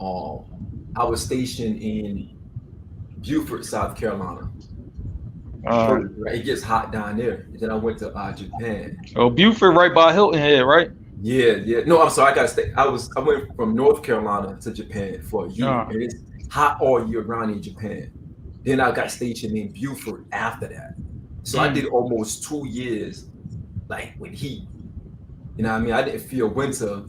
I was stationed in Beaufort, South Carolina. Uh, Right, it gets hot down there. And then I went to Japan. oh, Buford, right by Hilton Head, right? Yeah, yeah. No, I'm sorry. I gotta stay. I went from North Carolina to Japan for a year, Uh, and it's hot all year round in Japan. Then I got stationed in Beaufort after that. So I did mm, almost 2 years, like with heat. You know what I mean? I didn't feel winter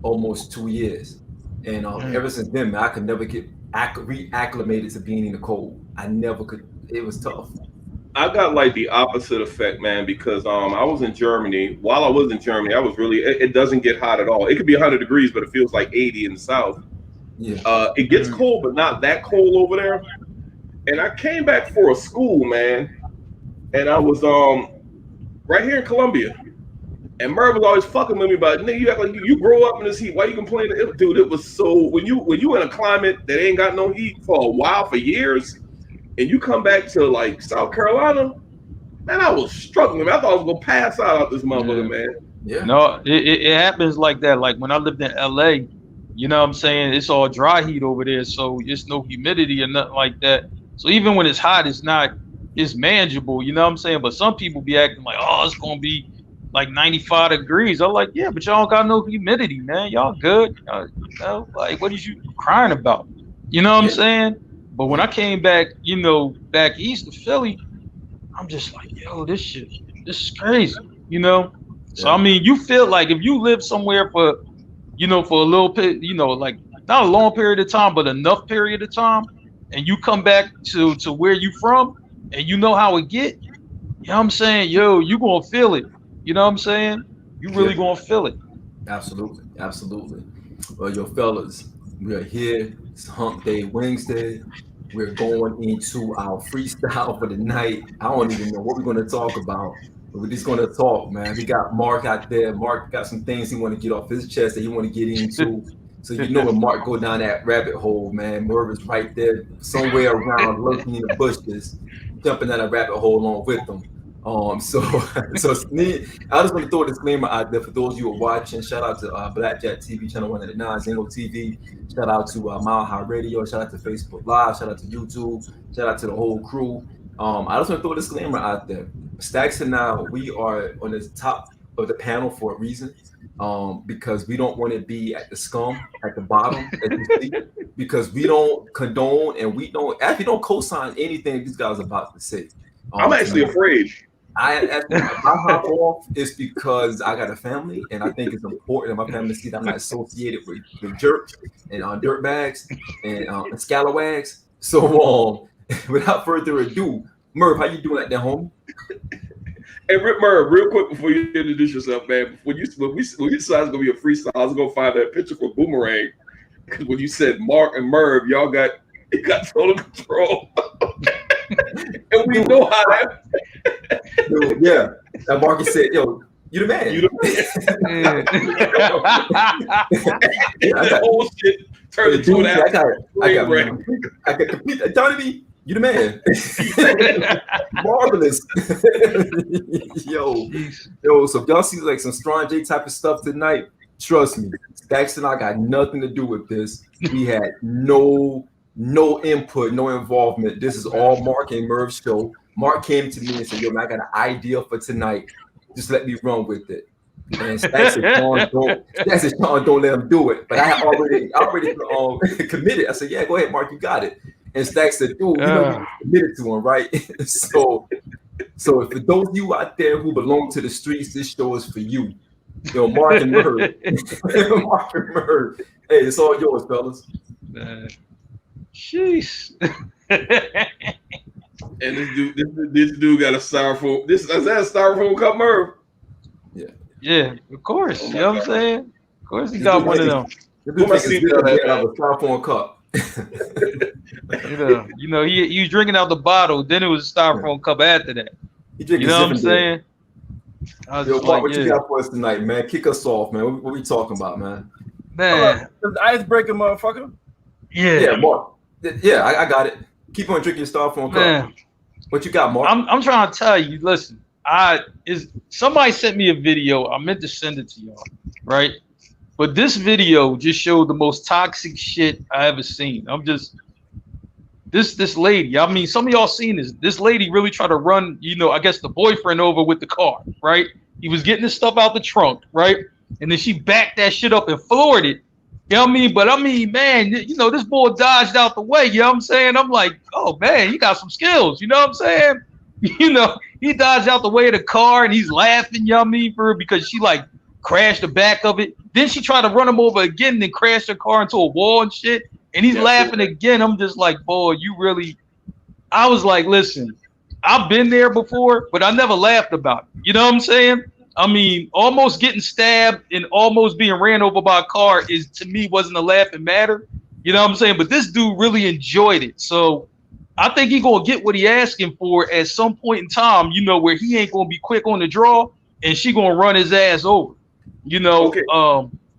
almost 2 years, and mm. ever since then, man, I could never get reacclimated to being in the cold. I never could. It was tough. I got like the opposite effect, man, because I was in Germany. While I was in Germany, I was really it doesn't get hot at all. It could be 100 degrees, but it feels like 80 in the south. Yeah. It gets Mm. cold, but not that cold over there. And I came back for a school, man, and I was right here in Columbia. And Merv was always fucking with me about, nigga, you act like you grow up in this heat. Why you complaining? Dude, it was so when you in a climate that ain't got no heat for a while, for years, and you come back to like South Carolina, man, I was struggling. Man. I thought I was gonna pass out this Yeah. motherfucker, man. Yeah. No, it happens like that. Like when I lived in LA, you know what I'm saying? It's all dry heat over there, so it's no humidity or nothing like that. So even when it's hot, it's manageable, you know what I'm saying? But some people be acting like, oh, it's gonna be like 95 degrees. I'm like, yeah, but y'all got no humidity, man. Y'all good. You know, like what is you crying about? You know what I'm Yeah. saying? But when Yeah. I came back, back east to Philly, I'm just like, yo, this is crazy, you know? So I Yeah. mean, you feel like if you live somewhere for a little bit, like not a long period of time, but enough period of time, and you come back to where you from, and you know how it get, you know what I'm saying? Yo, you gonna feel it. You know what I'm saying? You Yeah. really gonna feel it. Absolutely, absolutely. Well, yo, fellas, we are here. It's Hump Day Wednesday. We're going into our freestyle for the night. I don't even know what we're going to talk about, but we're just going to talk, man. We got Mark out there. Mark got some things he want to get off his chest that he want to get into. So you know when Mark go down that rabbit hole, man, Merv is right there somewhere around, lurking in the bushes, jumping down that rabbit hole along with him. So so me, I just want to throw a disclaimer out there for those of you who are watching. Shout out to Blackjack TV channel 199, Zingo TV. Shout out to Mile High Radio. Shout out to Facebook Live. Shout out to YouTube. Shout out to the whole crew. I just want to throw a disclaimer out there. Stacks and now we are on the top of the panel for a reason. Because we don't want to be at the scum at the bottom, as you see, because we don't condone and we don't actually don't co-sign anything these guys are about to say. I'm actually Tonight. afraid. My hop off is because I got a family, and I think it's important that my family see that I'm not associated with jerks and dirt bags and scalawags. So, without further ado, Merv, how you doing at that home? Hey, Rip Merv, real quick before you introduce yourself, man. When you decided it's gonna be a freestyle, I was gonna find that picture for Boomerang. Because when you said Mark and Merv, you got total control, and we Dude, know how that. dude, yeah. That Marcus said, "Yo, you the You man." know, Yeah, and that whole shit turned into dude, an I got, train wreck. I got complete. Johnny, you the man. Marvelous. yo, Jeez. yo. So if y'all see like some Strong J type of stuff tonight, trust me, Stacks and I got nothing to do with this. We had no input, no involvement. This is all Mark and Merv's show. Mark came to me and said, "Yo, man, I got an idea for tonight. Just let me run with it." And Stacks said, Sean, don't let him do it. But I already committed. I said, yeah, go ahead, Mark, you got it. And Stacks said, dude, you know you committed to him, right? So for those of you out there who belong to the streets, this show is for you. Yo, Mark and Merv. Mark and Merv. Hey, it's all yours, fellas. Jeez. And this dude got a styrofoam. Is that a styrofoam cup, Merv? Yeah, of course. Oh You my know what I'm God. saying? Of course he got one of them. The Who dude am I think it's seeing good that to at? have a styrofoam cup. He was drinking out the bottle, then it was a styrofoam cup after that. He You drinking know what I'm Zinfandel. saying? I was Yo, just Mark, like, what you yeah, got for us tonight, man? Kick us off, man. What we talking about, man? man, The icebreaker, motherfucker. Yeah, yeah, Mark. Yeah, I got it. Keep on drinking your styrofoam cup. man. What you got, Mark? I'm trying to tell you. Listen, somebody sent me a video. I meant to send it to y'all, right? But this video just showed the most toxic shit I ever seen. I'm just this lady. I mean, some of y'all seen this. This lady really tried to run, I guess the boyfriend over with the car, right? He was getting his stuff out the trunk, right? And then she backed that shit up and floored it. You know what I mean? But I mean, man, this boy dodged out the way. You know what I'm saying? I'm like, oh man, he got some skills. You know what I'm saying? He dodged out the way of the car and he's laughing, you know what I mean, for her because she like crashed the back of it. Then she tried to run him over again and then crashed her car into a wall and shit. And he's laughing again. I'm just like, boy, I was like, listen, I've been there before, but I never laughed about it. You know what I'm saying? I mean, almost getting stabbed and almost being ran over by a car to me wasn't a laughing matter. You know what I'm saying? But this dude really enjoyed it. So I think he's going to get what he asking for at some point in time, where he ain't going to be quick on the draw and she going to run his ass over. Okay.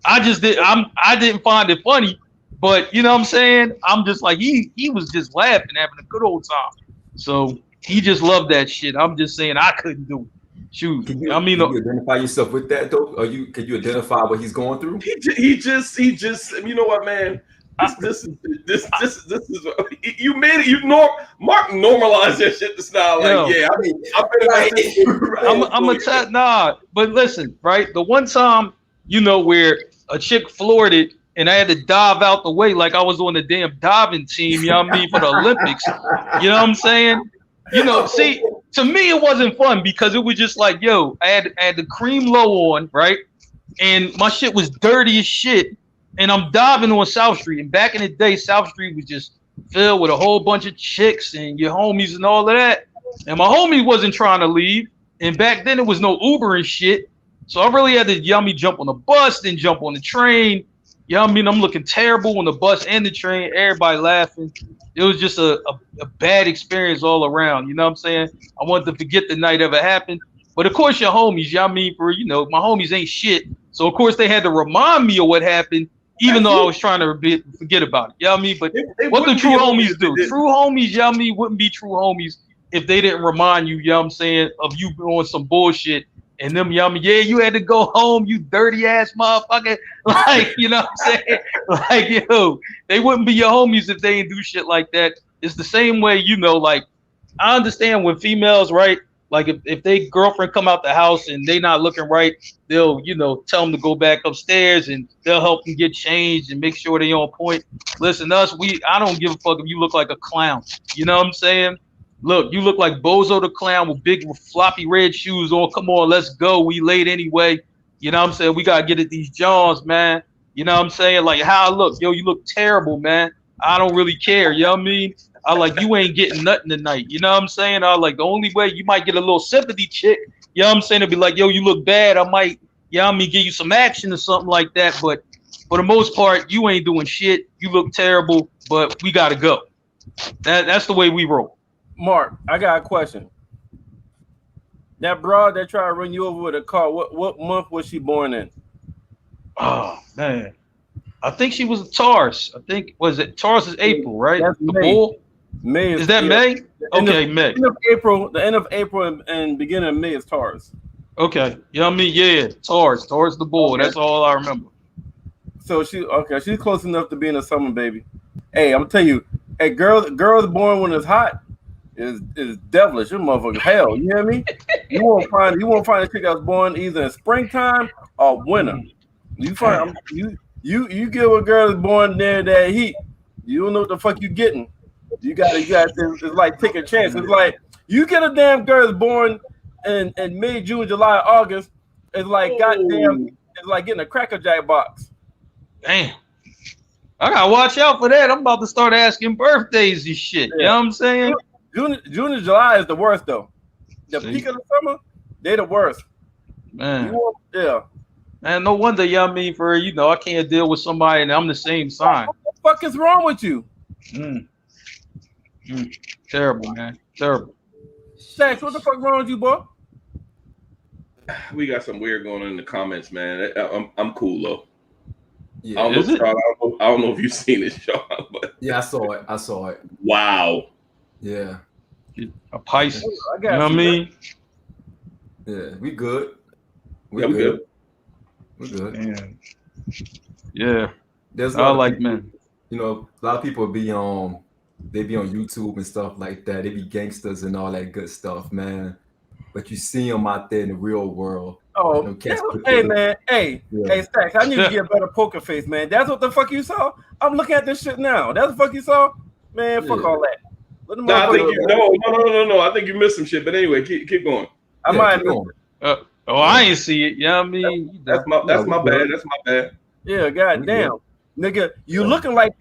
I didn't find it funny, but you know what I'm saying? I'm just like, he was just laughing, having a good old time. So he just loved that shit. I'm just saying I couldn't do it. Shoot, can you identify yourself with that though? Or can you identify what he's going through? He just you know what, man? This is you made it. Mark normalized that shit. It's not like, yeah. I mean, I'm a nah. But listen, right? The one time, where a chick floored it, and I had to dive out the way like I was on the damn diving team. You know what I mean, for the Olympics. You know what I'm saying? See, to me it wasn't fun because it was just like, yo, I had the cream low on, right? And my shit was dirty as shit. And I'm diving on South Street. And back in the day, South Street was just filled with a whole bunch of chicks and your homies and all of that. And my homie wasn't trying to leave. And back then, it was no Uber and shit. So I really had to, jump on the bus, then jump on the train. You know what I mean? I'm looking terrible on the bus and the train. Everybody laughing. It was just a bad experience all around. You know what I'm saying? I wanted to forget the night ever happened. But of course, your homies, my homies ain't shit. So of course, they had to remind me of what happened. Even though I was trying to forget about it. You know what I mean? But what the true homies do? True homies, you know what I mean, wouldn't be true homies if they didn't remind you, you know what I'm saying, of you doing some bullshit. And them, you know what I mean, yeah, you had to go home, you dirty ass motherfucker. Like, you know what I'm saying? Like, yo, they wouldn't be your homies if they didn't do shit like that. It's the same way, like, I understand when females, right? Like if they girlfriend come out the house and they not looking right, they'll, tell them to go back upstairs and they'll help them get changed and make sure they on point. Listen, I don't give a fuck if you look like a clown. You know what I'm saying? Look, you look like Bozo the Clown with big floppy red shoes on. Come on, let's go. We late anyway. You know what I'm saying? We got to get at these Johns, man. You know what I'm saying? Like how I look. Yo, you look terrible, man. I don't really care. You know what I mean? I like, you ain't getting nothing tonight. You know what I'm saying? I like, the only way you might get a little sympathy chick, you know what I'm saying? It'd be like, yo, you look bad. I might, you know what I mean, give you some action or something like that. But for the most part, you ain't doing shit. You look terrible, but we got to go. That's the way we roll. Mark, I got a question. That broad that tried to run you over with a car, what month was she born in? Oh, man. I think she was a Taurus. I think, Taurus is April, right? That's the May. bull? May is that May? Okay, May. The end of April and beginning of May is Taurus. Okay. You know what I mean? Yeah, Taurus the bull. Okay. That's all I remember. So she's close enough to being a summer baby. Hey, I'm telling you, hey, girls born when it's hot is devilish. Your motherfucker hell. You hear me? You won't find a chick that's born either in springtime or winter. You find you get a girl that's born near that heat. You don't know what the fuck you getting. You got it's like take a chance. It's like you get a damn girl that's born in May, June, July, August. It's like goddamn. It's like getting a Cracker Jack box. Damn. I gotta watch out for that. I'm about to start asking birthdays and shit. Yeah. You know what I'm saying? June and July is the worst though. The peak of the summer, they the worst. Man. Yeah. Man, no wonder, you know what I mean, for I can't deal with somebody and I'm the same sign. What the fuck is wrong with you? Terrible, man. Terrible. Shax, what the fuck wrong with you, boy? We got some weird going on in the comments, man. I'm cool though. Yeah, I don't know if you've seen it, Sean, but yeah, I saw it. Wow. Yeah. A Pisces. You know what I mean? Yeah, we good. We good. We're good. Man. Yeah, There's a I lot of like people, men. you know, a lot of people they be on YouTube and stuff like that. They be gangsters and all that good stuff, man. But you see them out there in the real world. Oh, Them cats put hey their- man, hey Yeah. Stacks, I need to get a better poker face, man. That's what the fuck you saw. I'm looking at this shit now. That's the fuck you saw, man. Fuck Yeah. all that. Let the No, I think motherfucker- you no. I think you missed some shit. But anyway, keep going. I Yeah, might keep miss- going. I ain't see it. You know what I mean? That's my bad. That's my bad. Yeah, goddamn, nigga, you looking like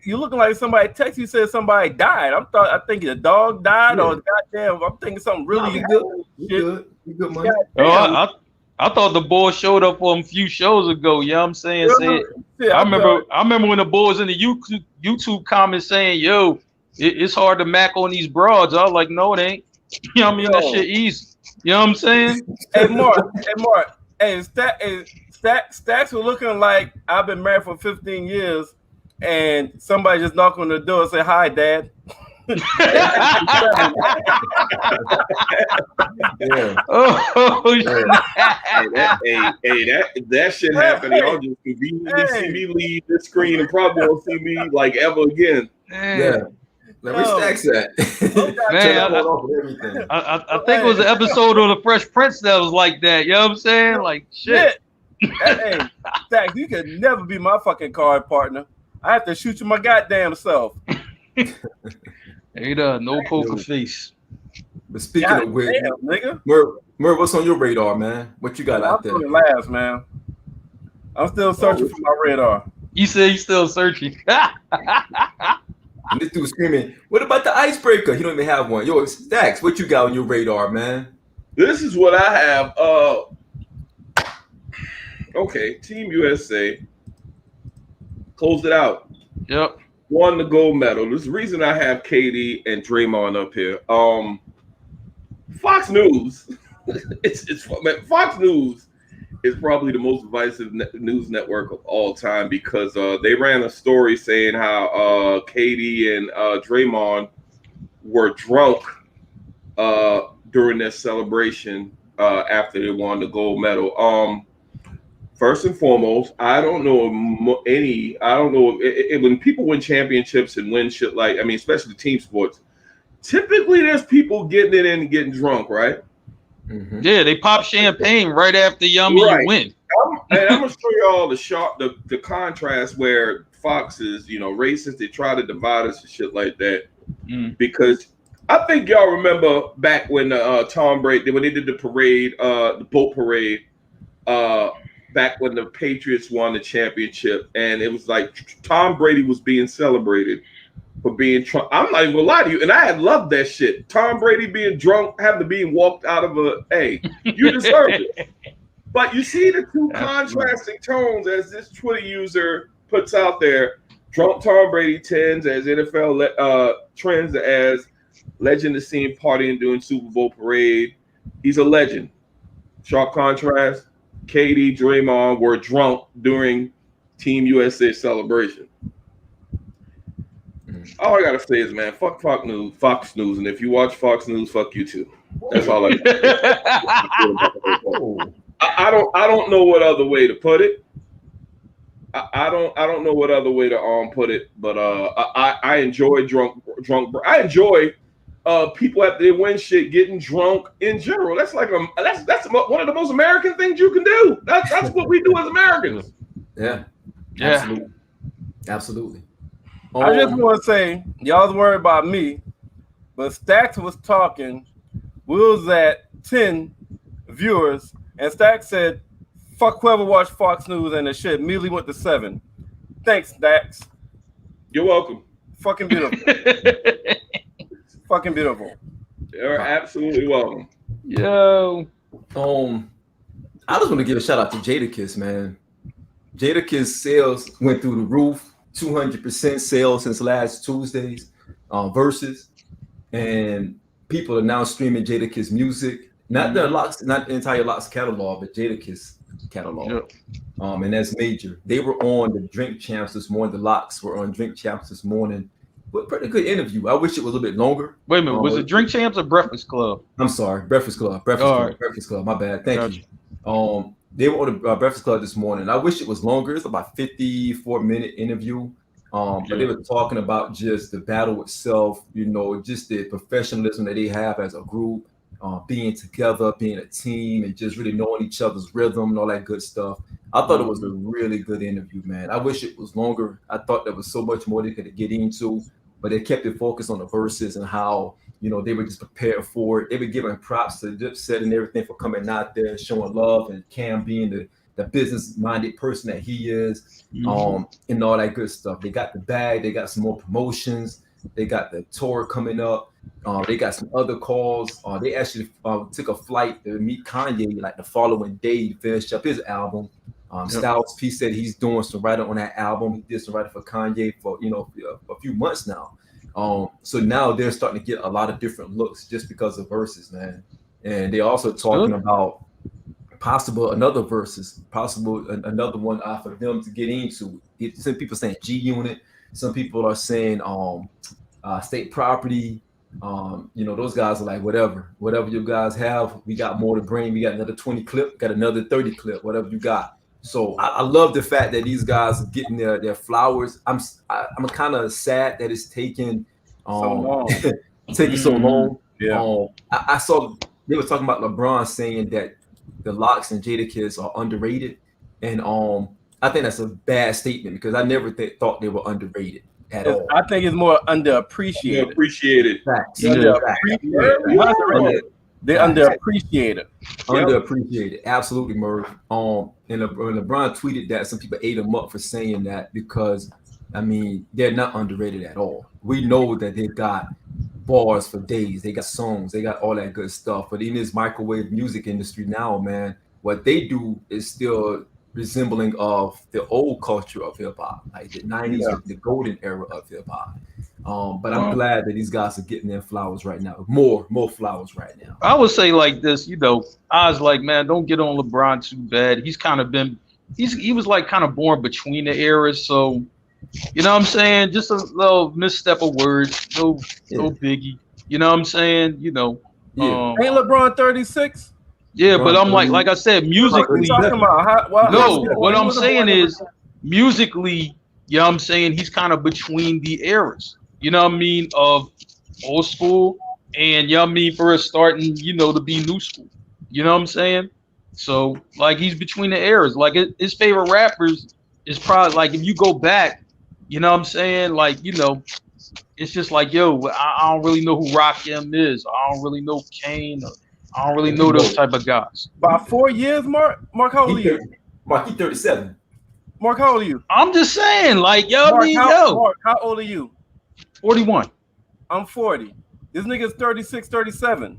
somebody text you said somebody died. I think the dog died Yeah. or goddamn. I'm thinking something really. You good. You good. You good, man. Goddamn. I thought the Bulls showed up for him a few shows ago. You know what I'm saying? Yeah, I remember when the Bulls in the YouTube comments saying, "Yo, it's hard to mac on these broads." I was like, "No, it ain't." You know what I mean? That Yo. shit easy. You know what I'm saying? Hey Mark. Hey, Stacks were looking like I've been married for 15 years, and somebody just knock on the door and say, "Hi, Dad." Yeah. Oh, shit. That shit happened. Y'all just conveniently see me leave this screen and probably won't see me like ever again. Yeah. Like, where Stacks at? Man, Turn it off and everything. I think it was an episode of The Fresh Prince that was like that. You know what I'm saying? Like, shit. Hey, Stacks, you could never be my fucking card partner. I have to shoot you my goddamn self. Hey, no poker face. But speaking of which, Damn, nigga. Murr, what's on your radar, man? What you got out I'm there? doing it last, man. I'm still searching for my radar. You say you still searching. And this dude screaming, "What about the icebreaker?" He don't even have one. Yo, Stacks, what you got on your radar, man? This is what I have. Okay, Team USA closed it out. Yep. Won the gold medal. There's the reason I have KD and Draymond up here. Fox News. Fox News is probably the most divisive news network of all time because they ran a story saying how KD and Draymond were drunk during their celebration after they won the gold medal. First and foremost, I don't know when people win championships and win shit especially team sports, typically there's people getting it in and getting drunk, right? Mm-hmm. Yeah, they pop champagne right after you win. And I'm gonna show y'all the contrast where Fox is, racist. They try to divide us and shit like that. Because I think y'all remember back when Tom Brady, when they did the parade, the boat parade, back when the Patriots won the championship, and it was like Tom Brady was being celebrated for being drunk. I'm not even gonna lie to you, and I had loved that shit. Tom Brady being drunk, having to be walked out of you deserve it. But you see the two contrasting tones as this Twitter user puts out there. Drunk Tom Brady trends as NFL trends as legend is seen partying during Super Bowl parade. He's a legend. Sharp contrast. KD, Draymond were drunk during Team USA celebration. All I gotta say is, man, fuck Fox News, and if you watch Fox News, fuck you too. That's all I got. I don't know what other way to put it. I don't know what other way to put it, but I enjoy drunk. I enjoy people after they win shit getting drunk in general. That's like that's one of the most American things you can do. That's what we do as Americans. Yeah. Yeah. Absolutely. I just want to say, y'all's worried about me, but Stacks was talking. We was at 10 viewers, and Stacks said, "Fuck whoever watched Fox News," and the shit immediately went to 7. Thanks, Stacks. You're welcome. Fucking beautiful. Fucking beautiful. You're absolutely welcome. Yo. I just want to give a shout out to Jadakiss, man. Jadakiss sales went through the roof. 200% sales since last Tuesday's verses, and people are now streaming Jadakiss music. Not the entire Locks catalog, but Jadakiss catalog. Yep. And that's major. They were on the Drink Champs this morning. The Locks were on Drink Champs this morning. But pretty good interview. I wish it was a little bit longer. Wait a minute, was it Drink Champs or Breakfast Club? I'm sorry, Breakfast Club. Breakfast Club. My bad. Thank you. they were on the Breakfast Club this morning. I wish it was longer. It's about 54-minute interview. But they were talking about just the battle itself, you know, just the professionalism that they have as a group, being together, being a team, and just really knowing each other's rhythm and all that good stuff. I thought it was a really good interview, man. I wish it was longer. I thought there was so much more they could get into, but they kept it focused on the verses and how, you know, they were just prepared for it. They were giving props to Dipset and everything for coming out there, showing love, and Cam being the business-minded person that he is, and all that good stuff. They got the bag. They got some more promotions. They got the tour coming up. They got some other calls. They actually took a flight to meet Kanye like the following day to finish up his album. Styles P said he's doing some writing on that album. He did some writing for Kanye for, you know, a few months now. So now they're starting to get a lot of different looks just because of verses, man. And they're also talking about possible another one for them to get into. Some people saying G Unit. Some people are saying State Property. You know, those guys are like, whatever you guys have, we got more to bring. We got another 20 clip, got another 30 clip, whatever you got. So I love the fact that these guys are getting their flowers. I'm kind of sad that it's taking so long. Yeah. I saw they were talking about LeBron saying that the Locks and Jadakiss are underrated, and I think that's a bad statement because I never thought they were underrated at all. I think it's more underappreciated. Facts. They're underappreciated. Underappreciated. Absolutely, Murph. And LeBron tweeted that some people ate him up for saying that because, I mean, they're not underrated at all. We know that they've got bars for days. They got songs. They got all that good stuff. But in this microwave music industry now, man, what they do is still resembling of the old culture of hip hop, like the 90s, the golden era of hip hop. But I'm glad that these guys are getting their flowers right now. More flowers right now. I would say like this, you know, I was like, man, don't get on LeBron too bad. He's kind of been, he was like kind of born between the eras. So, you know what I'm saying? Just a little misstep of words, no biggie. You know what I'm saying? You know, ain't LeBron 36? Yeah, but I'm like I said, musically. What I'm saying is musically, you know what I'm saying? He's kind of between the eras. You know what I mean? Of old school and, you know what I mean, for us starting, you know, to be new school. You know what I'm saying? So, like, he's between the eras. Like, his favorite rappers is probably, like, if you go back, you know what I'm saying? Like, you know, it's just like, yo, I don't really know who Rakim is. I don't really know Kane. I don't really know those type of guys. About 4 years, Mark, how old are you? Mark, he's 37. Mark, how old are you? I'm just saying, like, yo, Mark, how old are you? 41. I'm 40. This nigga's 36, 37.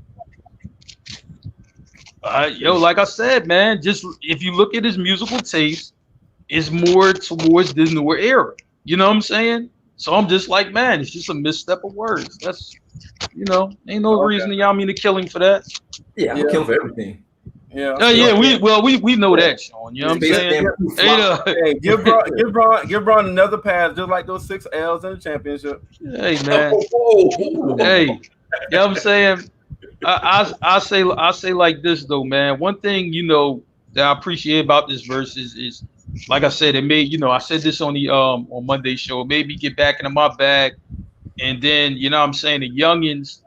Yo, like I said, man, just if you look at his musical taste, it's more towards the newer era. You know what I'm saying? So I'm just like, man, it's just a misstep of words. That's, you know, ain't no reason y'all mean to kill him for that. Yeah, I'm killing for everything. Yeah. We know that, Sean. You know what I'm saying? Hey, give Bron another pass, just like those 6 L's in the championship. Hey, man. Hey, you know what I'm saying? I say like this though, man. One thing, you know, that I appreciate about this verse is like I said, it made, you know, I said this on the on Monday's show, it made me get back into my bag. And then, you know what I'm saying, the youngins,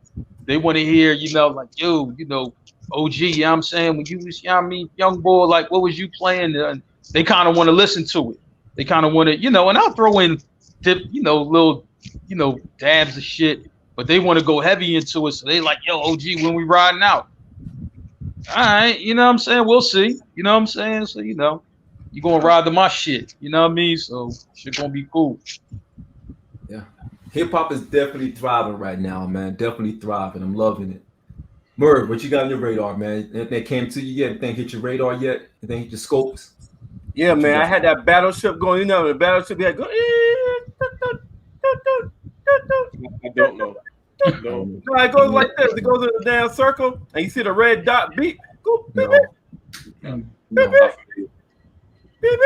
they want to hear, you know, like, yo, you know, OG, you know what I'm saying, when you was, you know what I mean, young boy, like, what was you playing? They kind of want to listen to it. They kind of want to, you know, and I'll throw in, you know, little, you know, dabs of shit, but they want to go heavy into it. So they like, yo, OG, when we riding out? All right, you know what I'm saying? We'll see. You know what I'm saying? So, you know, you going to ride to my shit. You know what I mean? So, shit going to be cool. Yeah. Hip-hop is definitely thriving right now, man. Definitely thriving. I'm loving it. Murph, what you got on your radar, man? Anything came to you yet? Anything hit your radar yet? Anything hit your scopes? Yeah, man. I had that battleship going. You know, the battleship had go. I don't know. No, it goes like this. It goes in a damn circle, and you see the red dot beep. Go beep it. Beep it. Beep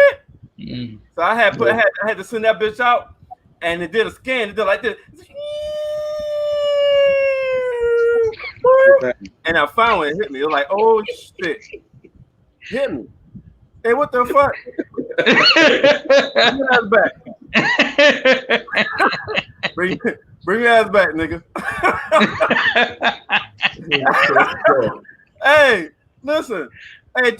it. So I had to send that bitch out, and it did a scan. It did like this. And I found it. Hit me. It was like, oh shit, hit me. Hey, what the fuck? Bring your ass back. Bring your ass back, nigga. Hey, listen. Hey,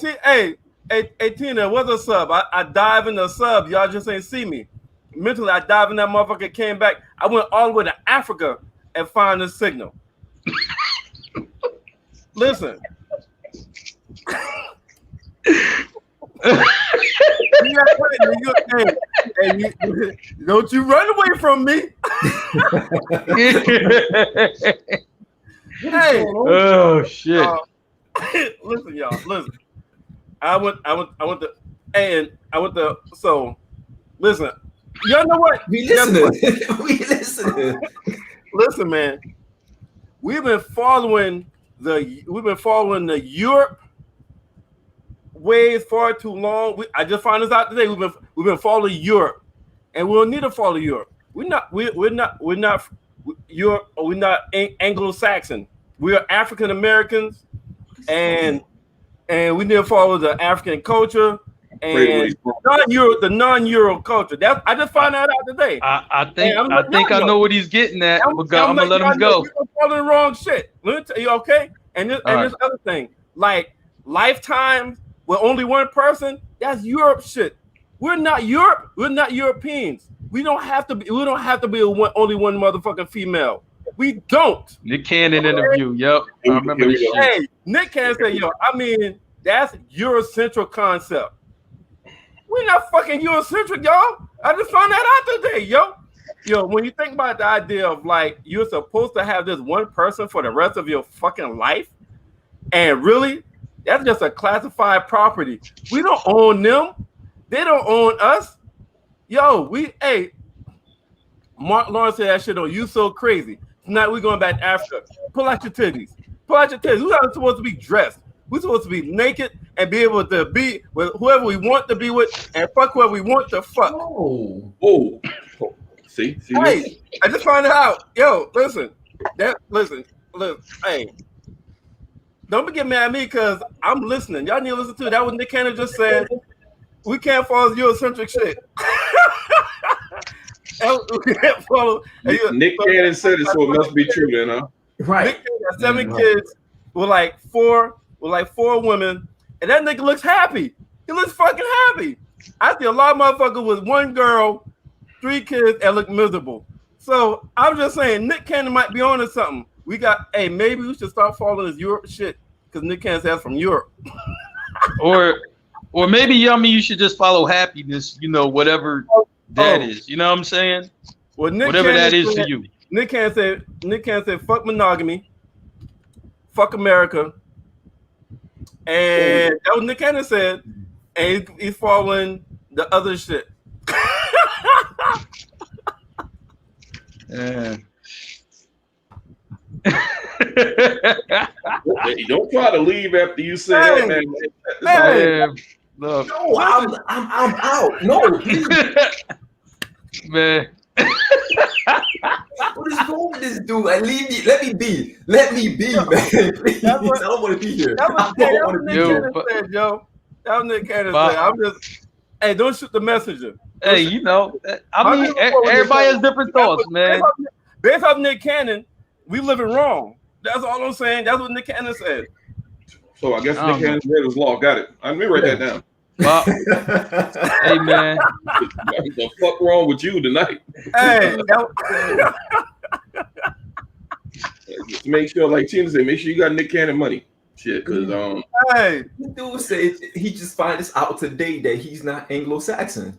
Tina, what's a sub? I dive in the sub. Y'all just ain't see me. Mentally, I dive in that motherfucker, came back. I went all the way to Africa and found the signal. Listen. Don't you run away from me. Hey. Oh shit. Listen, y'all. Listen. I went to so listen. Y'all know what? We listening. We listening. Listen, man. We've been following the Europe way far too long. I just found this out today. We've been following Europe, and we'll need to follow Europe. We're not Europe. We're not Anglo-Saxon. We are African Americans, and we need to follow the African culture and the non-Euro culture. I just found that out today. I think I know what he's getting at. I'm gonna let him go. You're following the wrong shit. Let me tell you, okay? And this other thing, like Lifetime with only one person, that's Europe shit. We're not Europe. We're not Europeans. We don't have to be. We don't have to be only one motherfucking female. We don't. Nick Cannon interview. Yep, I remember this shit. Hey, Nick Cannon said, "Yo, I mean, that's Eurocentric concept. We're not fucking Eurocentric, y'all. I just found that out today, yo. When you think about the idea of like you're supposed to have this one person for the rest of your fucking life, and really, that's just a classified property. We don't own them. They don't own us. Yo, Mark Lawrence said that shit on You So Crazy. Tonight we're going back to Africa. Pull out your titties. Pull out your titties. We're not supposed to be dressed. We're supposed to be naked and be able to be with whoever we want to be with and fuck whoever we want to fuck. Oh. See. Hey, I just found it out. Yo, listen. Hey. Don't be getting mad at me because I'm listening. Y'all need to listen to that. What Nick Cannon just said. We can't follow Eurocentric shit. We can't follow. Nick Cannon said it, so it must be true then, huh? Right. Nick Cannon got 7 kids with like four women, and that nigga looks happy. He looks fucking happy. I see a lot of motherfuckers with 1 girl, 3 kids, and look miserable. So I'm just saying, Nick Cannon might be on to something. Maybe we should start following his Europe shit because Nick Cannon says from Europe. Or maybe you should just follow happiness, whatever that is. You know what I'm saying? Well, whatever that is to you. Nick Cannon said, fuck monogamy, fuck America. And that was Nick Cannon said, and he's following the other shit. Yeah. Hey, don't try to leave after you say that, man. Man, look. No, I'm out. No, man. What is wrong with this dude? Like, leave me. Let me be, man. Please. I don't want to be here. That was Nick Cannon said, yo. That was Nick Cannon said. I'm just. Hey, don't shoot the messenger. Hey, I mean, everybody has different thoughts, man. Based off Nick Cannon, we living wrong. That's all I'm saying. That's what Nick Cannon said. So I guess Nick Cannon's read his law. Got it. Let me write that down. Well, hey, man. What the fuck wrong with you tonight? Hey. Just make sure, like Tina said, make sure you got Nick Cannon money. Shit, because hey, the dude said he just find this out today that he's not Anglo-Saxon.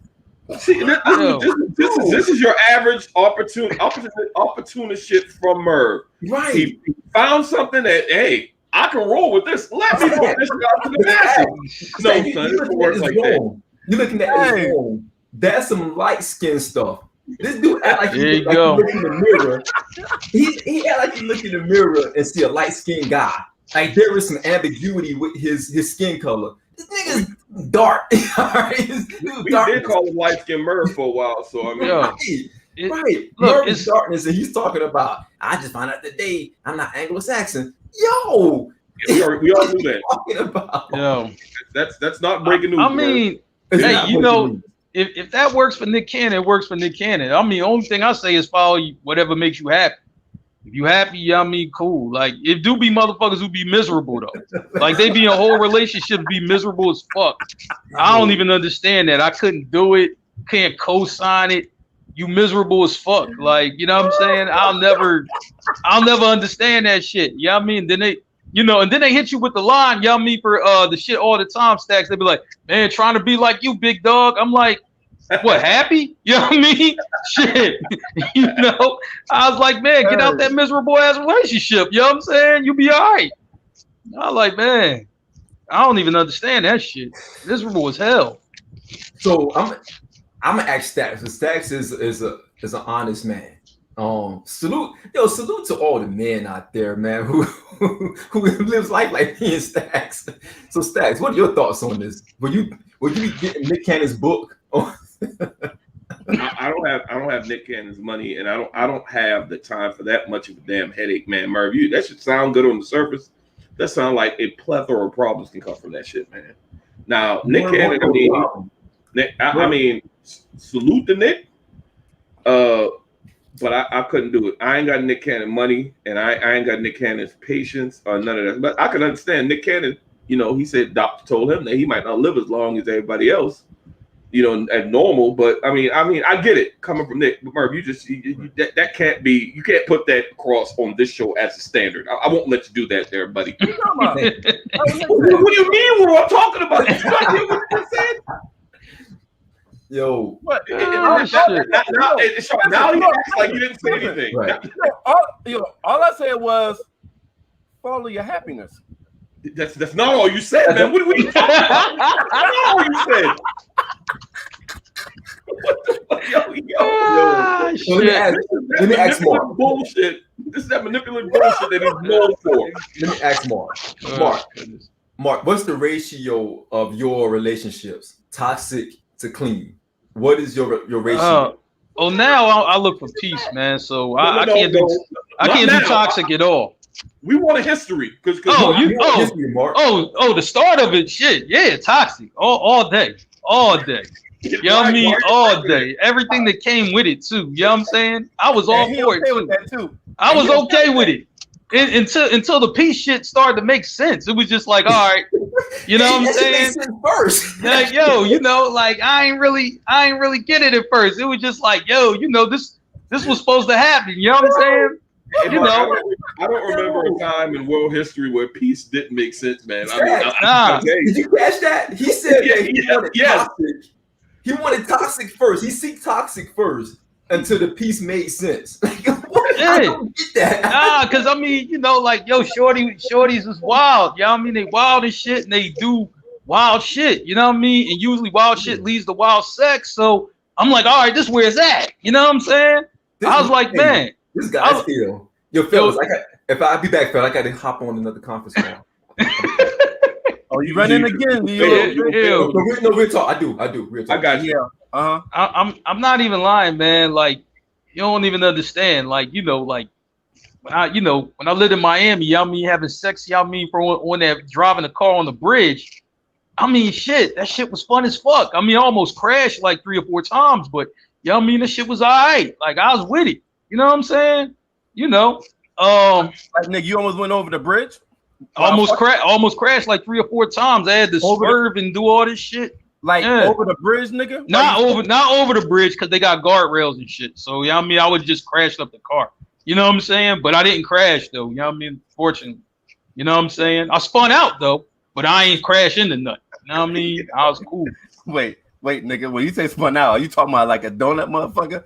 See, this is your average opportunist shit from Merv. Right. He found something that, hey, I can roll with this. Let me put this out to the masses. No, son, it doesn't work like that. You're looking at it wrong. That's some light skin stuff. This dude act like he look in the mirror. He act like he look in the mirror and see a light skinned guy. Like there is some ambiguity with his skin color. This nigga's dark. We did call him light skinned Merv for a while, so I mean, right. Merv is darkness, and he's talking about. I just found out today I'm not Anglo-Saxon. Yo, We all knew that. Talking about? Yo, That's not breaking news. I mean, It's hey, not you breaking know, news. if that works for Nick Cannon, it works for Nick Cannon. I mean, the only thing I say is follow whatever makes you happy. If you happy, yeah, I mean, cool. Like, it do be motherfuckers who be miserable though. Like, they be in whole relationships be miserable as fuck. I don't even understand that. I couldn't do it. Can't co-sign it. You miserable as fuck. Like, you know what I'm saying? I'll never understand that shit. You know what I mean? Then they, you know, and then they hit you with the line, you know what I mean, for the shit all the time, Stacks. They be like, man, trying to be like you, big dog. I'm like, what, happy? You know what I mean? Shit. You know? I was like, man, get out that miserable ass relationship. You know what I'm saying? You be all right. I was like, man, I don't even understand that shit. Miserable as hell. So I'm gonna ask Stacks. Stacks is an honest man. Salute to all the men out there, man, who lives life like me and Stacks. So Stacks, what are your thoughts on this? Will you be getting Nick Cannon's book? I don't have Nick Cannon's money, and I don't have the time for that much of a damn headache, man. Merv, that should sound good on the surface. That sound like a plethora of problems can come from that shit, man. Now, Nick Cannon, I mean, salute to Nick. But I couldn't do it. I ain't got Nick Cannon money, and I ain't got Nick Cannon's patience or none of that. But I can understand Nick Cannon. You know, he said doctor told him that he might not live as long as everybody else. You know, at normal. But I mean, I get it coming from Nick. But Merv, that can't be. You can't put that across on this show as a standard. I won't let you do that, there, buddy. What do you mean? What I'm talking about? You not hear what I said? Yo, What? Now he acts like you didn't say anything. right. All I said was follow your happiness. That's not all you said, man. What are you talking about? That's not all you said. What the fuck? Yo. So let me ask Mark. Bullshit. This is that manipulative bullshit that he's known for. Let me ask Mark, what's the ratio of your relationships, toxic to clean? What is your ratio? Now I look for peace, man. So I can't do toxic at all. We want a history because History, Mark. The start of it, shit, yeah, toxic, all day. You know what I mean? All day. Everything that came with it too. You know what I'm saying? I was all for it with that too. I was okay with it. Until the peace shit started to make sense. It was just like, all right, you know what I'm saying? First. Like, yo, you know, like I ain't really get it at first. It was just like, yo, you know, this was supposed to happen. You know what I'm saying? You know, I don't remember a time in world history where peace didn't make sense, man. Did you catch that? He said that toxic. He wanted toxic first. He seeked toxic first until the peace made sense. I don't get that. Because I mean, you know, like, yo, shorties is wild. You know what I mean? They wild and shit, and they do wild shit. You know what I mean? And usually wild shit leads to wild sex. So I'm like, all right, this is where it's at. You know what I'm saying? I was like, man. This guy's still. Yo, fellas, if I be back, fellas, I got to hop on another conference call. Oh, you running again? No, real talk. I do. Real talk. I got you. Uh-huh. I'm not even lying, man. Like, you don't even understand. Like, you know, like when I lived in Miami, y'all mean having sex, y'all mean on that driving the car on the bridge. I mean, shit, that shit was fun as fuck. I mean, I almost crashed like 3 or 4 times, but y'all mean that shit was all right. Like, I was with it. You know what I'm saying? You know, like, nigga, you almost went over the bridge. Almost crashed like 3 or 4 times. I had to swerve and do all this shit. Like over the bridge, nigga. Not over the bridge because they got guardrails and shit. So yeah, I mean, I would just crash up the car. You know what I'm saying? But I didn't crash though. You know what I mean? Fortunately, you know what I'm saying? I spun out though, but I ain't crash into nothing. You know what I mean? I was cool. Wait, nigga. When you say spun out, are you talking about like a donut, motherfucker?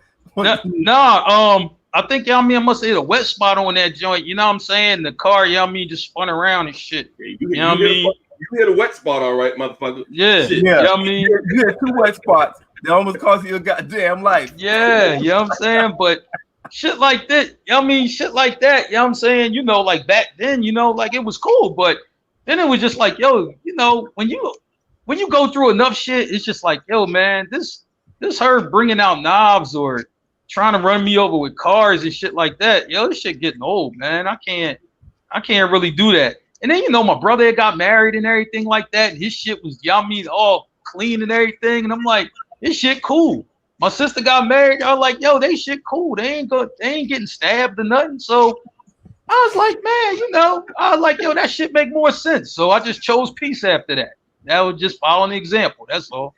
I think y'all mean I must have hit a wet spot on that joint. You know what I'm saying? The car, y'all mean just spun around and shit. You know what I mean? You hit a wet spot, all right, motherfucker. Yeah. Shit. You know what I mean? You had 2 wet spots. They almost cost you a goddamn life. Yeah, you know what I'm saying? But shit like that, you know what I mean? Shit like that, you know what I'm saying? You know, like back then, you know, like it was cool. But then it was just like, yo, you know, when you go through enough shit, it's just like, yo, man, this her bringing out knobs or trying to run me over with cars and shit like that. Yo, this shit getting old, man. I can't really do that. And then, you know, my brother had got married and everything like that. And his shit was, all clean and everything. And I'm like, this shit cool. My sister got married. I was like, yo, they shit cool. They ain't getting stabbed or nothing. So I was like, man, you know, I was like, yo, that shit make more sense. So I just chose peace after that. That was just following the example. That's all.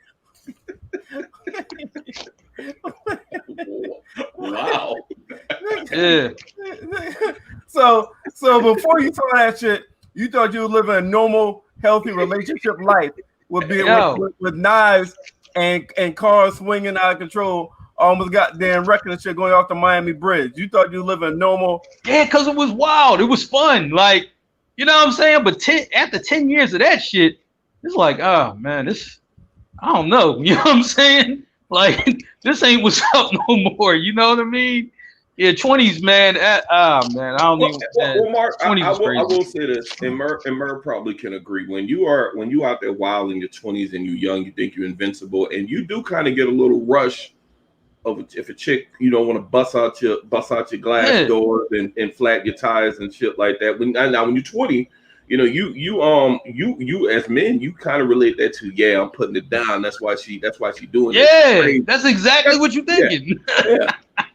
Wow. Yeah. So before you saw that shit, you thought you were living a normal, healthy relationship life with knives and cars swinging out of control, almost goddamn wrecking and shit going off the Miami Bridge. You thought you were living a normal. Yeah, because it was wild. It was fun. Like, you know what I'm saying? But after 10 years of that shit, it's like, oh man, I don't know. You know what I'm saying? Like, this ain't what's up no more. You know what I mean? Yeah, 20s, man. Man, I don't even. Well, Mark, I 20s was crazy. will say this, and Merv probably can agree. When you out there wild in your 20s and you're young, you think you're invincible, and you do kind of get a little rush of if a chick, you don't want to bust out your glass doors and flat your tires and shit like that. When you're 20. You know, you as men, you kind of relate that to, yeah, I'm putting it down. That's why she doing it. Yeah, that's exactly what you're thinking.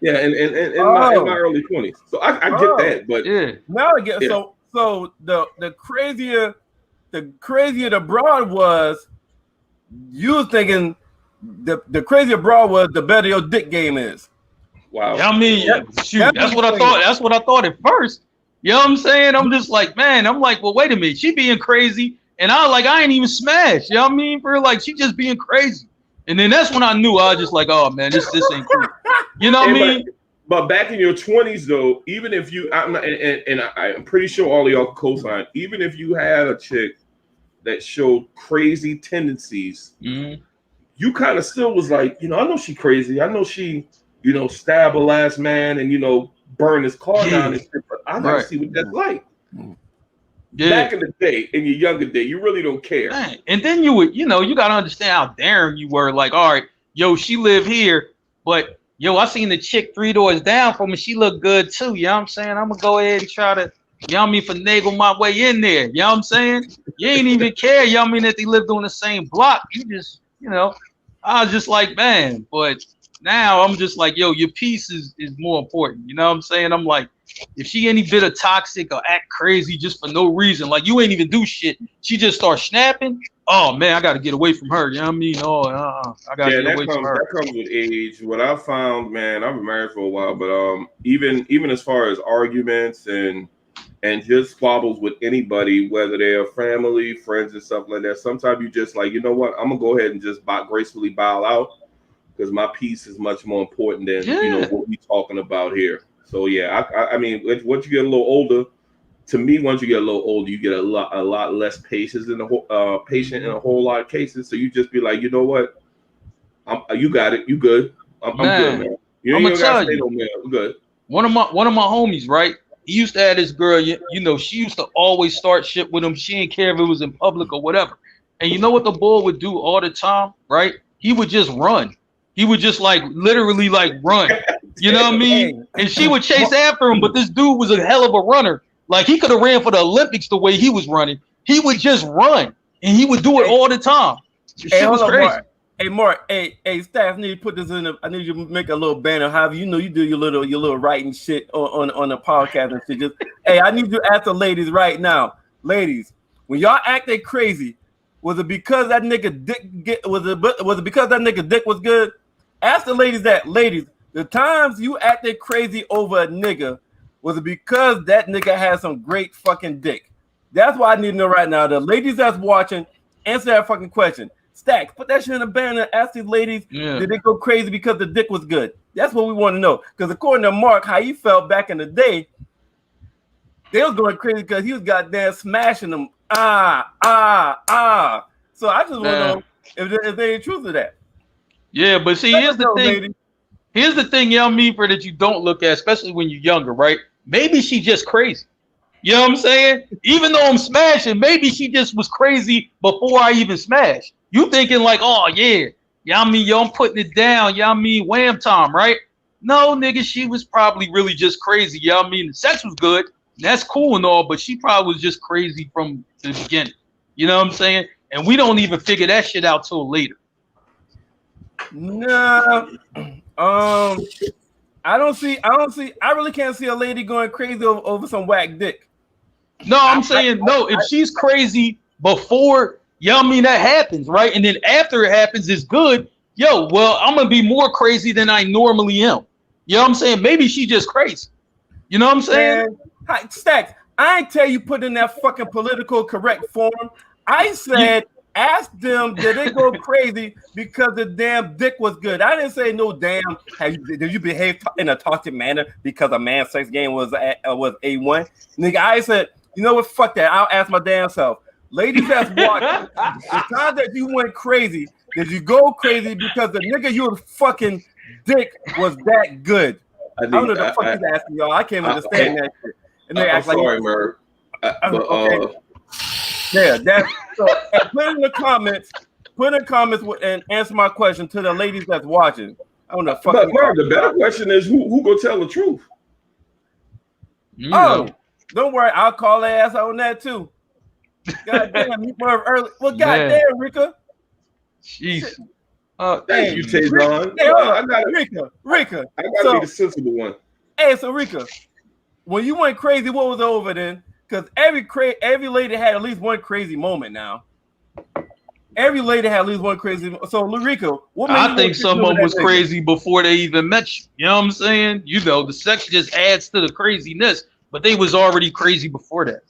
Yeah, in my early 20s. So I get that, but now I get so the crazier the broad was, you was thinking the crazier broad was, the better your dick game is. Wow. I mean, shoot, that's what I thought. That's what I thought at first. You know what I'm saying? I'm just like, man, I'm like, well, wait a minute. She being crazy. And I ain't even smashed. You know what I mean? For like, she just being crazy. And then that's when I knew. I was just like, oh, man, this ain't cool. You know what I mean? But back in your 20s, though, even if you, I'm pretty sure all of y'all co-sign, even if you had a chick that showed crazy tendencies, you kind of still was like, you know, I know she crazy. I know she, you know, stab a last man and, you know, burn his car down and shit, but I gotta see what that's like. Yeah. Back in the day, in your younger day, you really don't care. Man. And then you would, you know, you gotta understand how daring you were. Like, all right, yo, she live here, but yo, I seen the chick 3 doors down from me. She look good too. You know what I'm saying? I'm gonna go ahead and try to, you know what I mean, finagle my way in there. You know what I'm saying? You ain't even care, you know what I mean, that they lived on the same block. You just, you know, I was just like, man, but now I'm just like, yo, your peace is more important. You know what I'm saying? I'm like, if she any bit of toxic or act crazy just for no reason, like you ain't even do shit, she just starts snapping. Oh man, I got to get away from her. You know what I mean? Oh, I got to get away from her. That comes with age. What I found, man, I've been married for a while, but even as far as arguments and just squabbles with anybody, whether they're family, friends, and stuff like that, sometimes you just like, you know what? I'm gonna go ahead and just gracefully bow out, because my peace is much more important than you know what we talking about here. So yeah, I mean, once you get a little older, to me, once you get a little older, you get a lot less patience in patient in a whole lot of cases. So you just be like, you know what, you got it, you good, I'm good, man. You ain't gotta say no man, I'm good. One of my homies, right? He used to have this girl, you know, she used to always start shit with him. She didn't care if it was in public or whatever. And you know what the boy would do all the time, right? He would just run. He would just like literally like run. You know what I mean? And she would chase after him, but this dude was a hell of a runner. Like he could have ran for the Olympics the way he was running. He would just run, and he would do it all the time. Shit was crazy. Mark. Hey, staff, I need to put this in. I need you to make a little banner. However, you know you do your little writing shit on the podcast and shit. Just I need you to ask the ladies right now, ladies, when y'all acted crazy, was it because that nigga dick was it because that nigga dick was good? Ask the ladies that. Ladies, the times you acted crazy over a nigga, was it because that nigga had some great fucking dick? That's what I need to know right now. The ladies that's watching, answer that fucking question. Stacks, put that shit in the banner. Ask these ladies, did they go crazy because the dick was good? That's what we want to know. Because according to Mark, how he felt back in the day, they was going crazy because he was goddamn smashing them. So I just want to know if there ain't truth to that. Yeah, but see, here's the thing. Lady. Here's the thing, young Meeper, that you don't look at, especially when you're younger, right? Maybe she just crazy. You know what I'm saying? Even though I'm smashing, maybe she just was crazy before I even smashed. You thinking like, oh yeah, I mean, yo, I'm putting it down. I mean, wham time, right? No, nigga, she was probably really just crazy. I mean, the sex was good, That's cool and all, but she probably was just crazy from the beginning. You know what I'm saying? And we don't even figure that shit out till later. Nah, I really can't see a lady going crazy over some whack dick. No, I'm saying no. If she's crazy before, I mean that happens, right? And then after it happens, it's good. Well, I'm gonna be more crazy than I normally am. You know what I'm saying? Maybe she just crazy. You know what I'm saying? Man, Stacks, I ain't tell you put in that fucking political correct form. I said ask them did they go crazy because the damn dick was good. I didn't say no damn did you behave in a toxic manner because a man's sex game was A1. Nigga, I said, you know what, fuck that. I'll ask my damn self. Ladies that's watching, the time that you went crazy, did you go crazy because the nigga you was fucking dick was that good? I don't know the fuck he's asking y'all. I can't understand that shit. And they act sorry, like Merv. okay. Yeah, that's so. Put in the comments and answer my question to the ladies that's watching. I don't know. But Merv, the better question is who gonna tell the truth? Oh, don't worry, I'll call their ass on that too. God damn, you Merv early. Well, goddamn, Rika. Jeez. Thank you, Tazon. Rika. I gotta be the sensible one. Hey, so Rika, when you went crazy, what was over then? Because every lady had at least one crazy moment now. Every lady had at least one crazy. So, Rika, I think someone was crazy before they even met you. You know what I'm saying? You know, the sex just adds to the craziness, but they was already crazy before that.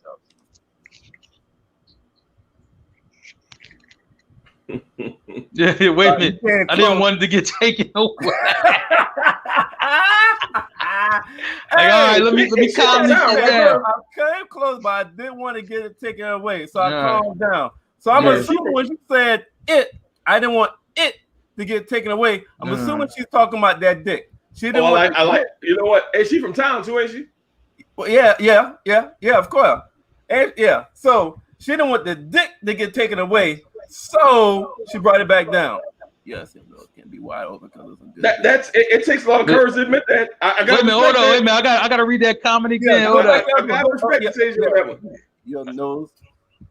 Yeah, wait a minute. I didn't want it to get taken away. All right, let me calm down. I came close, but I didn't want to get it taken away, so I calmed down. So I'm assuming when she said it, I didn't want it to get taken away. I'm assuming she's talking about that dick. She didn't. I like. You know what? Is she from town too? Ain't she? Well, yeah. Of course. And yeah. So she didn't want the dick to get taken away, so she brought it back down. Yes, it can be wide open because it's good. It takes a lot of courage to admit that. I got. Wait a minute, hold on. Wait a minute. I gotta read that comment again. Hold on. I got respect to say whatever. Your nose.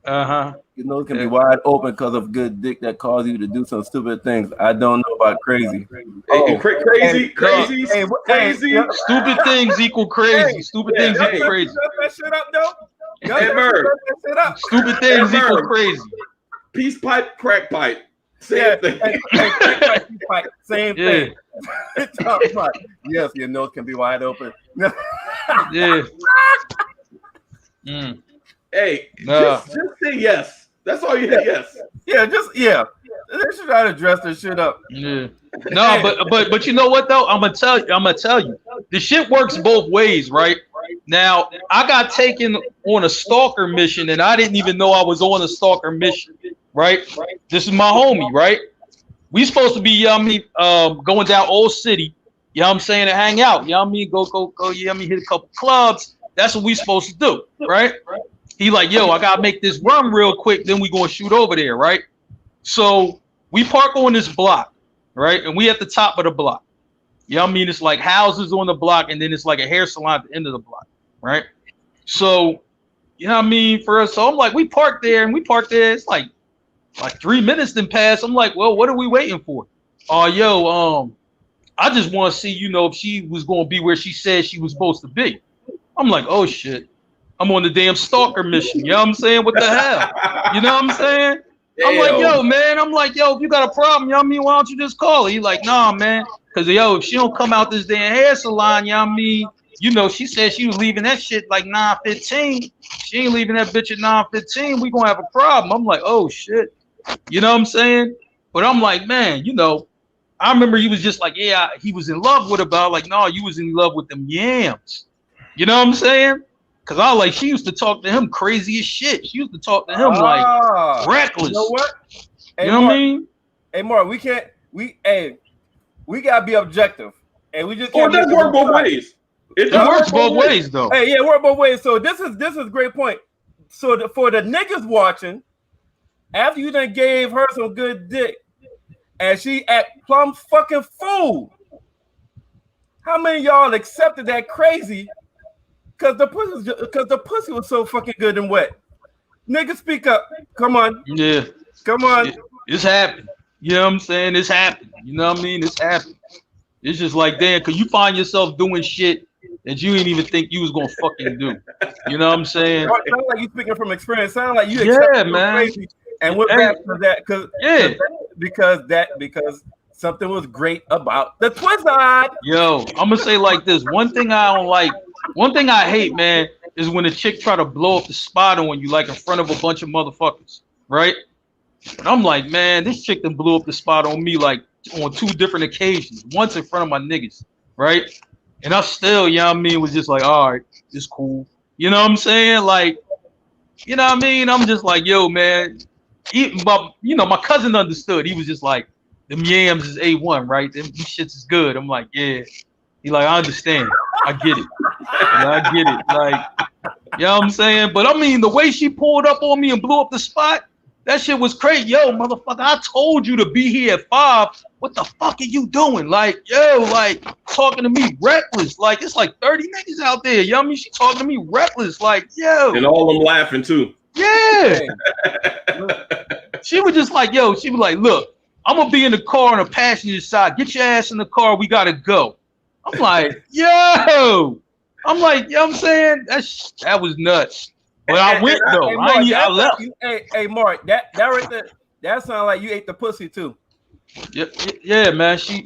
Your nose can be wide open because of good dick that causes you to do some stupid things. I don't know about crazy. Crazy. Stupid things equal crazy. Stupid things equal crazy. Shut that shit up, though. Stupid things equal crazy. Peace pipe, crack pipe. Same thing. Same thing. Yes, your nose can be wide open. Yeah. Hey, just say yes. That's all you say. Yes. Yeah. They should try to dress this shit up. Yeah. No, but you know what though? I'm gonna tell you. The shit works both ways, right? Now, I got taken on a stalker mission, and I didn't even know I was on a stalker mission. Right? This is my homie, right? We supposed to be, going down Old City, you know what I'm saying, to hang out. You know what I mean? Go, you know what I mean, hit a couple clubs. That's what we supposed to do, right? He like, yo, I gotta make this run real quick, then we gonna shoot over there, right? So we park on this block, right? And we at the top of the block. You know what I mean? It's like houses on the block, and then it's like a hair salon at the end of the block, right? So, you know what I mean? So I'm like, we parked there. It's like 3 minutes then passed. I'm like, well, what are we waiting for? I just want to see, if she was going to be where she said she was supposed to be. I'm like, oh shit, I'm on the damn stalker mission. You know what I'm saying? What the hell? You know what I'm saying? I'm like, yo, man. If you got a problem, you know what I mean? Why don't you just call her? He like, nah, man. Because, if she don't come out this damn hair salon, you know what I mean? She said she was leaving that shit like 9:15. She ain't leaving that bitch at 9:15. We going to have a problem. I'm like, oh shit. You know what I'm saying? But I'm like, man, I remember he was just like, yeah, he was in love with her, but like, no, you was in love with them yams. You know what I'm saying? Because I was like, she used to talk to him crazy as shit. She used to talk to him like reckless. You know what? Hey, you know what I mean? Hey, Mark, we gotta be objective, and we just can't. It does work both ways. It works both ways, though. Hey, yeah, work both ways. So this is a great point. So for the niggas watching, after you done gave her some good dick, and she act plumb fucking fool, how many of y'all accepted that crazy? Cause the pussy was so fucking good and wet. Nigga, speak up. Come on. Yeah. Come on. It's happened. You know what I'm saying? It's happened. You know what I mean? It's happened. It's just like, damn, cause you find yourself doing shit that you didn't even think you was gonna fucking do. You know what I'm saying? Sound like you speaking from experience. Sound like you Yeah, man. And what back for that? Because something was great about the Twizzard. Yo, I'm gonna say like this. One thing I hate, man, is when a chick try to blow up the spot on you like in front of a bunch of motherfuckers, right? And I'm like, man, this chick done blew up the spot on me like on 2 different occasions. Once in front of my niggas, right? And I still, you know what I mean, was just like, all right, it's cool. You know what I'm saying? Like, you know what I mean? I'm just like, yo, man. My cousin understood. He was just like, them yams is A1, right? Them shits is good. I'm like, yeah. He like, I understand. I get it. Yeah, I get it. Like, you know what I'm saying? But I mean, the way she pulled up on me and blew up the spot, that shit was crazy. Yo, motherfucker, I told you to be here at 5. What the fuck are you doing? Like, yo, like, talking to me reckless. Like, it's like 30 niggas out there. You know what I mean? She talking to me reckless. Like, yo. And all of them laughing, too. Yeah. She was just like, yo, she was like, look, I'm going to be in the car on the passenger side. Get your ass in the car. We got to go. I'm like, yo. I'm like, you know what I'm saying? That was nuts. But I went, though. Hey, Mark, I left. Hey, Mark, that right there, that sounded like you ate the pussy, too. Yeah, man. She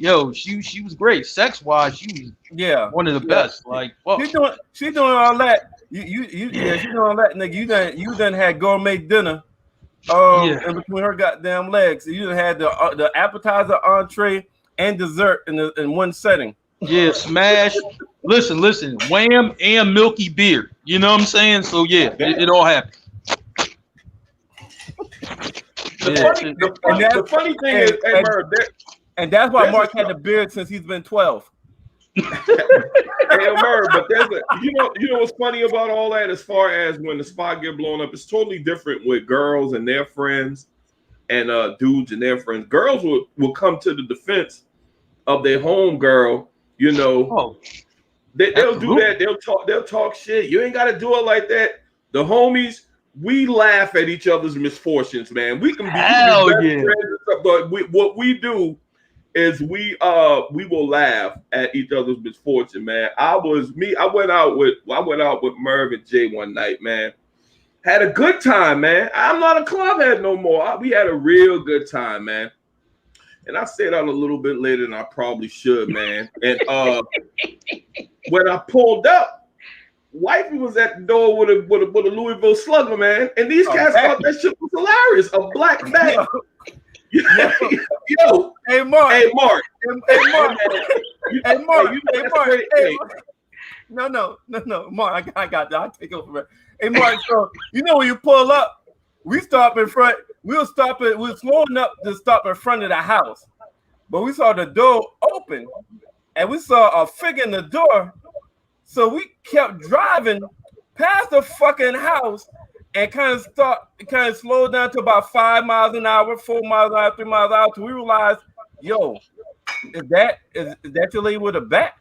was great. Sex-wise, she was one of the best. Like, fuck. She doing all that. She doing all that, nigga. You done had gourmet dinner. In between her goddamn legs. You done had the appetizer, entree, and dessert in one setting. Yeah, smash. Listen. Wham and Milky Beer. You know what I'm saying? So yeah, it all happened. The funny thing is, hey, Merv, and that's why Mark had the beard since he's been 12. Hey, Merv, but you know what's funny about all that? As far as when the spot get blown up, it's totally different with girls and their friends, and dudes and their friends. Girls will come to the defense of their home girl. You know, they'll do that. They'll talk shit. You ain't got to do it like that. The homies. We laugh at each other's misfortunes, man. We can be best friends and stuff, but what we do is we will laugh at each other's misfortune, man. I went out with Merv and Jay one night, man. Had a good time, man. I'm not a club head no more. We had a real good time, man. And I stayed out a little bit later than I probably should, man. And when I pulled up, wifey was at the door with a Louisville Slugger, man, and these cats thought that shit was hilarious. A black bag. Yo, hey Mark. No, Mark, I got that. I'll take over, man. Hey, Mark, so you know when you pull up, we stop in front. We're slowing up to stop in front of the house, but we saw the door open, and we saw a figure in the door. So we kept driving past the fucking house and kind of slowed down to about 5 miles an hour, 4 miles an hour, 3 miles an hour, till we realized, yo, is that your lady with a bat?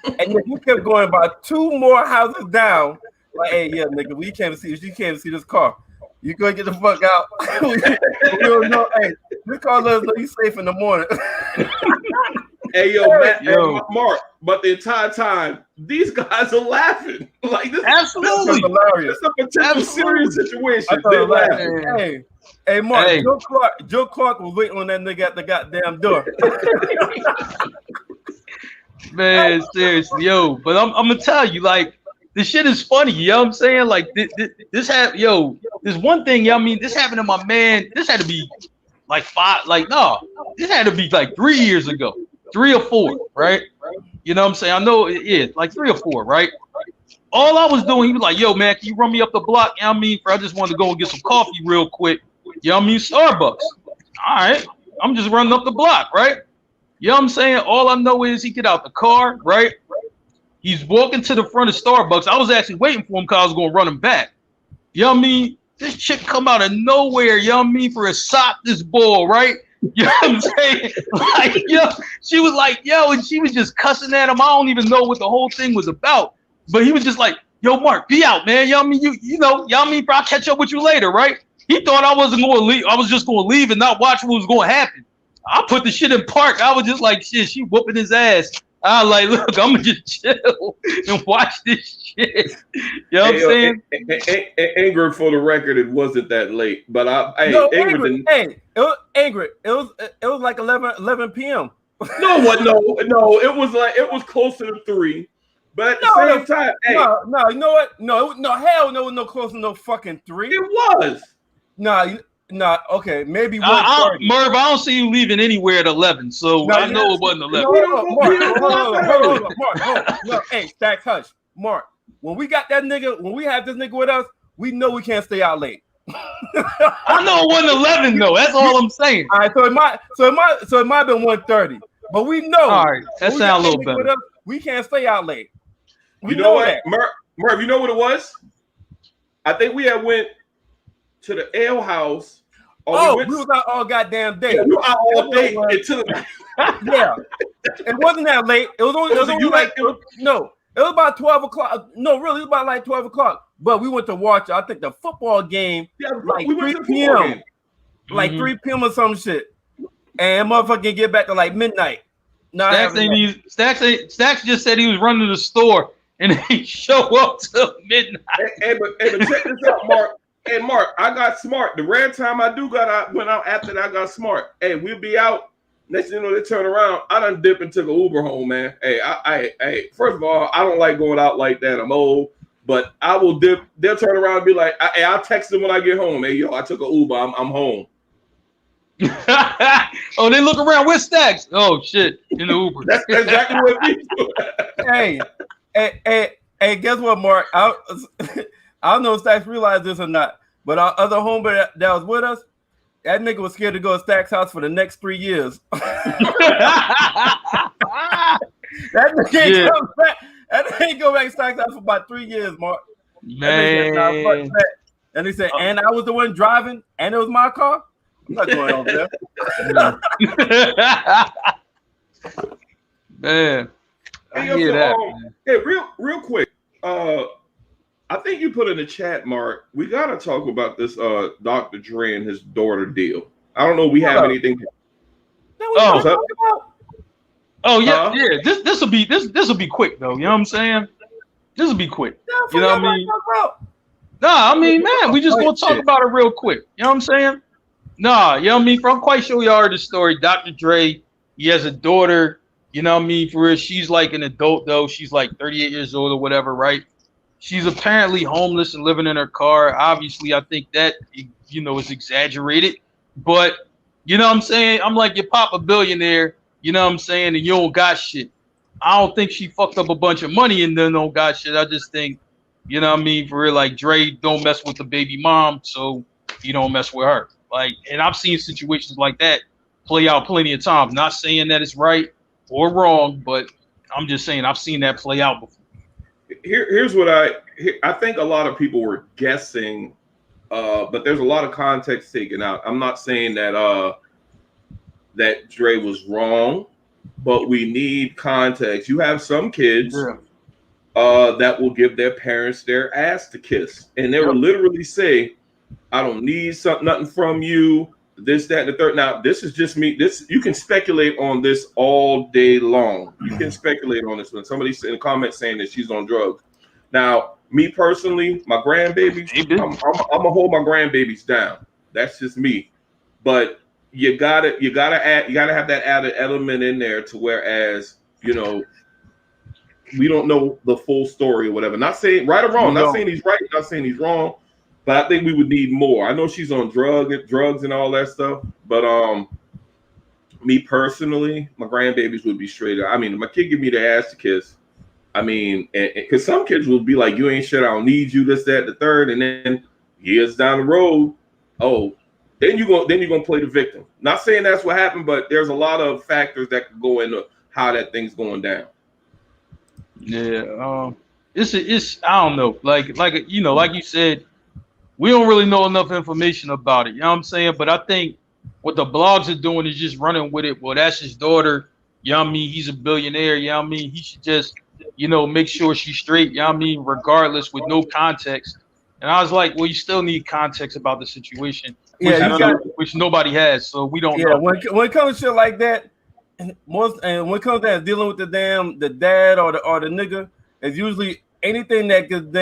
And then we kept going about 2 more houses down. Like, hey, yeah, nigga, you can't see this car. You go get the fuck out. We don't know. Hey, this car let us know you safe in the morning. Hey, yo, Mark, but the entire time, these guys are laughing. Like, this absolutely hilarious. This is a potential serious situation. They're laughing. Hey, Mark, hey. Joe Clark was waiting on that nigga at the goddamn door. Man, seriously, yo. But I'm gonna tell you, like, this shit is funny. You know what I'm saying? Like, this there's one thing, you know what I mean? This happened to my man. This had to be like this had to be like 3 years ago. 3 or 4, right? You know what I'm saying? I know it is like 3 or 4, right? All I was doing, he was like, yo, man, can you run me up the block? You know what I mean? I just wanted to go and get some coffee real quick. You know what I mean? Starbucks. All right. I'm just running up the block, right? You know what I'm saying? All I know is he get out the car, right? He's walking to the front of Starbucks. I was actually waiting for him because I was going to run him back. You know what I mean? This chick come out of nowhere, you know what I mean, for a sock this ball, right? You know what I'm saying? Like, yo, she was like, yo, and she was just cussing at him. I don't even know what the whole thing was about. But he was just like, yo, Mark, be out, man. You know what I mean? You know what I mean? Bro, I'll catch up with you later, right? He thought I wasn't going to leave. I was just going to leave and not watch what was going to happen. I put the shit in park. I was just like, shit, she whooping his ass. I was like, look, I'm going to just chill and watch this shit. You know what I'm saying? Ingrid, for the record, it wasn't that late. But Ingrid, it was Ingrid. It was like 11 p.m. No, it was closer to 3. But at the same time, no, you know what? No, hell no, it was no closer to no fucking 3. It was. Nah, okay, maybe 1:30. Merv, I don't see you leaving anywhere at 11, so I know it wasn't 11. Mark, no, hey, Stacks, hush. Mark, when we got that nigga, when we have this nigga with us, we know we can't stay out late. I know it wasn't 11 though. That's all I'm saying. All right, so it might have been 1:30, but we know. All right, that sounds a little better. We can't stay out late. You know what, Merv? You know what it was? I think we had went to the ale house. We was out all goddamn day. Yeah, we were out all day until yeah. It wasn't that late. It was about 12 o'clock. No, really, it was about like 12 o'clock. But we went to watch, I think, the football game like 3 p.m. Like 3 p.m. or some shit. And motherfucker get back to like midnight. Stacks just said he was running to the store and he show up till midnight. Hey, but check this out, Mark. Hey, Mark, I got smart. The rare time I went out after that, I got smart. Hey, we'll be out. Next thing you know, they turn around. I done dip and took an Uber home, man. Hey, first of all, I don't like going out like that. I'm old, but I will dip. They'll turn around and be like, I'll text them when I get home. Hey, yo, I took an Uber. I'm home. Oh, they look around with Stacks. Oh, shit, in the Uber. That's exactly what we do. Hey, guess what, Mark? I don't know if Stacks realized this or not, but our other homeboy that was with us, that nigga was scared to go to Stacks' house for the next 3 years. That nigga ain't go back to Stacks' house for about 3 years, Mark. Man. And he said, and I was the one driving, and it was my car. I'm not going over there. Man. I hear that. Hey, real quick. I think you put in the chat, Mark. We gotta talk about this Dr. Dre and his daughter deal. I don't know. We have anything. Yeah. This will be quick though. You know what I'm saying? This will be quick. You know what I mean? Nah, I mean, man, we just gonna talk about it real quick. You know what I'm saying? Nah, you know what I mean? I'm quite sure you heard the story. Dr. Dre, he has a daughter. You know what I mean? For real, she's like an adult though. She's like 38 years old or whatever, right? She's apparently homeless and living in her car. Obviously, I think that, you know, is exaggerated. But, you know what I'm saying? I'm like, you pop a billionaire, you know what I'm saying, and you don't got shit. I don't think she fucked up a bunch of money and then don't got shit. I just think, you know what I mean, for real, like, Dre don't mess with the baby mom, so you don't mess with her. Like, and I've seen situations like that play out plenty of times. Not saying that it's right or wrong, but I'm just saying I've seen that play out before. Here's what I think a lot of people were guessing, but there's a lot of context taken out. I'm not saying that that Dre was wrong, but we need context. You have some kids that will give their parents their ass to kiss, and they will literally say, "I don't need nothing from you." This, that, and the third. Now, this is just me. This, you can speculate on this all day long. You can speculate on this. When somebody's in the comments saying that she's on drugs. Now, me personally, my grandbabies, I'm gonna hold my grandbabies down. That's just me. But you gotta have that added element in there to whereas, you know, we don't know the full story or whatever. Not saying right or wrong. Not saying he's right. Not saying he's wrong. But I think we would need more. I know she's on drugs and all that stuff. But me personally, my grandbabies would be straight up. I mean, my kid give me the ass to kiss. I mean, because some kids will be like, "You ain't shit. I don't need you." This, that, the third, and then years down the road, then you're gonna play the victim. Not saying that's what happened, but there's a lot of factors that could go into how that thing's going down. Yeah, it's I don't know. Like you know, like you said. We don't really know enough information about it. You know what I'm saying? But I think what the blogs are doing is just running with it. Well, that's his daughter. You know what I mean? He's a billionaire. You know what I mean? He should just you know, make sure she's straight, you know what I mean, regardless, with no context. And I was like, well, you still need context about the situation, which nobody has, so we don't know. When it comes to shit like that, and when it comes to dealing with the dad or the nigga, it's usually anything that gets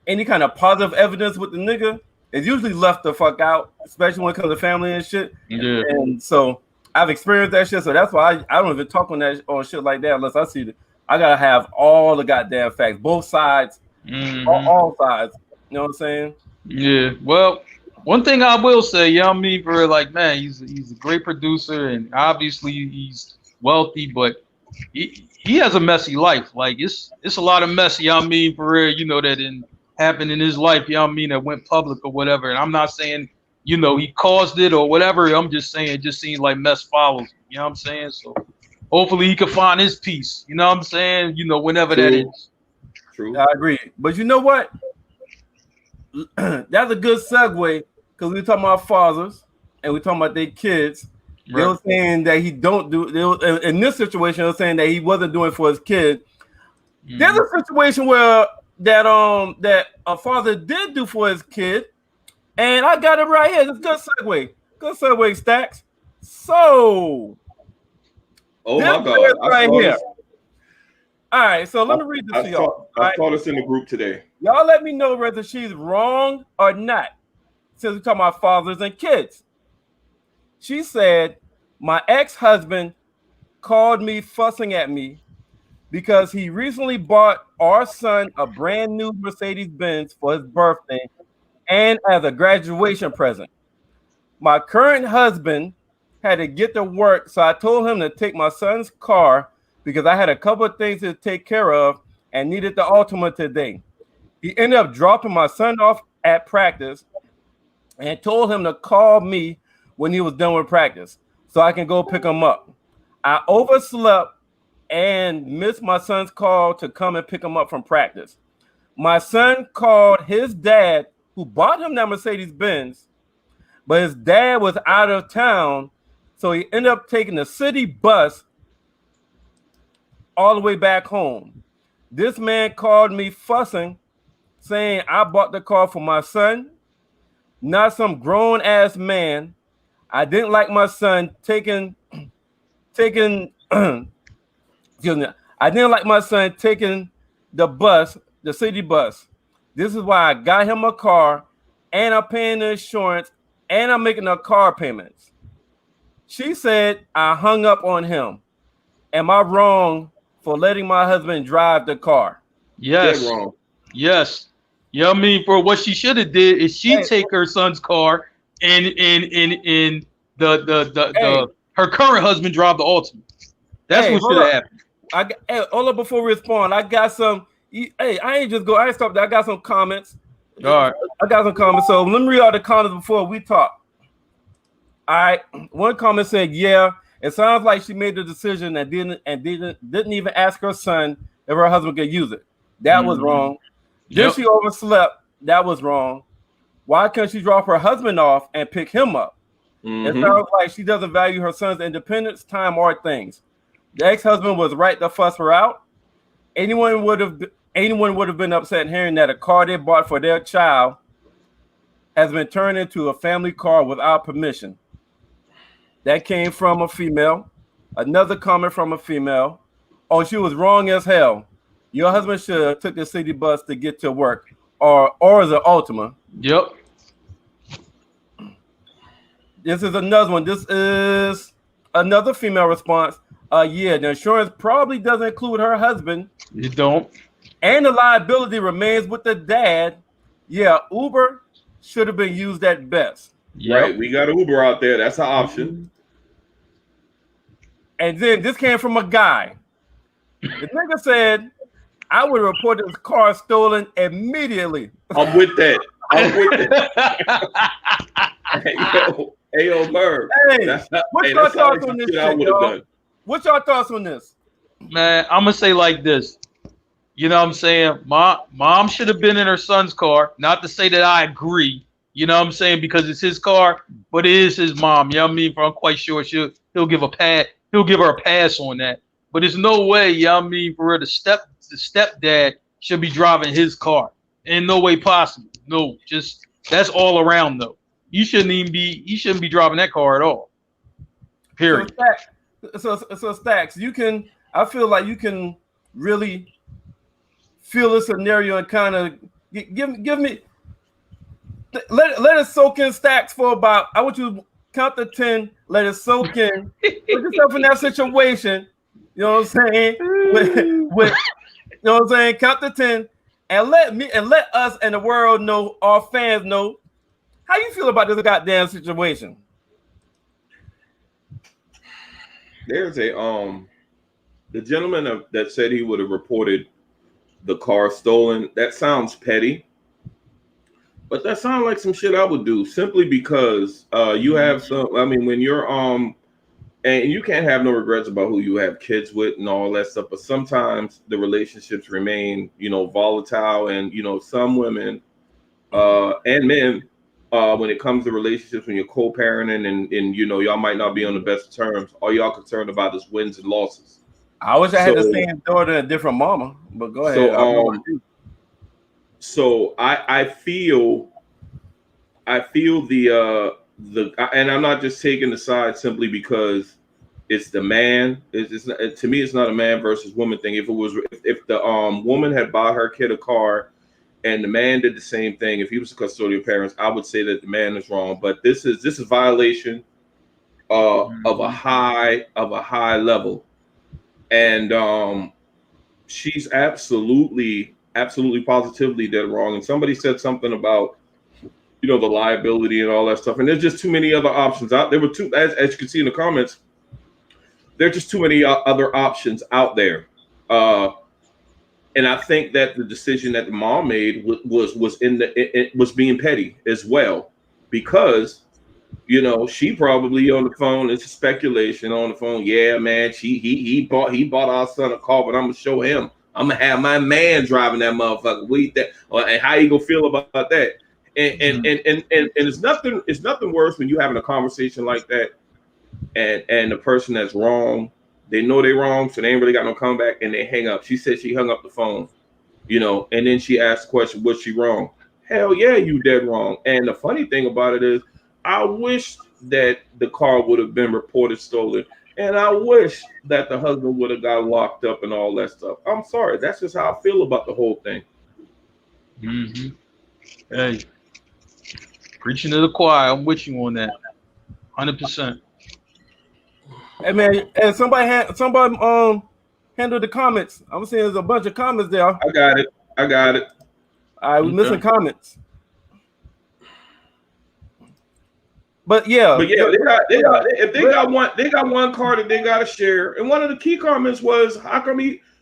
any kind of positive evidence with the nigga is usually left the fuck out, especially when it comes to family and shit. Yeah. And so I've experienced that shit, so that's why I don't even talk on shit like that unless I see it. I gotta have all the goddamn facts, both sides, all sides. You know what I'm saying? Yeah. Well, one thing I will say, you know what I mean, for like, man, he's a great producer, and obviously he's wealthy, but he has a messy life. Like it's a lot of mess, you know what I mean, for real, you know, that happened in his life, you know what I mean, that went public or whatever. And I'm not saying, you know, he caused it or whatever. I'm just saying it just seems like mess follows. You know what I'm saying? So hopefully he can find his peace. You know what I'm saying? You know, whenever that is. True. I agree. But you know what? That's a good segue because we're talking about fathers and we're talking about their kids. Right. They were saying that he don't do. In this situation, they were saying that he wasn't doing it for his kid. Mm-hmm. There's a situation where that a father did do for his kid, and I got it right here. It's a good segue. Good segue, Stacks. So, oh my God, right here. All right, so let me read this to y'all. I saw this in the group today. Y'all let me know whether she's wrong or not, since we're talking about fathers and kids. She said, my ex-husband called me fussing at me because he recently bought our son a brand new Mercedes-Benz for his birthday and as a graduation present. My current husband had to get to work, so I told him to take my son's car because I had a couple of things to take care of and needed the Altima today. He ended up dropping my son off at practice and told him to call me when he was done with practice so I can go pick him up. I overslept and missed my son's call to come and pick him up from practice. My son called his dad, who bought him that Mercedes-Benz, but his dad was out of town, so he ended up taking the city bus all the way back home. This man called me fussing, saying I bought the car for my son, not some grown-ass man. I didn't like my son taking excuse me. I didn't like my son taking the bus, the city bus. This is why I got him a car, and I'm paying the insurance, and I'm making the car payments. She said I hung up on him. Am I wrong for letting my husband drive the car? Yes. Dead wrong. Yes. You know what I mean? For what she should have did is take her son's car and her current husband drive the Altima. That's what should have happened. Hold up before we respond. I got some. Hey, I ain't stopped there. I got some comments. All right. I got some comments. So let me read all the comments before we talk. All right. One comment said, "Yeah, it sounds like she made the decision and didn't even ask her son if her husband could use it. That was wrong. Then she overslept. That was wrong. Why can't she drop her husband off and pick him up? It sounds like she doesn't value her son's independence, time, or things. The ex-husband was right to fuss her out. Anyone would have been upset hearing that a car they bought for their child has been turned into a family car without permission." That came from a female. Another comment from a female. "Oh, she was wrong as hell. Your husband should have took the city bus to get to work, or the Altima." Yep. This is another one. This is another female response. Yeah, the insurance probably doesn't include her husband. You don't. And the liability remains with the dad. Yeah, Uber should have been used at best. Yep. Right, we got Uber out there. That's an option. And then this came from a guy. The nigga said, "I would report this car stolen immediately." I'm with that. Hey, yo, Merv. Hey, what's your thoughts on this shit, y'all? What's your thoughts on this? Man, I'm gonna say like this. You know what I'm saying? Mom should have been in her son's car. Not to say that I agree. You know what I'm saying? Because it's his car, but it is his mom. You know what I mean? I'm quite sure he'll give her a pass on that. but there's no way, you know what I mean, for real, the stepdad should be driving his car. In no way possible. No, just that's all around though. You shouldn't be driving that car at all. Period. So Stacks, I feel like you can really feel the scenario and kind of give me let it soak in, Stacks, for about, I want you to count to 10, let it soak in, put yourself in that situation, you know what I'm saying? With you know what I'm saying? Count to 10 and let us and the world know, our fans know, how you feel about this goddamn situation. There's the gentleman that said he would have reported the car stolen. That sounds petty, but that sounds like some shit I would do, simply because you have some. I mean, when you're and you can't have no regrets about who you have kids with and all that stuff. But sometimes the relationships remain, volatile, and some women and men. When it comes to relationships, when you're co-parenting and y'all might not be on the best terms, all y'all concerned about is wins and losses. I wish I had the same daughter and a different mama, but go ahead. So I feel the and I'm not just taking the side simply because it's the man. To me, it's not a man versus woman thing. If the woman had bought her kid a car and the man did the same thing, if he was the custodial parents, I would say that the man is wrong. But this is violation of a high level, and she's absolutely positively dead wrong. And somebody said something about the liability and all that stuff. And there's just too many other options out there. Were two, as you can see in the comments, there's just too many other options out there. And I think that the decision that the mom made was being petty as well, because she probably on the phone. It's a speculation on the phone. Yeah, man, he bought our son a car, but I'm gonna show him. I'm gonna have my man driving that motherfucker. And how you gonna feel about that? And it's nothing worse when you having a conversation like that, and the person that's wrong, they know they're wrong, so they ain't really got no comeback, and they hang up. She said she hung up the phone, and then she asked the question, was she wrong? Hell yeah, you dead wrong. And the funny thing about it is, I wish that the car would have been reported stolen, and I wish that the husband would have got locked up and all that stuff. I'm sorry, that's just how I feel about the whole thing. Mm-hmm. Hey, preaching to the choir, I'm with you on that, 100%. Hey man, and somebody handle the comments. I'm seeing there's a bunch of comments there. I got it. All right, we're missing comments. But yeah, they got one car that they got to share. And one of the key comments was, how come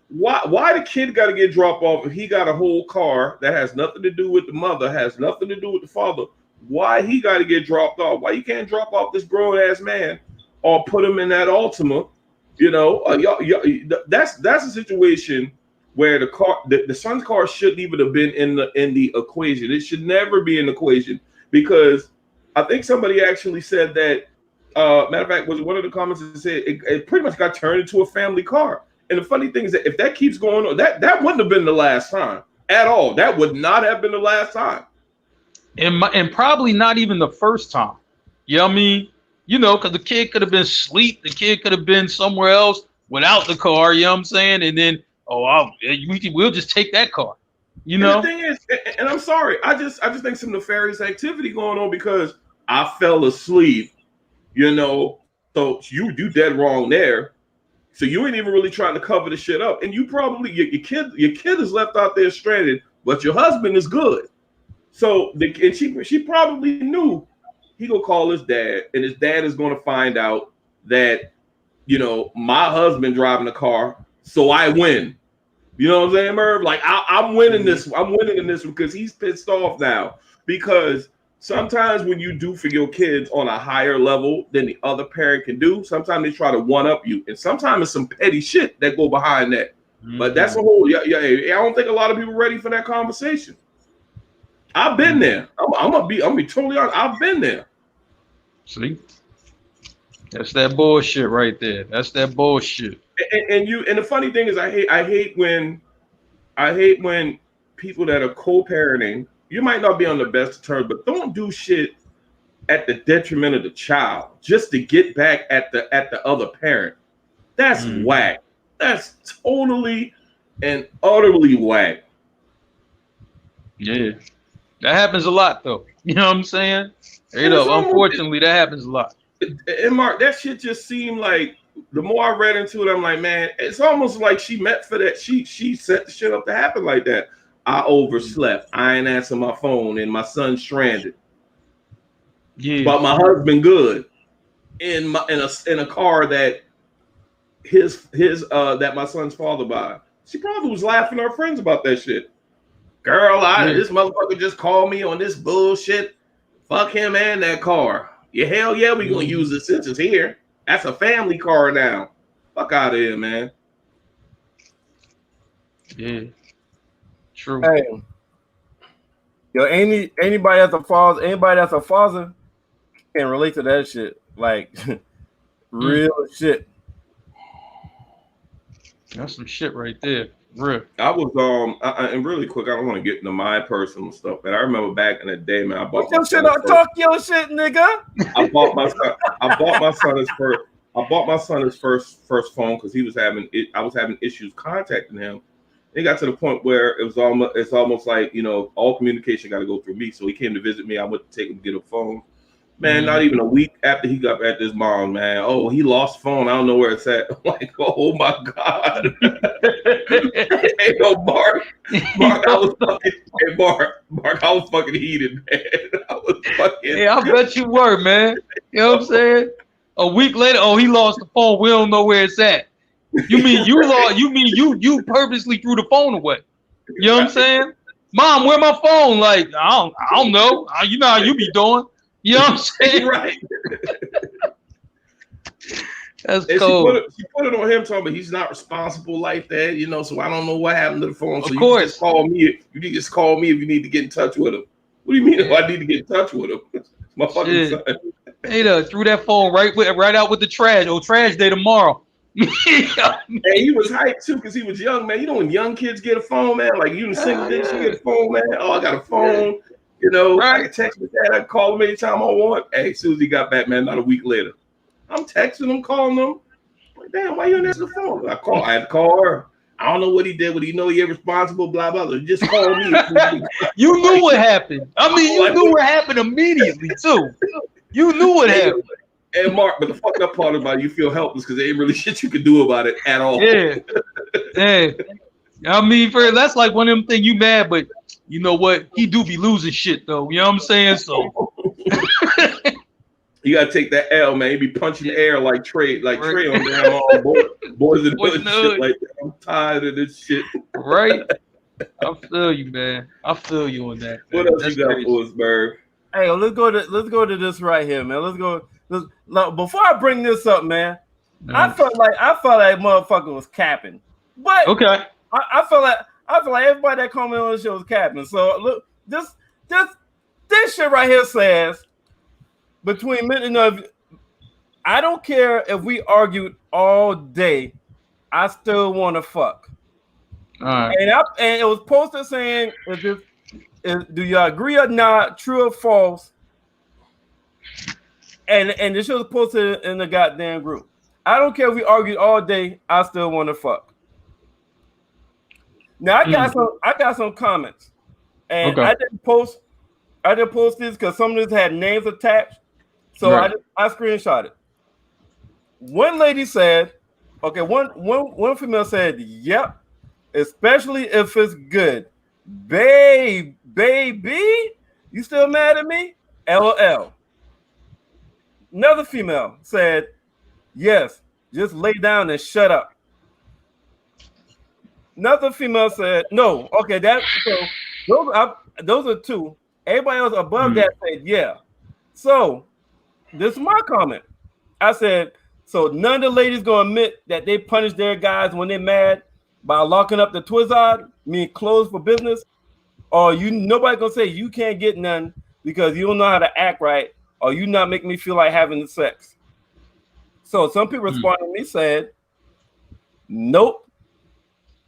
why the kid got to get dropped off if he got a whole car that has nothing to do with the mother, has nothing to do with the father? Why he got to get dropped off? Why you can't drop off this grown ass man or put him in that Altima? That's a situation where the son's car shouldn't even have been in the equation. It should never be in the equation, because I think somebody actually said that. Matter of fact, was one of the comments that said it pretty much got turned into a family car. And the funny thing is that if that keeps going on, that wouldn't have been the last time at all. That would not have been the last time, and probably not even the first time. You know what I mean? Because the kid could have been asleep, the kid could have been somewhere else without the car. You know what I'm saying? And then we'll just take that car. And the thing is, and I'm sorry, I just think some nefarious activity going on because I fell asleep. So you dead wrong there. So you ain't even really trying to cover the shit up, and you probably your kid is left out there stranded, but your husband is good. So she probably knew he gonna call his dad, and his dad is gonna find out that my husband driving the car, so I win. You know what I'm saying, Merv? Like I'm winning this. I'm winning in this because he's pissed off now, because sometimes when you do for your kids on a higher level than the other parent can do, sometimes they try to one up you, and sometimes it's some petty shit that go behind that. Mm-hmm. But that's a whole I don't think a lot of people are ready for that conversation. I've been there. I'm gonna be totally honest. I've been there. See, that's that bullshit right there. That's that bullshit. And the funny thing is, I hate when people that are co-parenting, you might not be on the best of terms, but don't do shit at the detriment of the child just to get back at the other parent. That's whack. That's totally and utterly whack. Yeah, that happens a lot though. You know what I'm saying? You know, unfortunately, that happens a lot. And Mark, that shit just seemed like, the more I read into it, I'm like, man, it's almost like she meant for that. She set the shit up to happen like that. I overslept. I ain't answer my phone, and my son's stranded. Yeah. But my husband good in a car that that my son's father bought. She probably was laughing to her friends about that shit. Girl, this motherfucker just called me on this bullshit. Fuck him and that car. Yeah, hell yeah, we gonna use it since it's here. That's a family car now. Fuck out of here, man. Yeah. True. Hey, yo, anybody that's a father can relate to that shit. Like real shit. That's some shit right there. Real. I was and really quick, I don't want to get into my personal stuff, but I remember back in the day, man, I bought your shit. Talk your shit, nigga. I bought my son his first phone because I was having issues contacting him. It got to the point where it's almost like, you know, all communication got to go through me. So he came to visit me. I went to take him to get a phone. Man, not even a week after he got back to his mom, man. Oh, he lost phone. I don't know where it's at. I'm like, oh my God. Hey, yo, Mark, I was fucking heated, man. I was fucking. Yeah, I bet you were, man. You know what I'm saying? A week later, oh, he lost the phone. We don't know where it's at. You mean you lost? You mean you purposely threw the phone away? You know what I'm saying? Mom, where my phone? Like, I don't know. You know how you be doing. You know what I'm saying? Right. That's and cool. She put it on him, talking about he's not responsible like that, you know. So I don't know what happened to the phone. So of course, you just call me. You just call me if you need to get in touch with him. What do you mean if I need to get in touch with him? My fucking son. Hey, threw that phone right out with the trash. Oh, trash day tomorrow. And he was hyped too because he was young, man. You know when young kids get a phone, man, like you in single digits, you get a phone, man. Oh, I got a phone. You know, right. I can text my dad. I can call him anytime I want. Hey, as soon as he got back, man, not a week later, I'm texting him, calling him. Like, damn, why you didn't answer the phone? I had to call her. I don't know what he did. Would he know he irresponsible? Blah blah. blah. Just call me. You knew what happened. I mean, you knew what happened immediately too. You knew what happened. And Mark, but the fucked up part about it, you feel helpless because there ain't really shit you can do about it at all. Yeah. Yeah. I mean, that's like one of them things you mad, but you know what? He do be losing shit though. You know what I'm saying? So you gotta take that L, man. He be punching the air like Trey on damn boys and shit like that. I'm tired of this shit. Right? I feel you, man. I feel you on that. Man. What else you got for us, Berg? Hey, let's go to this right here, man. Before I bring this up, man, I felt like motherfucker was capping. But okay. I feel like everybody that commented on the show was capping. So look, this shit right here says between men and I don't care if we argued all day, I still want to fuck. All right. And it was posted saying, do you agree or not, true or false? And this shit was posted in the goddamn group. I don't care if we argued all day, I still want to fuck. Now I got some comments, and okay. I didn't post this because some of this had names attached, so right. I screenshot it. One lady said, okay, one female said, "Yep, especially if it's good, baby, you still mad at me? LOL." Another female said, "Yes, just lay down and shut up." Another female said, "No, okay, those are two. Everybody else above that said, yeah." So this is my comment. I said, so none of the ladies gonna admit that they punish their guys when they're mad by locking up the Twizzard, mean closed for business, or nobody gonna say you can't get none because you don't know how to act right, or you not make me feel like having the sex. So some people responded to me said, Nope.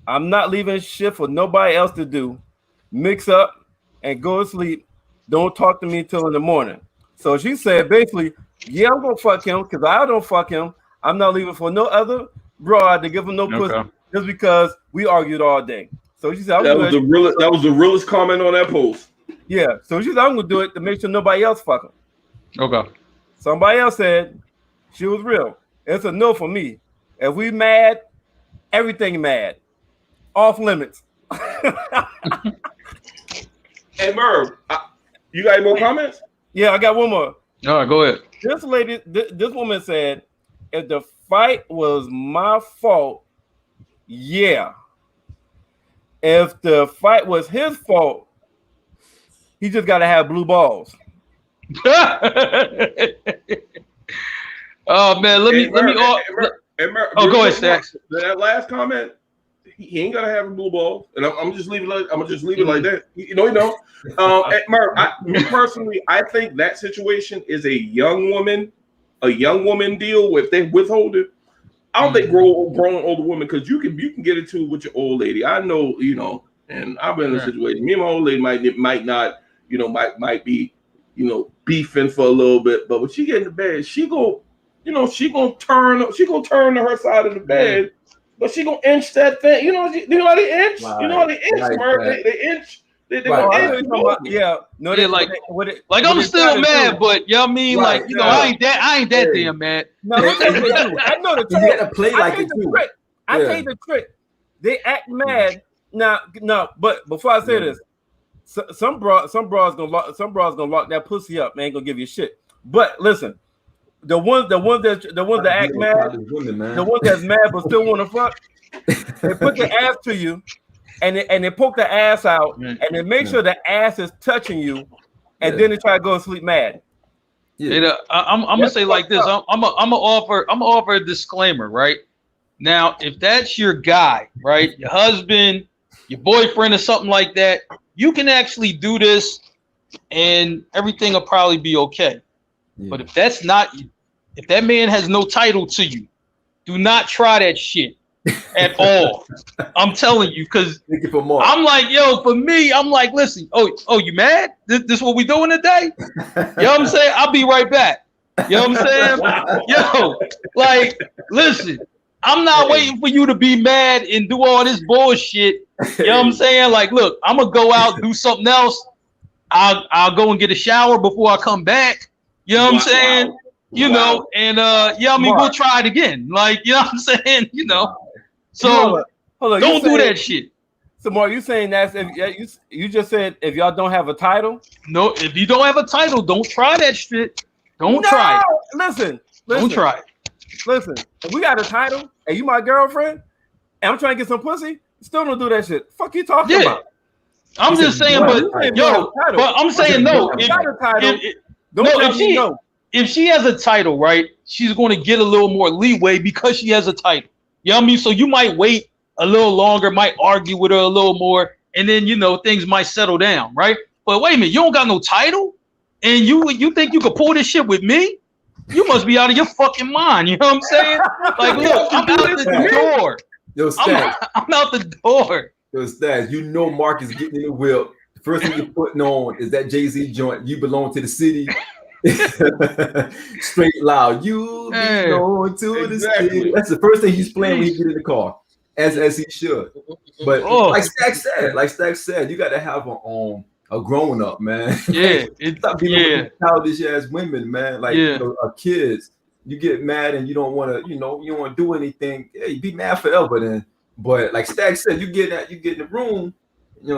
I'm not leaving shit for nobody else to do. Mix up and go to sleep. Don't talk to me till in the morning. So she said basically, yeah, I'm gonna fuck him because I don't fuck him. I'm not leaving for no other broad to give him no pussy just because we argued all day. So she said, that was the realest comment on that post. Yeah. So she said, I'm gonna do it to make sure nobody else fuck him. Okay. Somebody else said she was real. It's a no for me. If we mad, everything mad. Off limits. Hey Merv, you got any more comments? Yeah, I got one more. All right, go ahead. This lady, this woman said, if the fight was my fault, yeah. If the fight was his fault, he just got to have blue balls. Oh man, let me. Oh, go ahead, Stacks. That last comment, he ain't gotta have a blue ball, and I'm just leaving it. I'm just leave it like that. You know. Merv, me personally, I think that situation is a young woman deal. If they withhold it, I don't think grown older women, because you can get into it with your old lady. I know, and I've been in a situation. Me and my old lady might not, might be, beefing for a little bit, but when she get in the bed, she gonna turn to her side of the bed, but she gonna inch that thing. You know how they inch? Right. You know how they inch, like Merv? They inch. They right. Yeah. No, yeah, I'm still mad, but you know what I mean? Right, like, I ain't that damn mad. No, I know the trick. You gotta play like it too. I tell you the trick. They act mad. Now, no, but before I say this, some bras gonna lock that pussy up, man. Ain't gonna give you shit. But listen, the ones that act mad, the ones that's mad but still want to fuck, they put their ass to you, and they poke the ass out, and they make sure the ass is touching you, and then they try to go to sleep mad. Yeah. I'm gonna say like this. I'm gonna offer a disclaimer, right? Now, if that's your guy, right, your husband, your boyfriend, or something like that, you can actually do this, and everything will probably be okay. Yeah. But if that man has no title to you, do not try that shit at all. I'm telling you, because I'm like, for me, I'm like, listen, oh, you mad? This what we doing today? You know what I'm saying? I'll be right back. You know what I'm saying? Like, listen, I'm not waiting for you to be mad and do all this bullshit. You know what I'm saying? Like, look, I'm gonna go out, do something else. I'll go and get a shower before I come back. You know what I'm saying? And we'll try it again. Like, you know what I'm saying? So hold on. Don't do that shit. So, Mark, you saying that's if you just said if y'all don't have a title? No, if you don't have a title, don't try that shit. Don't try it. Listen. Don't try it. Listen, if we got a title and you my girlfriend and I'm trying to get some pussy, still don't do that shit. Fuck you talking about? I'm just saying, but I'm saying no. If she has a title, right, she's going to get a little more leeway because she has a title. You know what I mean? So you might wait a little longer, might argue with her a little more, and then things might settle down, right? But wait a minute, you don't got no title, and you think you could pull this shit with me? You must be out of your fucking mind. You know what I'm saying? Like, look, I'm out the door. Yo, Stats. I'm out the door. Yo, Stats, Mark is getting in the whip. The first thing you're putting on is that Jay-Z joint, You Belong to the City. Straight loud. You belong to the city. That's the first thing he's playing when he get in the car. As he should. But like Stack said, you got to have a grown up, man. Yeah. Stop being with childish ass women, man. Like kids. You get mad and you don't want to, you don't want to do anything. Yeah, you be mad forever then. But like Stack said, you get in the room,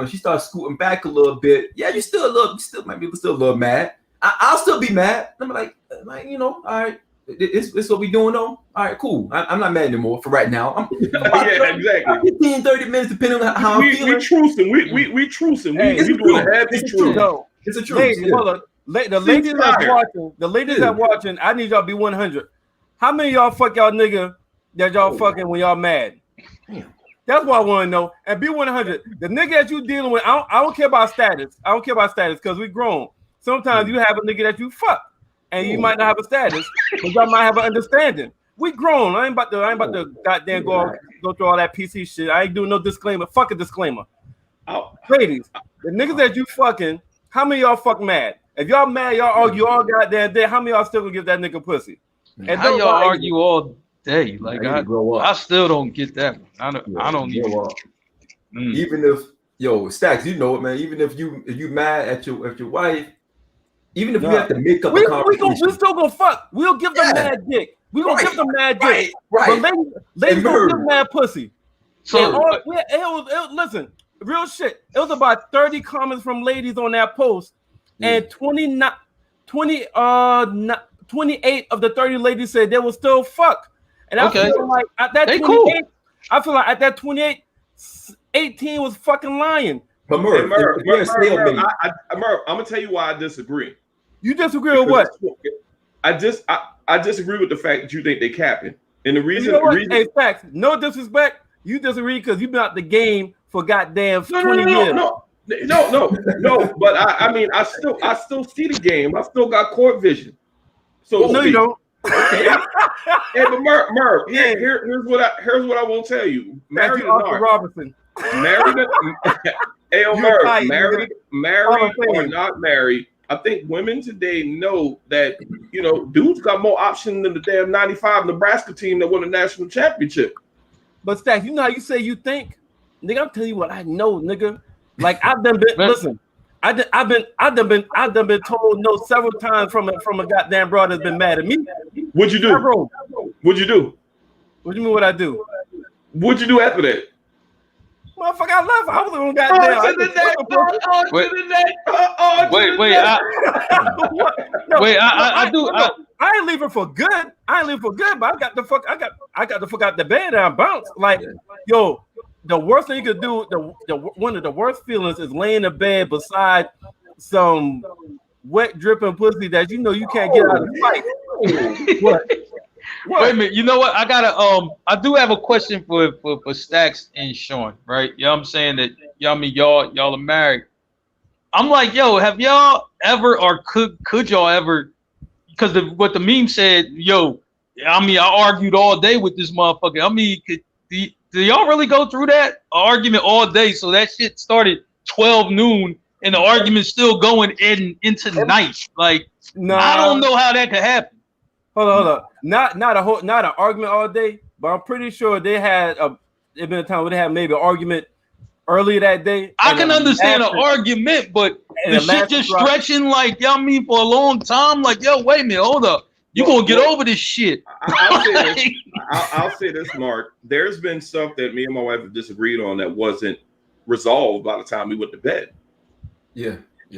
she starts scooting back a little bit. Yeah, you still might be a little mad. I'll still be mad. I'm like, all right. It's what we doing though. All right, cool. I'm not mad anymore for right now. Exactly. 15, 30 minutes, depending on how I'm feeling. We trucing. We trucing. We doing a heavy truce. It's a truce. Hey, hold on. The ladies that watching, I need y'all to be 100. How many of y'all fuck y'all nigga that y'all fucking when y'all mad? Damn. That's what I want to know. And be 100. The nigga that you dealing with, I don't care about status. I don't care about status because we grown. Sometimes you have a nigga that you fuck. And you might not have a status, but y'all might have an understanding. We grown. I ain't about to goddamn go go through all that PC shit. I ain't doing no disclaimer. Fuck a disclaimer. Oh, Ladies, the niggas that you fucking, how many of y'all fuck mad? If y'all mad, y'all argue all goddamn day. How many of y'all still gonna give that nigga pussy? And How y'all argue all day? Like I still don't get that one. I don't even. Even if Stacks, you know it, man. Even if you mad at your wife, even if you have to make up a conversation, we still gonna fuck. We'll give them mad dick. We gonna give them mad dick. Right. But ladies gonna give mad pussy. So listen, real shit. It was about 30 comments from ladies on that post, and 28 of the 30 ladies said they will still fuck. And I feel like at that 28, I feel like at that 28, 18 was fucking lying. But Merv, I'm gonna tell you why I disagree. You disagree with what? I disagree with the fact that you think they capping. And the reason, hey, facts, no disrespect, you disagree because you've been out the game for goddamn 20 years. No. But I mean, I still see the game. I still got court vision. So no, you don't. Hey, but Merv, here's what I won't tell you. Married or not, Robinson. Married or not married, I think women today know that dudes got more options than the damn '95 Nebraska team that won a national championship. But Stack, you know how you say you think, nigga? I'm telling you what I know, nigga. Like I've been listen. I've been told no several times from a goddamn broad that's been mad at me. What'd you do? What'd you do? What do you mean what I do? What'd you do after that? Motherfucker, I left. I was on goddamn. I ain't leaving for good. But I got the fuck out the bed and I bounced. Like, yo, the worst thing you could do, one of the worst feelings is laying in bed beside some wet dripping pussy that you can't get out of the fight. What? Wait a minute. You know what? I do have a question for Stacks and Sean, right? You know what I'm saying? That y'all are married. I'm like, yo, have y'all ever or could y'all ever, because what the meme said, yo, I mean, I argued all day with this motherfucker. I mean, do y'all really go through that argument all day? So that shit started 12 noon and the argument's still going into the night. Like, I don't know how that could happen. Hold on. Not an argument all day, but I'm pretty sure they had there been a time where they had maybe an argument earlier that day. I can understand an argument, but the shit just stretching like, for a long time. Like, yo, wait a minute, hold up. You gonna get over this shit. I'll say this, Mark. There's been stuff that me and my wife have disagreed on that wasn't resolved by the time we went to bed. Yeah.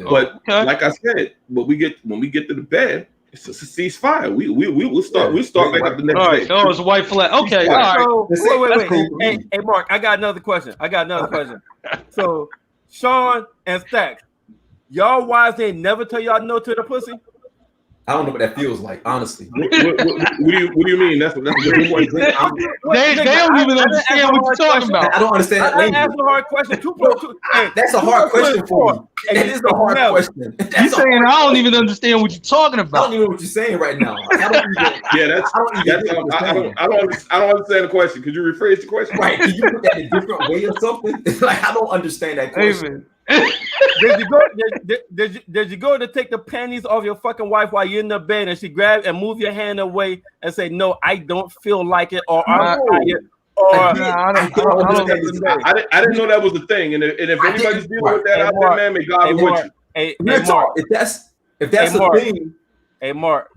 But like I said, when we get to the bed, it's a ceasefire. We'll start back up the next day. Oh, it's a white flag. Okay, all right. So, wait. Hey, Mark, I got another question. So, Sean and Stacks, y'all wives ain't never tell y'all no to the pussy? I don't know what that feels like, honestly. What do you mean? That's what they don't even understand what you're talking about. I don't understand that language. That's a hard question. That's a hard question for me. That is a hard question. You're saying I don't even understand what you're talking about. I don't even know what you're saying right now. I don't understand the question. Could you rephrase the question? Right? Can you put that in a different way or something? Like, I don't understand that question. Did you go to take the panties off your fucking wife while you're in the bed and she grab and move your hand away and say, no, I don't feel like it, or I'm tired, or I didn't know that was the thing. And if anybody's dealing with that out there, man, may God be with you. Hey, Mark, if that's the thing. Hey, Mark.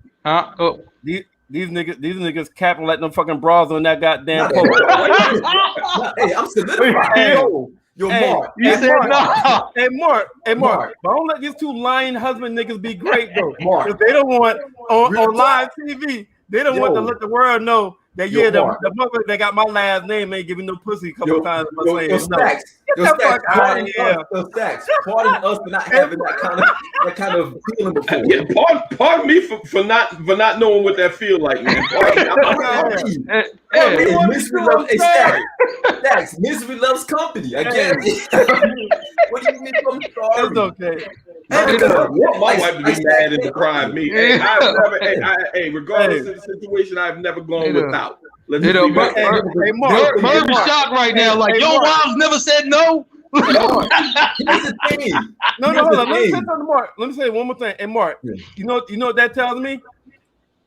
These niggas capping, letting them fucking bras on that goddamn post. Hey, I'm solidifying. Yo, Mark. You said no. Hey, Mark. Don't let these two lying husband niggas be great though. Mark. If they don't want on live TV, they don't want to let the world know that the mother that got my last name ain't giving no pussy a couple times. Stacks. Pardon us for not having that kind of feeling before. Yeah, pardon me for not knowing what that feel like, man. Stacks. Misery loves company. Again. What do you mean? I'm sorry. It's okay. My wife to be mad and deprive me. Regardless of the situation, I've never gone without. Let's You know, be back. Hey, Mark. Merv is shocked right now. Like, Hey, your Mark. wives never said no. That's the thing. No, Here's hold the on. Let me say thing. something to Mark. Let me say one more thing. Hey, Mark, Yeah. you know what that tells me?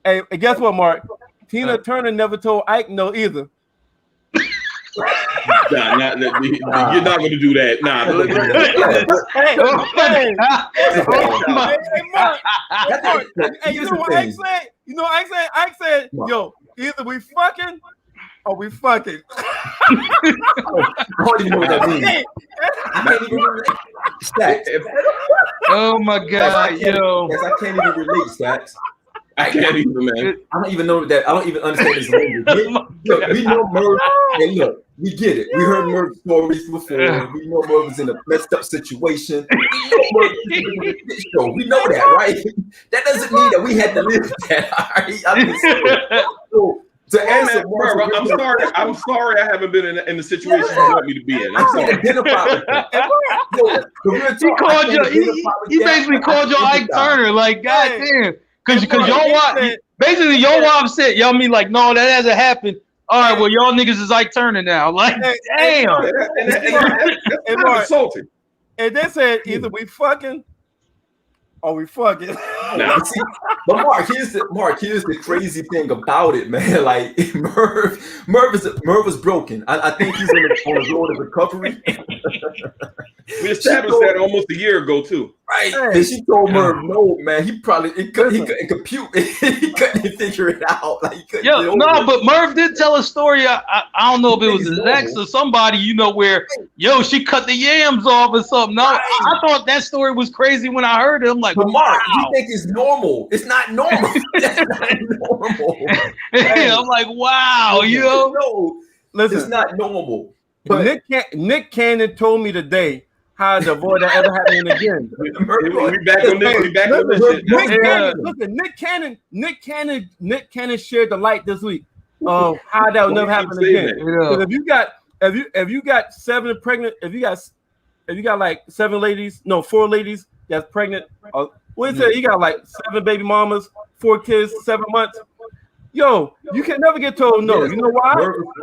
Hey, guess what, Mark? Tina Turner never told Ike no either. Nah, you're not gonna do that. Nah. Hey, hey, Oh, hey, Mark. Hey, you Here's know the what Ike thing. said? You know what Ike said? Ike said, What? yo, either we fucking or we fucking. I don't even know what that means. Hey, I can't even relate. Stacks. Oh my God, yo. Yes, I can't even relate, Stacks. I can't even, man. I don't even know that. I don't even understand this language. Look, we know Merv. Hey, look, we get it. We heard Merv's stories before. We know Merv was in a messed up situation. We know Merv was in a shit show. We know that, right? That doesn't mean that we had to live with that. All right? I mean, so, to Hey, answer, man, I'm sorry. I haven't been in the situation you want me to be in. I'm I sorry. can't identify with that. Yo, the real He talk, I called can't you. identify with He that. basically called you I Ike Turner. Like, goddamn. Because Mark, your he wife, said- basically your wife said, y'all mean like, no, that hasn't happened. All right, well, y'all niggas is Ike Turner now. Like, Hey, damn. That's kind of insulting. And they said either we fucking or we fucking. Nah. See, but Mark, here's the crazy thing about it, man. Like Merv was broken. I think he's on the road of recovery. We established that almost a year ago too. Right. Hey. And she told Merv, no, man, he couldn't compute. He couldn't figure it out. Like he couldn't Yeah, get over no, it. but Merv did tell a story. I don't know if it was He's his ex normal. or somebody, you know, where she cut the yams off or something. No, I thought that story was crazy when I heard it. I'm like, But Mark, you wow. think it's normal. It's not normal. That's not normal. I'm like, wow, you know. No, Listen, it's not normal. But Nick Cannon told me today how to avoid that ever happening again. We back on this. We back on this shit. Nick Cannon shared the light this week of how that will never happen again. Because if you got 7 pregnant, if you got like 4 ladies that's pregnant, what is it? You got like 7 baby mamas, 4 kids, 7 months. Yo, you can never get told no. You know why?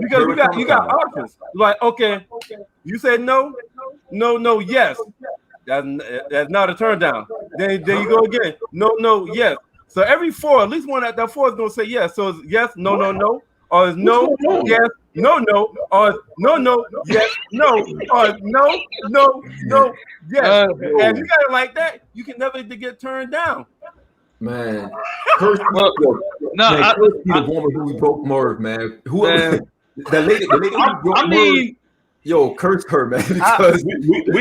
Because you got options. Like, okay, you said no, yes. That's not a turn down. Then you go again. No, yes. So every 4, at least one at that 4 is gonna say yes. So it's yes, no, or it's no, yes, no, or it's no, yes, no, or it's no, yes. And if you got it like that, you can never get turned down. man, Curse be the woman who broke Merv, man. Whoever the lady who broke Merv, yo, curse her, man. Because we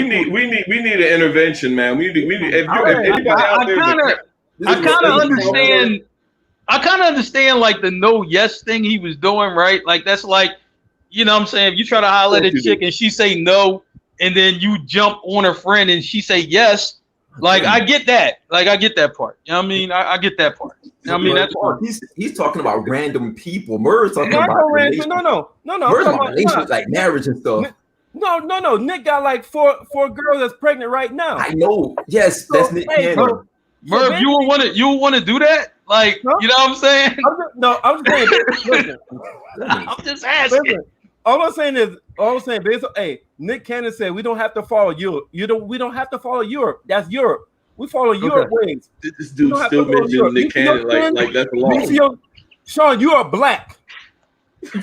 need an intervention, man. We need if anybody out there. I kind of understand. I kind of understand like the no yes thing he was doing, right? Like that's like, you know what I'm saying? If you try to holler at a chick and she say no, and then you jump on her friend and she say yes, like I get that. Like I get that part. You know what I mean? I get that part. You know what I mean? That's he's talking about random people. Merv's talking about No. Merv's about relations, like marriage and stuff. No. Nick got like four girls that's pregnant right now. I know. Yes, that's Nick Cannon. Merv, you would want to do that? Like, you know what I'm saying? I'm just saying. Listen, I'm just asking. listen. All I'm saying, based on, hey, Nick Cannon said we don't have to follow Europe. We don't have to follow Europe. That's Europe. We follow Europe ways. This dude still mentioning Nick Cannon like that's a law. Sean, you are black.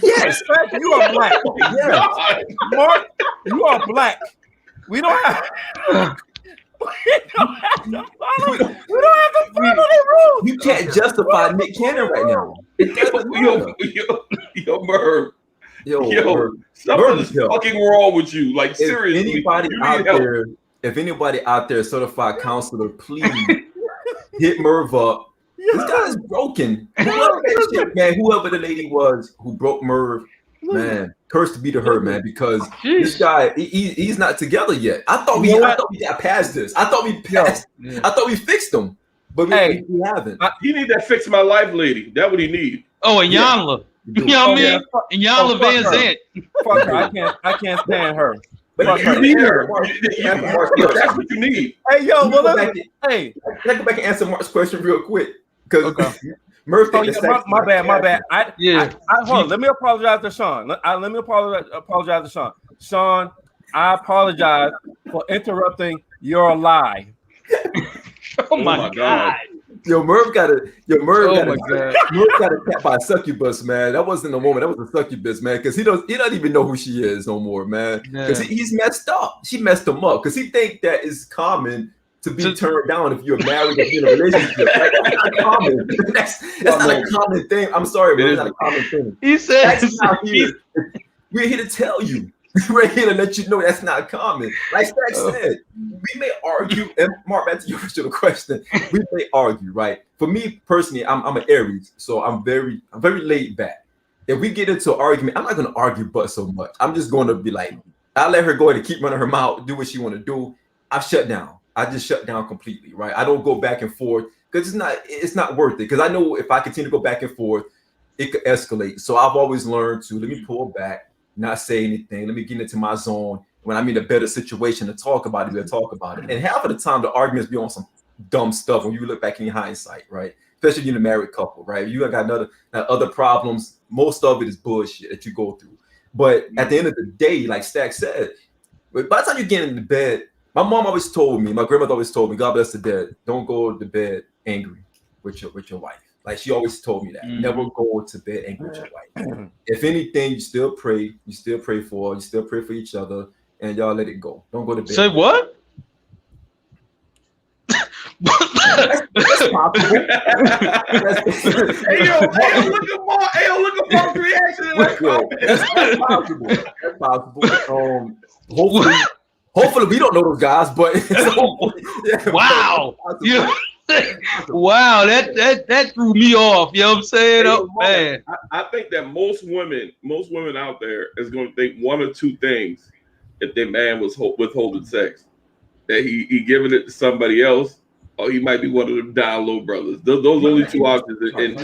Yes, you are black. yes. Mark, you are black. We don't have. We don't have to follow the rules. You can't justify Nick Cannon right now. It doesn't matter. Yo, Merv. Yo, something's fucking wrong with you. Like seriously, if anybody out there, certified counselor, please hit Merv up. This guy's broken. Whoever the lady was who broke Merv, man, cursed be to her, man, because this guy he's not together yet. I thought we got past this. I thought we fixed him, but we haven't. He need that fix my life lady. That's what he need. Oh, and Yanla. You know what I mean? And Yanla Van Zant. Fuck her. I can't stand her. But you need her. That's what you need. Hey, yo, can I go back and answer Mark's question real quick? Because Murph. Oh yeah, my bad. Yeah. Hold on. Let me apologize to Sean. Let me apologize to Sean. Sean, I apologize for interrupting your lie. Oh my God. Yo, Murph got a God. cat by a succubus, man. That wasn't a woman, that was a succubus, man. Because he doesn't even know who she is no more, man. Because he's messed up. She messed him up. Because he think that is common to be turned down if you're married or in a relationship. Like, that's not common. That's not a common thing. I'm sorry, bro. It's not a common thing. He said we're here to tell you. We're here to let you know that's not common. Like Stack said, we may argue, and Mark, back to your original question, we may argue, right? For me personally, I'm an Aries, so I'm very laid back. If we get into an argument, I'm not gonna argue but so much. I'm just gonna be like, I'll let her go ahead and keep running her mouth, do what she want to do. I shut down. I just shut down completely, right? I don't go back and forth because it's not worth it. Because I know if I continue to go back and forth, it could escalate. So I've always learned to let me pull back, not say anything. Let me get into my zone. When I'm in a better situation to talk about it, we'll talk about it. And half of the time, the arguments be on some dumb stuff when you look back in hindsight, right? Especially in a married couple, right? You got other problems. Most of it is bullshit that you go through. But at the end of the day, like Stack said, by the time you get into bed, my mom always told me, my grandmother always told me, God bless the dead, don't go to bed angry with your wife. Like she always told me that. Never go to bed angry with your wife. If anything, you still pray for each other, and y'all let it go. Don't go to bed. Say what? That's possible. Look at Mark's reaction to that comment. That's possible. Hopefully we don't know those guys, but wow. Wow, that threw me off. You know what I'm saying? Oh, man. I think that most women out there is going to think one or two things if their man was withholding sex, that he giving it to somebody else, or he might be one of them down low brothers. Those only two options. And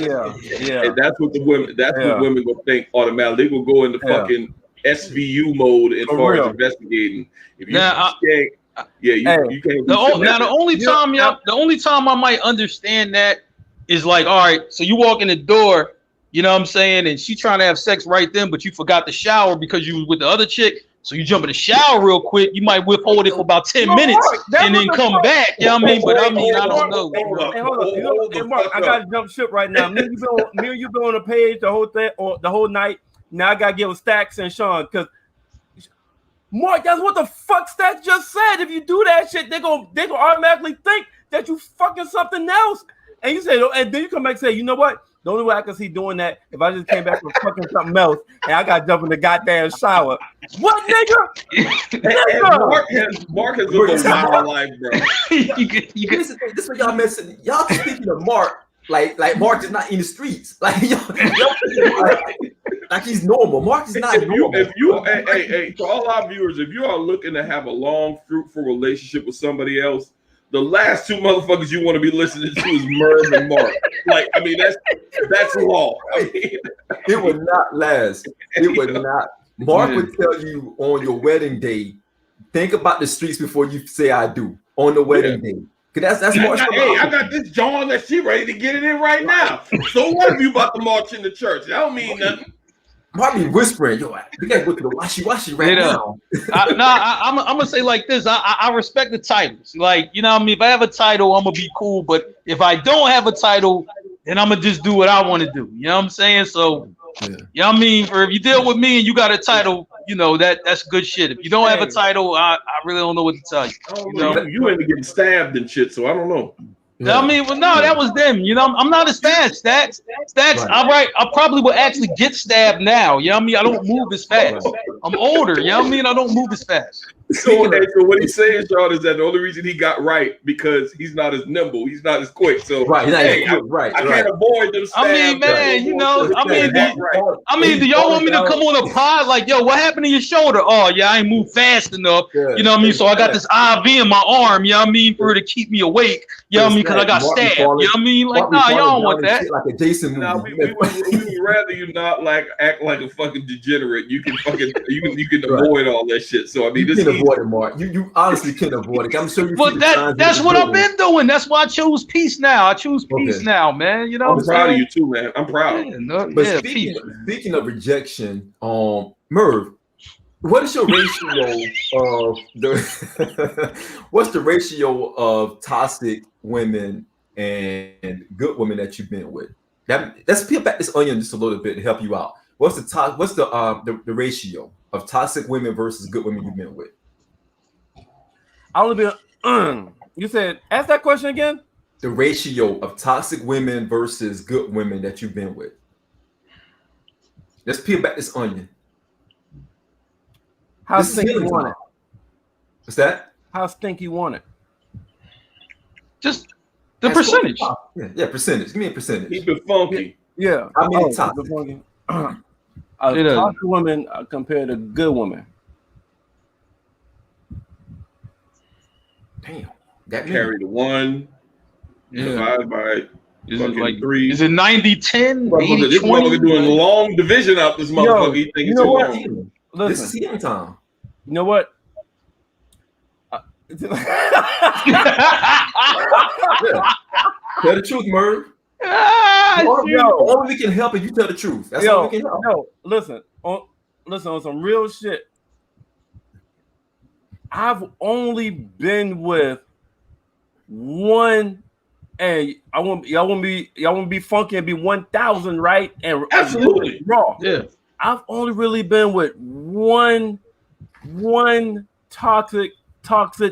that's what the women. That's what women will think automatically. They will go into fucking SVU mode as far as investigating. If you you can't. The only time I might understand that is like, all right, so you walk in the door, you know what I'm saying, and she trying to have sex right then, but you forgot to shower because you was with the other chick. So you jump in the shower real quick. You might withhold it for about 10 minutes and then come back. You know what I mean? But I don't know. Hey, hold on. Hey, Mark, I got to jump ship right now. Me and you been on the page the whole thing, or the whole night. Now I got to get with Stacks and Sean because Mark, that's what the fuck Stacks just said. If you do that shit, they gonna automatically think that you fucking something else. And you say, and then you come back and say, you know what? The only way I can see doing that if I just came back with fucking something else and I got to jump in the goddamn shower. What, nigga? Mark has lived a wild life, bro. This is what y'all missing. Y'all speaking of Mark, like Mark is not in the streets. Like like he's normal. Mark is not normal. Hey, to all our viewers, if you are looking to have a long, fruitful relationship with somebody else, the last two motherfuckers you want to be listening to is Merv and Mark. Like, I mean, that's law. I mean, it would not last. It would not. Mark would tell you on your wedding day, think about the streets before you say I do on the wedding day. Cause that's Mark. Hey, I got this John that she ready to get it in right now. So what if you about to march in the church? That don't mean nothing. Probably whispering, yo, we gotta go to the washy right now. I'm gonna say like this. I respect the titles. Like, you know what I mean? If I have a title, I'm gonna be cool. But if I don't have a title, then I'm gonna just do what I want to do. You know what I'm saying? So, you know what I mean? Or if you deal with me and you got a title, you know, that's good shit. If you don't have a title, I really don't know what to tell you. You know? You end up getting stabbed and shit, so I don't know. Yeah. I mean, well, no, that was them. You know, I'm not as fast. Stacks. All right. I probably would actually get stabbed now. You know what I mean? I don't move as fast. I'm older. You know what I mean? I don't move as fast. So what he's saying, Sean, is that the only reason he got right because he's not as nimble, he's not as quick. So I can't avoid them. I mean, man, you know, I mean, do y'all want me to come on a pod like, yo, what happened to your shoulder? Oh, yeah, I ain't moved fast enough. You know what I mean? So I got this IV in my arm. You know what I mean? For it to keep me awake. You know what I mean? Because I got Martin stabbed. You know what I mean? Like, nah, y'all don't want that. Like a Jason movie. No, we would rather you not like act like a fucking degenerate. You can fucking you can avoid all that shit. So I mean, you this can avoid it, Mark. You honestly can avoid it. I'm sure you. But that's what I've been doing. That's why I choose peace now. I choose peace now, man. You know, I'm proud of you too, man. I'm proud. But speaking of rejection, Merv, what is your ratio of the what's the ratio of toxic women and good women that you've been with? Let's peel back this onion just a little bit to help you out. What's the ratio of toxic women versus good women you've been with? I only been. You said ask that question again. The ratio of toxic women versus good women that you've been with. Let's peel back this onion. How stinky you want it? What's that? How stinky you want it? Just the percentage. Yeah, percentage. Give me a percentage. Keep it funky. Yeah. How many toxic? A toxic woman compared to good woman. Damn. That Carry the one. Divided by is it like 3. Is it 90-10? This motherfucker doing long division out this motherfucker. He think it's long. Listen, this is healing time. You know what? Yeah. Tell the truth, Merv. Only we can help if you tell the truth. That's all we can help. No, listen on some real shit. I've only been with one, and y'all won't be funky and be 1,000, right? And absolutely raw. Yeah. I've only really been with one toxic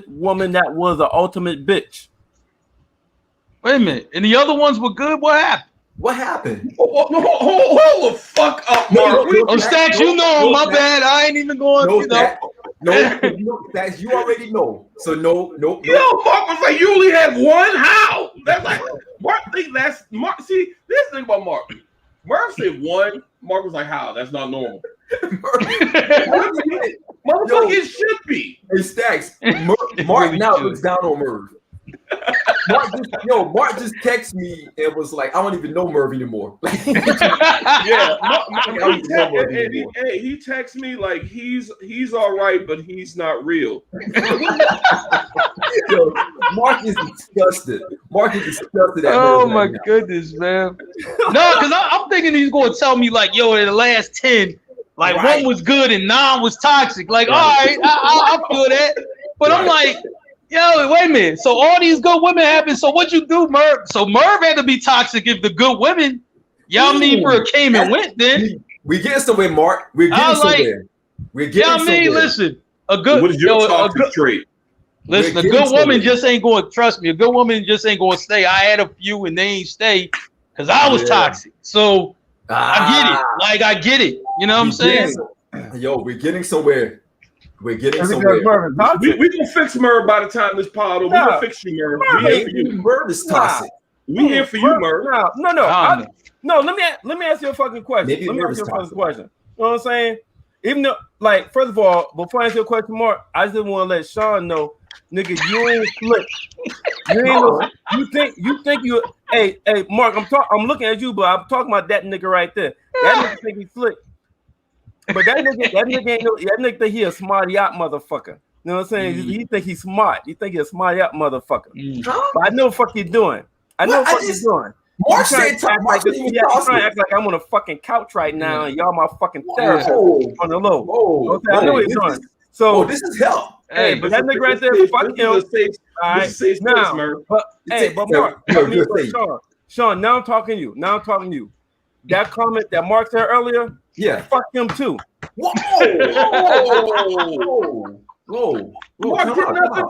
woman that was an ultimate bitch. Wait a minute. And the other ones were good? What happened? What happened? Hold the fuck up, Mark. Stacks, my bad. I ain't even going. Stacks, you already know. So no. Mark was like, you only had one? How? That's like Mark think that's Mark. See, this thing about Mark. Mark said one. Mark was like, how? That's not normal. Motherfucker, it should be. Hey, Stacks, Mark now looks down on Merv. Mark just texted me and was like, I don't even know Merv anymore. Yeah, he texted me like he's all right, but he's not real. Mark is disgusted. Oh my goodness, man. No, because I'm thinking he's going to tell me like, yo, in the last 10, like one was good and 9 was toxic. Like, all right, I feel that. But I'm like, yo, wait a minute. So all these good women happen. So what you do, Merv? So Merv had to be toxic if the good women, came and went. Then we getting somewhere, Mark. We're getting somewhere. We're getting somewhere. Listen, a good. What is your toxic trait? Listen, a good woman just ain't going to trust me. A good woman just ain't going to stay. I had a few and they ain't stay because I was toxic. So I get it. Like I get it. You know what I'm saying? We're getting somewhere. We're getting somewhere. We can fix Merv by the time this pod over. We can fix you, Merv. We here for you. Merv is toxic. We here for you, Merv. No. Let me ask you a fucking question. Maybe let me ask you a fucking question. You know what I'm saying? Even though, like, first of all, before I answer your question, Mark, I just want to let Sean know, nigga, you ain't slick. You think you. Hey, Mark, I'm looking at you, but I'm talking about that nigga right there. That nigga think he slick. But that nigga think he a smarty out motherfucker. You know what I'm saying? He think he's smart. He think he a smarty out motherfucker. But I know what fuck you doing. I know what you're doing. Mark said trying to act like I'm on a fucking couch right now and y'all my fucking therapist on the low. Okay, I know what you're doing. So this is hell. Hey, but that nigga right there, fuck him. All right, now, but Mark, Sean, now I'm talking to you. That comment that Mark said earlier, fuck him too. Mark did nothing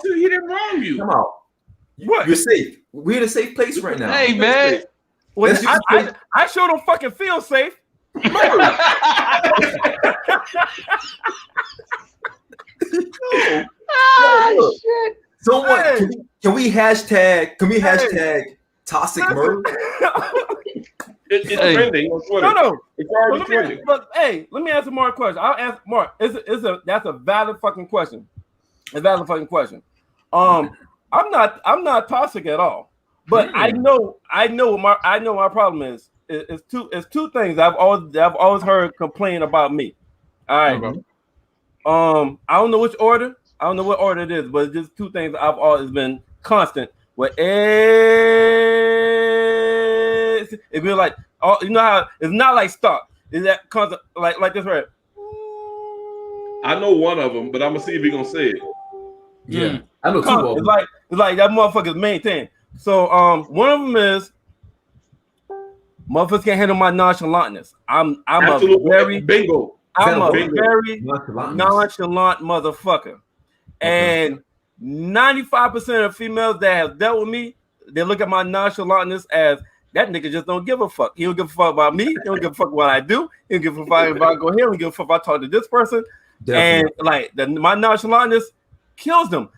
to you. He didn't wrong you. Come out. What? You're safe. We're in a safe place right now. Hey, man. Well, I sure don't fucking feel safe. Shit. Someone, can we hashtag toxic Merv? It's trending on Twitter. No. It's already trending. But hey, let me answer Mark's question. I'll ask Mark. That's a valid fucking question. A valid fucking question. I'm not toxic at all. But I know what my problem is. It's two things I've always heard complain about me. All right. Okay. I don't know which order. I don't know what order it is, but it's just two things I've always been constant with. It be like, oh, you know how it's not like stop. Is that constant like this right? I know one of them, but I'm gonna see if he gonna say it. Yeah, I know two of them. It's like that motherfucker's main thing. So one of them is motherfuckers can't handle my nonchalantness. I'm Absolutely. a very bingo. I'm a Bingo. very nonchalant motherfucker. And 95% of females that have dealt with me, they look at my nonchalantness as that nigga just don't give a fuck. He don't give a fuck about me. He don't give a fuck what I do. He don't give a fuck if I go here. He don't give a fuck if I talk to this person. Definitely. And like my nonchalantness kills them.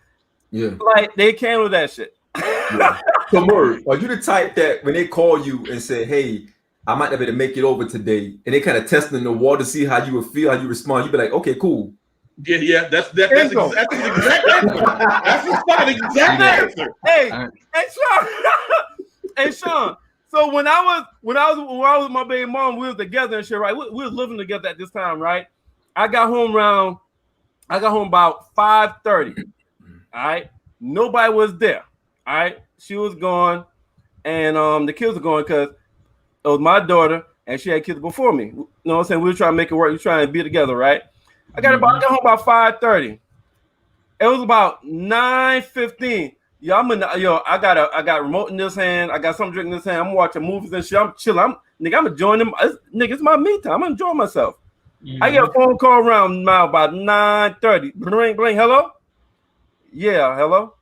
Yeah. Like they can't handle that shit. Yeah. So Murray, are you the type that when they call you and say, hey, I might not be able to make it over today, and they kind of testing the water to see how you would feel, how you respond, you be like, okay, cool. Yeah, that's the exact answer. That's the spot exact answer. Hey, Sean. So when I was with my baby mom, we was together and shit, right? We was living together at this time, right? I got home about 5:30. All right, nobody was there. All right, she was gone, and the kids were gone because it was my daughter and she had kids before me. You know what I'm saying? We were trying to make it work. We were trying to be together, right? I got home about 5:30. It was about 9:15. I got a remote in this hand. I got something drinking in this hand. I'm watching movies and shit. I'm chilling. I'm enjoying them. It's my me time. I'm enjoying myself. Mm-hmm. I get a phone call around now about 9:30. Bling. Hello? Yeah, hello.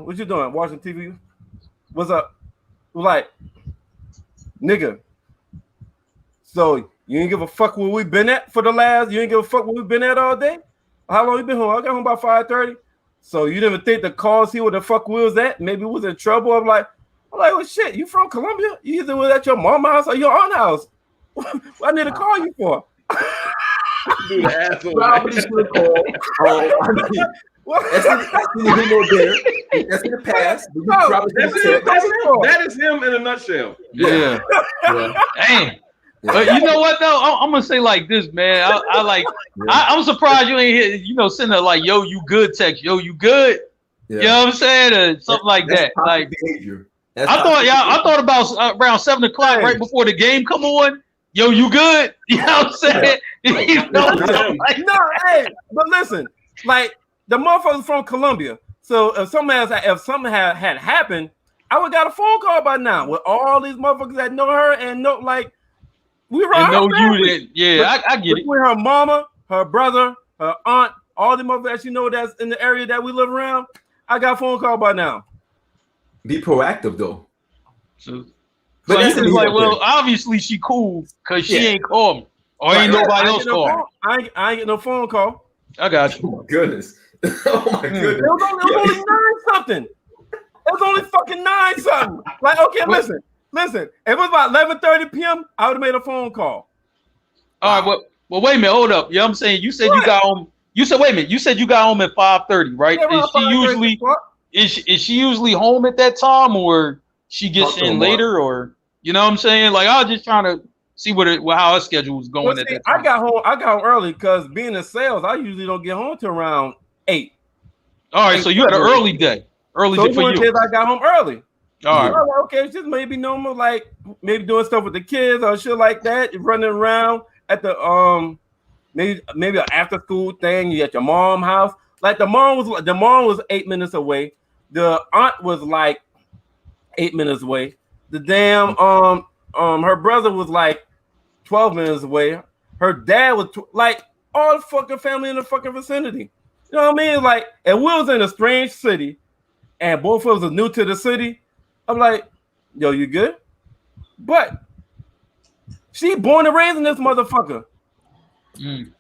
What you doing? Watching TV? What's up? Like, nigga. So you ain't give a fuck where we been at for the last. You ain't give a fuck where we been at all day. How long you been home? I got home about 5:30. So you didn't think to call see where the fuck we was at? Maybe we was in trouble. I'm like, well, shit. You from Columbia? You either was at your mama's house or your aunt's house. What I need to call you for? Dude, the asshole. Probably should have called. That's in the past. That is him in a nutshell. Yeah. Damn. But you know what though? I'm gonna say like this, man. I'm surprised you ain't here, send a like, yo, you good text, yo, you good. Yeah. You know what I'm saying? Or something like that. Like behavior. I thought about around 7 o'clock right before the game come on. Yo, you good? You know what I'm saying? But listen, like the motherfuckers from Columbia. So if something had happened, I would got a phone call by now with all these motherfuckers that know her and know like we were. And know you did. Yeah, I get it. With her mama, her brother, her aunt, all the motherfuckers that's in the area that we live around. I got a phone call by now. Be proactive though. So you was like, well, obviously she cool because she ain't called me. Or ain't nobody else called. I ain't get no phone call. I got you. Oh my goodness. Oh my goodness. It was only 9 something. It was only fucking 9 something. Like, okay, listen. If it was about 11:30 p.m., I would have made a phone call. All right, well, wait a minute, hold up. You know what I'm saying? You said you got home. You said, wait a minute, you said you got home at 5:30, right? Is she usually home at that time, or she gets in later, or you know what I'm saying? Like, I was just trying to see how her schedule was going at that time. I got home early because being in sales, I usually don't get home till around 8. All right, so you had an early day. Early day for you. I got home early. All right. Okay, it's just maybe normal, like maybe doing stuff with the kids or shit like that. You're running around at the maybe an after school thing. You at your mom's house. Like the mom was 8 minutes away. The aunt was like 8 minutes away. The damn her brother was like 12 minutes away. Her dad was like all the fucking family in the fucking vicinity. You know what I mean? Like, and we was in a strange city, and both of us are new to the city. I'm like, yo, you good? But she born and raised in this motherfucker. And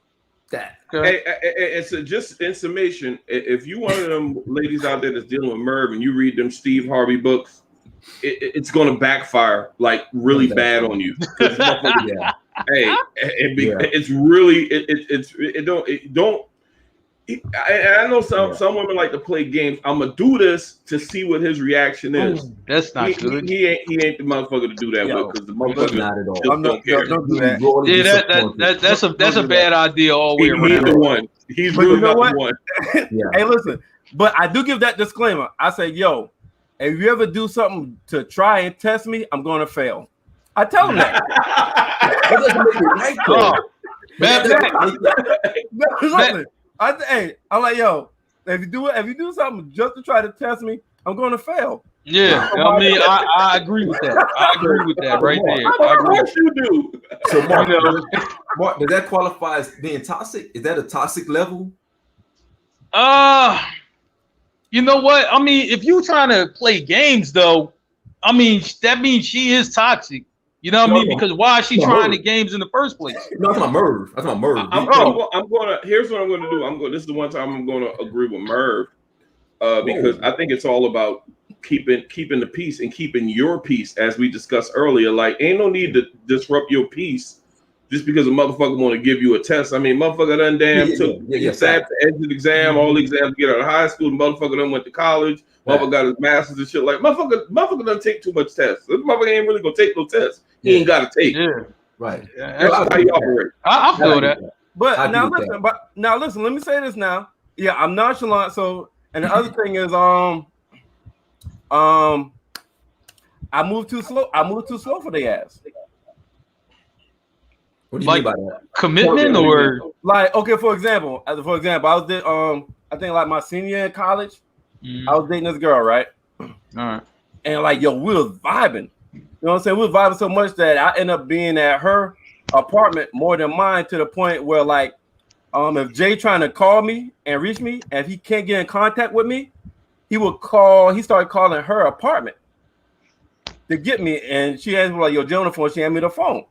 so just in summation, if you one of them ladies out there that's dealing with Merv and you read them Steve Harvey books, it's going to backfire like really bad on you. It's really it don't I know some women like to play games. I'm gonna do this to see what his reaction is. That's not good. He ain't the motherfucker to do that with because the motherfucker not at all. just don't care. Don't do that. Yeah, that's a bad idea all the way around. He's the one. He's But really you know not what? the one. Yeah. Hey, listen, but I do give that disclaimer. I say, yo, if you ever do something to try and test me, I'm going to fail. I tell him that. That doesn't make it right, though. Listen, I'm like, yo, if you do something just to try to test me, I'm going to fail. Yeah, I mean, I agree with that. I agree with that right there. I Of agree. course you do. So, Mark, does that qualify as being toxic? Is that a toxic level? You know what? I mean, if you trying to play games, though, I mean, that means she is toxic. You know what I mean? Because why is she trying the games in the first place? No, that's my Merv. That's my Merv. I'm gonna. Here's what I'm gonna do. This is the one time I'm gonna agree with Merv, because I think it's all about keeping the peace and keeping your peace, as we discussed earlier. Like, ain't no need to disrupt your peace just because a motherfucker want to give you a test. I mean, motherfucker done sat the exit exam, all the exams to get out of high school. The motherfucker done went to college. Motherfucker got his masters and shit. Like, motherfucker done take too much tests. This motherfucker ain't really gonna take no tests. He ain't got to take. Yeah, right. Yeah, that's how you operate. I feel that. But now listen. Let me say this now. Yeah, I'm nonchalant. So, and the other thing is, I moved too slow. I moved too slow for the ass. What do you mean by that? Commitment or like, okay, for example, I was I think like my senior year in college, I was dating this girl, right? All right. And like, yo, we was vibing. You know what I'm saying? We was vibing so much that I ended up being at her apartment more than mine, to the point where, like, if Jay trying to call me and reach me, and if he can't get in contact with me, he started calling her apartment to get me. And she asked me, like, yo, Jay on the phone. She handed me the phone. You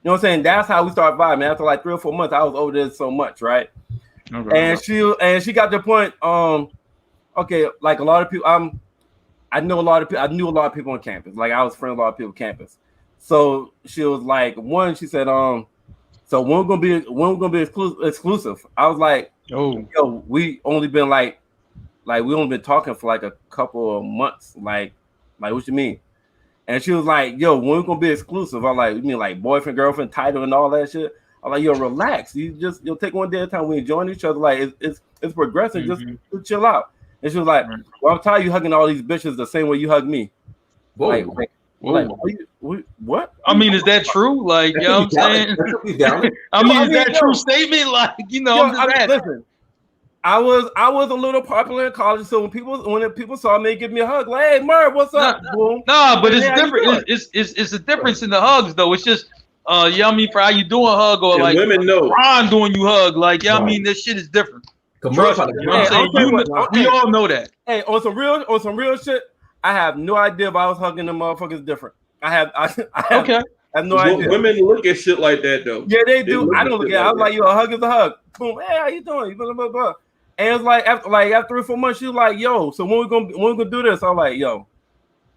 know what I'm saying? That's how we started vibing. After like 3 or 4 months, I was over there so much, right? Okay. And she got to the point, okay, like a lot of people, I knew a lot of people on campus. Like, I was friends with a lot of people on campus. So she was like, she said, so when we're gonna be exclusive? I was like, yo, we only been like we only been talking for like a couple of months. Like what you mean? And she was like, yo, when we're gonna be exclusive? I'm like, you mean like boyfriend, girlfriend, title, and all that shit? I'm like, yo, relax. You'll take one day at a time. We enjoying each other. Like, it's progressive. Mm-hmm. Just chill out. And she was like, well, I'm tired of you hugging all these bitches the same way you hug me. Whoa. What? I mean, is that true? Like, you know what I'm saying? I mean, is that a true statement? Like, you know, I'm just asking. Listen, I was a little popular in college, so when people saw me, give me a hug, like, hey, Merv, what's up? Boom. No, but it's different. It's a difference in the hugs, though. It's just, you know what I mean, for how you doing hug, or like women know Ron doing you hug, like, you know what I mean, this shit is different. Trust me, you know what I'm saying? We all know that. Hey, on some real shit, I have no idea if I was hugging them motherfuckers different. I have no idea. Women look at shit like that, though. Yeah, they do. I don't look at it. I was like, yo, a hug is a hug. Boom. Hey, how you doing? Blah, blah, blah. And it's like after 3 or 4 months, she was like, yo, so when we gonna do this? I'm like, yo,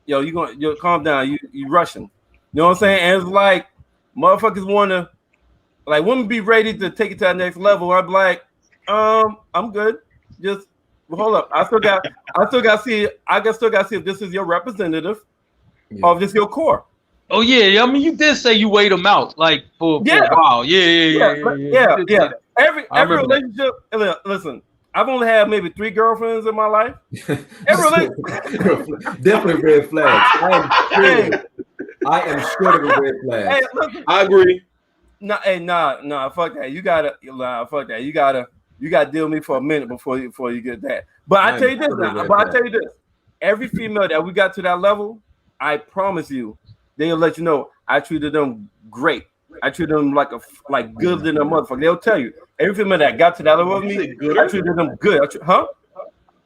you calm down. You rushing. You know what I'm saying? And it's like, motherfuckers wanna, like, women be ready to take it to that next level. I'm like, I'm good. Just hold up. I still got to see if this is your representative or if this is your core. Oh yeah, I mean, you did say you weighed them out, like for a while. Yeah. Every relationship. Listen, I've only had maybe 3 girlfriends in my life. Definitely red flags. I am sure of red flags. Hey, listen, I agree. Nah, fuck that. You gotta deal with me for a minute before you get that. But I tell you this. Every female that we got to that level, I promise you, they'll let you know I treated them great. I treated them like good than a motherfucker. They'll tell you. Every female that got to that level with me, I treated them good.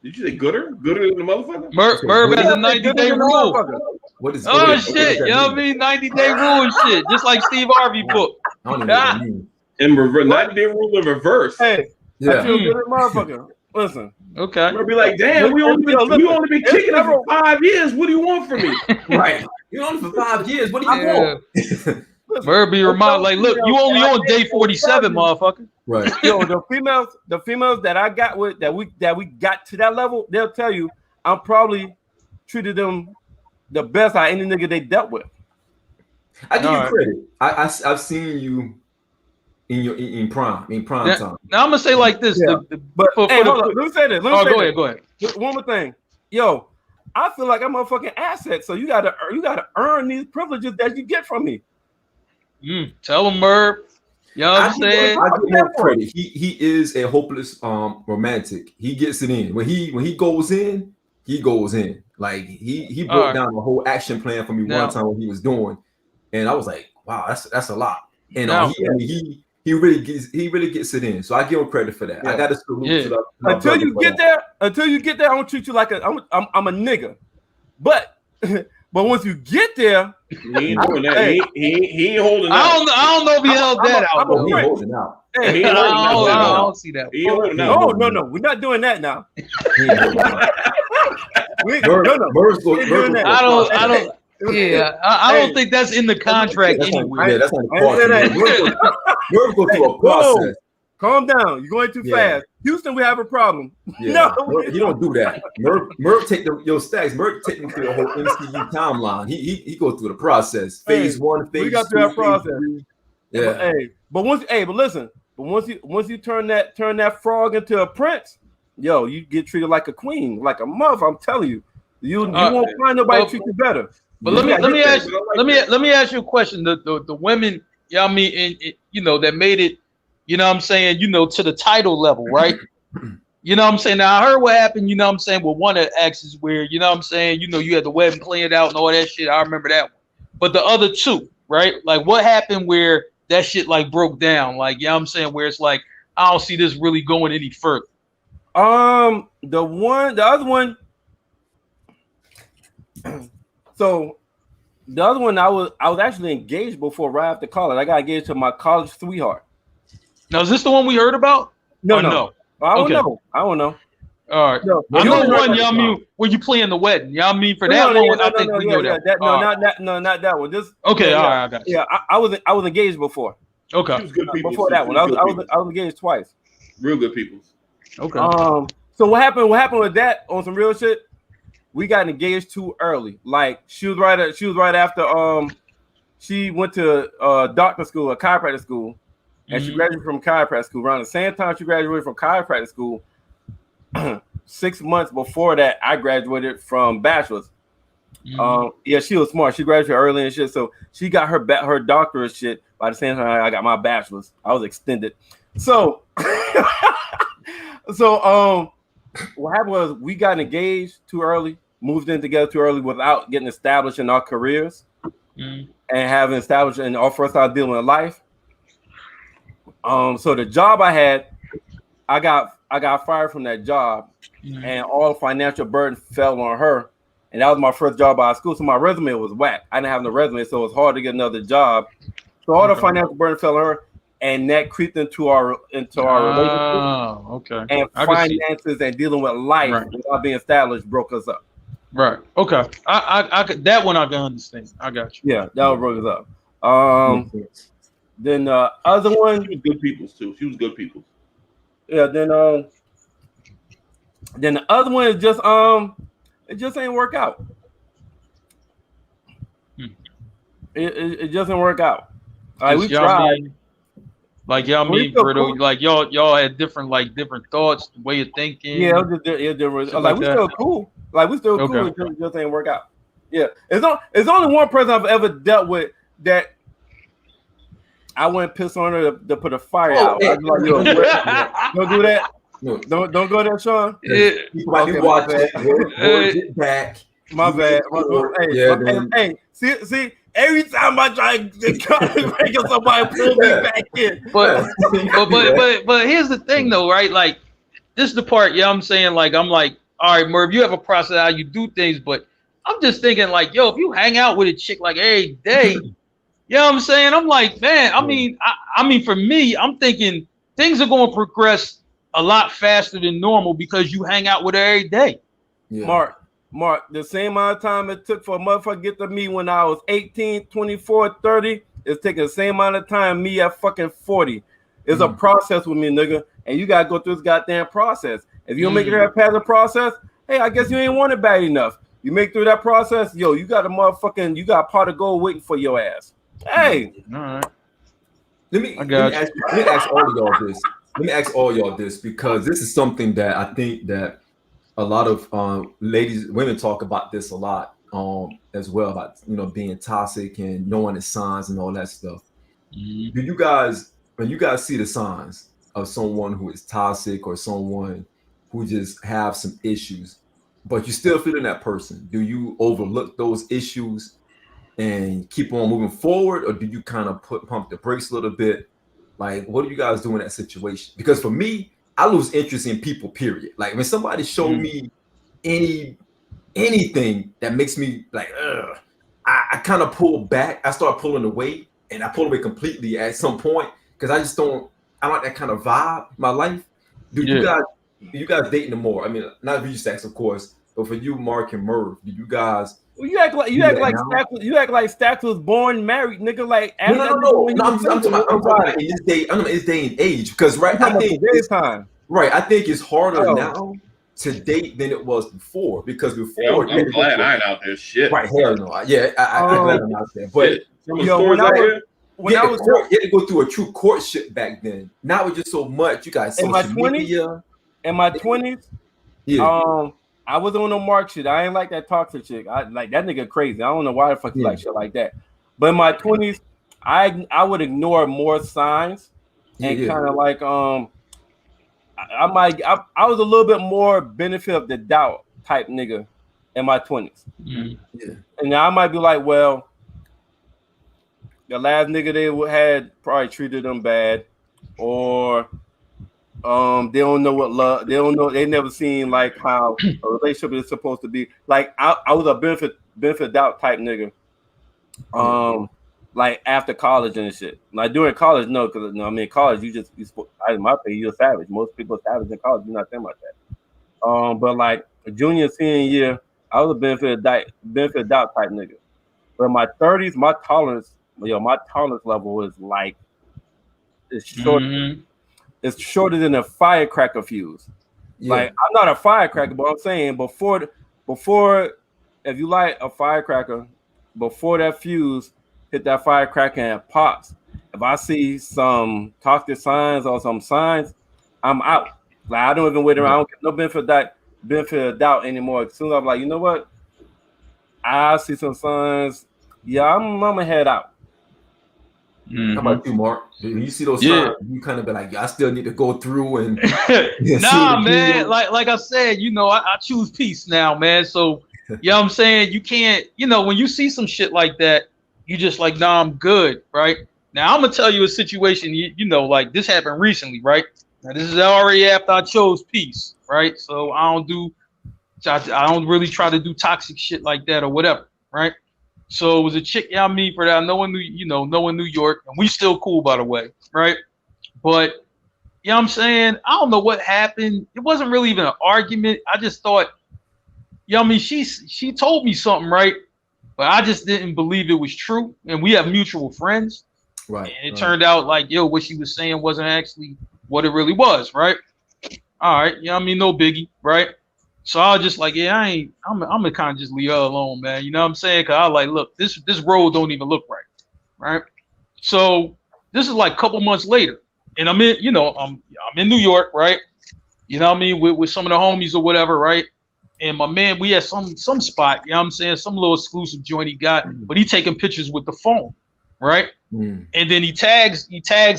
Did you say gooder? Gooder than the motherfucker? Merv has a 90-day rule. What is? Oh shit! You know what I mean? 90-day rule and shit, just like Steve Harvey book. I don't know what that means. In reverse, 90-day rule in reverse. Hey, I feel good at motherfucker. Listen. Okay. We'll be like, damn, we only been kicking it for 5 years. What do you want from me? Right. You only for 5 years. What do you want? Merv be reminded, like, look, you only on day 47, motherfucker. Right. Yo, the females that I got with that we got to that level, they'll tell you I'm probably treated them the best out of any nigga they dealt with. I give you Alright. credit. I've seen you in prime time. Now I'm gonna say like this. Yeah. But for hey, the- hold on, let me say this. Oh, go ahead. One more thing, yo, I feel like I'm a fucking asset, so you gotta earn these privileges that you get from me. Tell him, Merv. You know what I'm saying? I give him credit. He is a hopeless romantic. He gets it in. When he goes in, he goes in. Like he broke Alright. down the whole action plan for me Now- one time when he was doing, and I was like, wow, that's a lot. And Now- he really gets it in. So I give him credit for that. Yeah. I got to salute Yeah. to the Until you get there, I'm gonna treat you like I'm a nigga. But once you get there, He ain't doing that. Hey. He ain't holding I out. don't know if he held that out. I'm a though. He prick. holding out. hey, He ain't holding out. I don't see that. He ain't holding out. no, we're not doing that now. He ain't holding out. Merv's doing that. I don't. Yeah, I don't think that's in the contract That's anyway. not the I didn't say part. that. Merv go through a Whoa. process. Calm down. You're going too Yeah. fast. Houston, we have a problem. Yeah. No. Merv, he don't do that. Merv take your stacks. Merv take them through the whole MCU timeline. He goes through the process. Phase Hey, 1, phase we got 2, through that phase process. 3. But, Yeah. once you turn that frog into a prince, yo, you get treated like a queen, like a mother. I'm telling you, you won't find nobody but- treat you better. But You let gotta me get ask that. let me ask you a question. The women, you know what I mean, that made it, you know what I'm saying, to the title level, right? You know what I'm saying? Now I heard what happened, you know what I'm saying, with one of the exes where, you know what I'm saying, you had the wedding planned out and all that shit. I remember that one. But the other two, right? Like what happened where that shit like broke down? Like, you know what I'm saying, where it's like, I don't see this really going any further. The other one. So the other one, I was actually engaged before, right after college. I got engaged to my college sweetheart. Now is this the one we heard about? No, Or no, I don't Okay. know. All right. No, I you know only one, heard you know what I about mean, when you playing the wedding. You know what I mean? For No, that no, one, no, I think no, we know yeah, that. no, All right. not that one. This Okay, yeah, all right, I got you. yeah. I was engaged before. She Okay. was good people. Before that one, I was engaged twice. Real good people. Okay. So what happened with that on some real shit? We got engaged too early. Like she was right after she went to doctor school, a chiropractic school, and she graduated from chiropractic school. Around the same time she graduated from chiropractic school, 6 months before that, I graduated from bachelor's. Yeah, she was smart. She graduated early and shit, so she got her doctorate shit by the same time I got my bachelor's. I was extended. So what happened was we got engaged too early, moved in together too early without getting established in our careers and having established in our first time dealing with life. So the job I had, I got fired from that job, and all the financial burden fell on her. And that was my first job out of school, so my resume was whack. I didn't have no resume, so it was hard to get another job. So all the financial burden fell on her, and that creeped into our relationship. Oh, okay. And I can see. finances and dealing with life Right. without being established broke us up. Right. Okay. I could, that one I can understand. I got you. Yeah, that one broke us up. Then the other one, She was good people too. She was good people. yeah. Then the other one is just it just ain't work out. It just didn't work out. Like we Y'all tried. mean- Like y'all We mean, feel Brito, cool. like y'all had different thoughts, way of thinking. Yeah, it was Shit like like we that. still cool. Like we still cool. Okay. It just ain't work out. Yeah, it's only one person I've ever dealt with that I wouldn't piss on her to put a fire out. I was like, yo, don't do that. No. Don't go there, Sean. People might be Okay, watching. my Word get back. My bad. Hey, Yeah, hey, see, every time I try to make somebody pull me back in. But here's the thing though, right? Like this is the part, yeah, I'm saying, like, I'm like, all right, Merv, you have a process how you do things, but I'm just thinking like, yo, if you hang out with a chick like every day, you know what I'm saying? I'm like, man, I mean, for me, I'm thinking things are going to progress a lot faster than normal because you hang out with her every day. Yeah. Mark, the same amount of time it took for a motherfucker to get to me when I was 18, 24, 30, it's taking the same amount of time me at fucking 40. It's a process with me, nigga, and you gotta go through this goddamn process. If you don't make it past the process, hey, I guess you ain't want it bad enough. You make through that process, yo, you got a pot of gold waiting for your ass. Hey, all right. Let me ask all of y'all this. Let me ask all y'all this, because this is something that I think that a lot of women talk about this a lot as well, about being toxic and knowing the signs and all that stuff. Do you guys, when you guys see the signs of someone who is toxic or someone who just have some issues, but you still feeling that person, do you overlook those issues and keep on moving forward, or do you kind of pump the brakes a little bit? Like, what do you guys do in that situation? Because for me, I lose interest in people, period. Like, when somebody show me anything that makes me like, I kind of pull back. I start pulling away, and I pull away completely at some point, because I don't like that kind of vibe in my life. Do you guys dating them more? I mean, not for you, Stacks, of course, but for you, Mark and Merv, do you guys? Well, you act like Stacks was born married, nigga. Like, no. I'm talking about in this day and age, because I think it's harder now to date than it was before, because before I'm glad I ain't out there shit. Right, hell no. Yeah, I'm glad I'm out there. But you had to go through a true courtship back then. Now it's just so much. You guys in my 20s, I was on the Mark shit. I ain't like that toxic chick. I like that nigga crazy. I don't know why the fuck you like shit like that. But in my 20s, I would ignore more signs and kind of like I was a little bit more benefit of the doubt type nigga in my 20s. And now I might be like, well, the last nigga they had probably treated them bad, or they don't know what love, they never seen like how a relationship is supposed to be. Like I was a benefit doubt type nigga. Like after college and shit. Like during college, no, because college in my opinion, you're a savage. Most people are savage in college. You're not thinking about that. But like junior, senior year, I was a benefit doubt type nigga. But in my 30s, my tolerance level is like it's short. It's shorter than a firecracker fuse. Like I'm not a firecracker, but I'm saying before, if you light a firecracker, before that fuse hit that firecracker and it pops, if I see some toxic signs or some signs, I'm out. Like I don't even wait around. I don't get no benefit of doubt anymore. As soon as I'm like, you know what, I see some signs. Yeah, I'm gonna head out. How about you, Mark? When you see those signs, you kind of be like, I still need to go through and nah, man. Like I said, I choose peace now, man. So you know what I'm saying? You can't, when you see some shit like that, you just like, nah, I'm good, right? Now I'm gonna tell you a situation, like this happened recently, right? Now this is already after I chose peace, right? So I don't really try to do toxic shit like that or whatever, right? So it was a chick I meet for that I know in New York, and we still cool, by the way, right? But you know what I'm saying? I don't know what happened. It wasn't really even an argument. I just thought, she told me something, right? But I just didn't believe it was true. And we have mutual friends. Right. And it turned out like, what she was saying wasn't actually what it really was, right? All right, no biggie, right? So I was just like, I'm gonna kind of just leave her alone, man. You know what I'm saying? Cause I was like, look, this road don't even look right? So this is like a couple months later, and I'm in New York, right? You know what I mean? With some of the homies or whatever, right? And my man, we had some spot, you know what I'm saying? Some little exclusive joint he got, but he taking pictures with the phone, right? And then he tags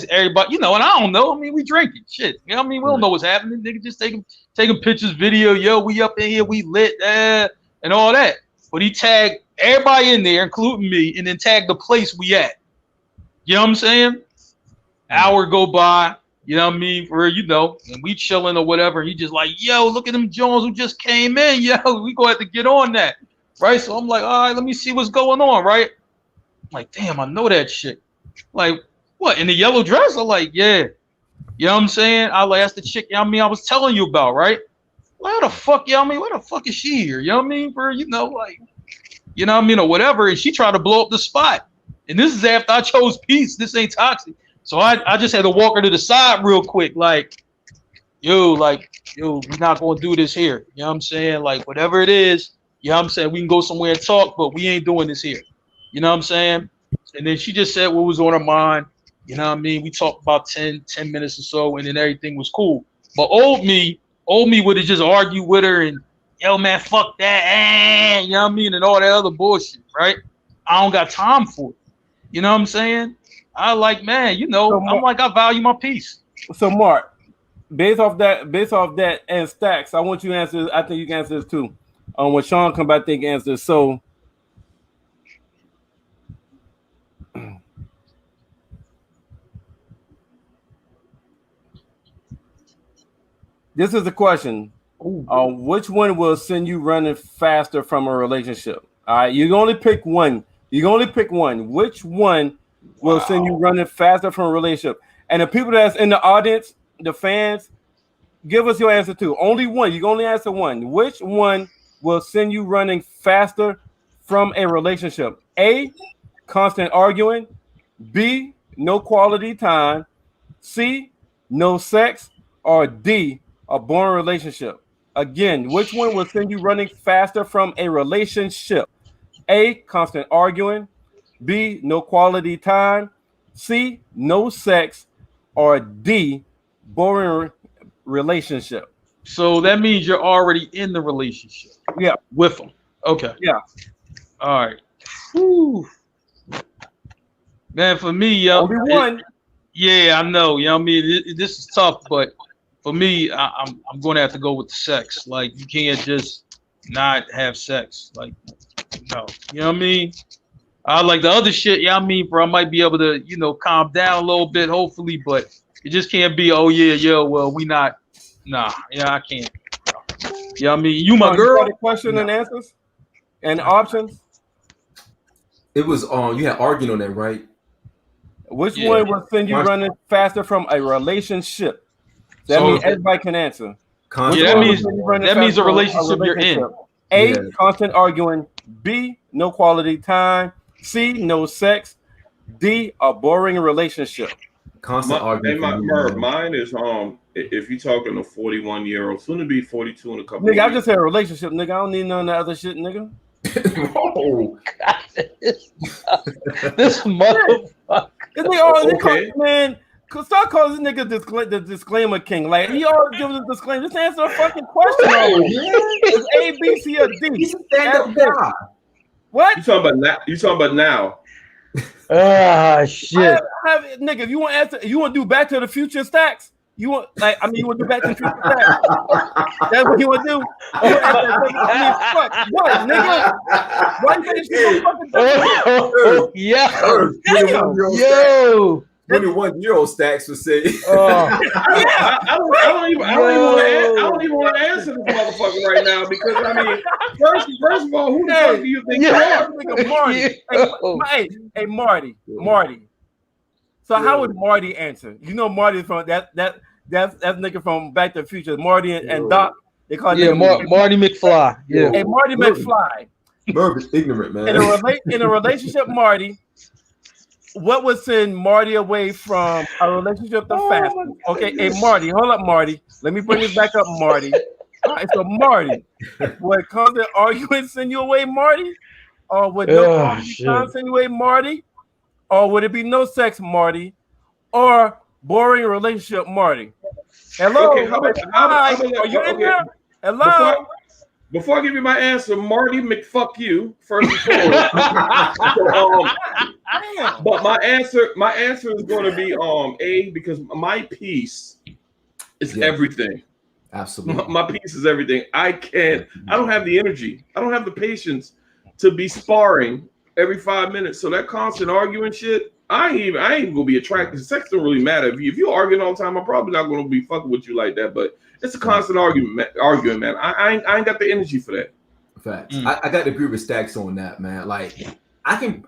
everybody, and I don't know. I mean, we drinking shit. You know what I mean? We don't know what's happening. Nigga just taking pictures, video, we up in here, we lit, and all that. But he tagged everybody in there, including me, and then tagged the place we at. You know what I'm saying? Hour go by, you know what I mean? And we chilling or whatever. And he just like, yo, look at them Jones who just came in. Yo, we gonna have to get on that. Right? So I'm like, all right, let me see what's going on, right? I'm like, damn, I know that shit. Like, what, in the yellow dress? I'm like, yeah. You know what I'm saying? I like, that's the chick, I was telling you about, right? Where the fuck, where the fuck is she here? You know what I mean? Or whatever. And she tried to blow up the spot. And this is after I chose peace. This ain't toxic. So I just had to walk her to the side real quick, like, yo, we're not gonna do this here. You know what I'm saying? Like, whatever it is, you know what I'm saying? We can go somewhere and talk, but we ain't doing this here. You know what I'm saying? And then she just said what was on her mind. You know what I mean? We talked about 10 minutes or so, and then everything was cool. But old me would have just argued with her and, yo, man, fuck that, you know what I mean? And all that other bullshit, right? I don't got time for it. You know what I'm saying? I like, man, you know, I'm like, I value my peace. So Mark, based off that and Stacks, I want you to answer. I think you can answer this too. When Sean come back, they can answer. So this is the question. Which one will send you running faster from a relationship? All right, you can only pick one. Which one will send you running faster from a relationship? And the people that's in the audience, the fans, give us your answer too. Only one. You can only answer one. Which one will send you running faster from a relationship? A, constant arguing. B, no quality time. C, no sex. Or D, a boring relationship. Again, which one will send you running faster from a relationship? A, constant arguing. B, no quality time. C, no sex. Or D, boring relationship. So that means you're already in the relationship. Yeah. With them. Okay. Yeah. All right. Whew. Man, for me, yo. Only one. Yeah, I know. You know what I mean? This is tough, but for me, I'm going to have to go with the sex. Like, you can't just not have sex. Like, no. You know what I mean? I like the other shit. Yeah, I mean, bro, I might be able to, you know, calm down a little bit, hopefully, but it just can't be, oh, yeah, yo, well, we not. Nah, yeah, I can't. Yeah, I mean, you my girl. You got a question and answers and options. It was you had arguing on that, right? Which one will send you running faster from a relationship? That means everybody can answer. Yeah, that means a relationship you're in. A, constant arguing. B, no quality time. C, no sex. D, a boring relationship. Constant arguing. Mine is if you're talking a 41-year-old, soon to be 42 in a couple. Nigga, I just had a relationship, nigga. I don't need none of that other shit, nigga. Oh, this motherfucker. Okay. Man, start calling this nigga the disclaimer king. Like, he always gives a disclaimer. Just answer a fucking question. It's A, B, C, or D. He's a stand-up guy. What? You talking about now? Ah, shit. Nigga, if you want to answer, you want to do Back to the Future Stacks? You want, you want to do Back to the Future Stacks? That's what you want to do? Fuck. What, nigga? Why you think you fucking Yo. 21-year-old Stacks would say. I don't even want to answer this motherfucker right now because I mean, first of all, who the fuck do you think you are? Marty. Hey, Marty. So how would Marty answer? You know, Marty from that's nigga from Back to the Future. Marty and Doc. They call him Marty McFly. Yeah. Hey, Marty McFly. Merv is ignorant, man. In a relationship, Marty. What would send Marty away from a relationship the fastest? Okay, hey Marty, hold up, Marty. Let me bring this back up, Marty. All right, so Marty, would constant arguing send you away, Marty? Or would no time send you away, Marty? Or would it be no sex, Marty? Or boring relationship, Marty? Hello? Okay, are you in there? Hello? Before I give you my answer, Marty McFuck you first and foremost. But my answer is going to be A, because my peace is everything. Absolutely, my peace is everything. I don't have the energy. I don't have the patience to be sparring every 5 minutes. So that constant arguing shit, I ain't even gonna be attracted. Sex don't really matter. If you're arguing all the time, I'm probably not gonna be fucking with you like that. But it's a constant arguing, man. I ain't got the energy for that. Facts. I got to agree with Stacks on that, man. Like, I can't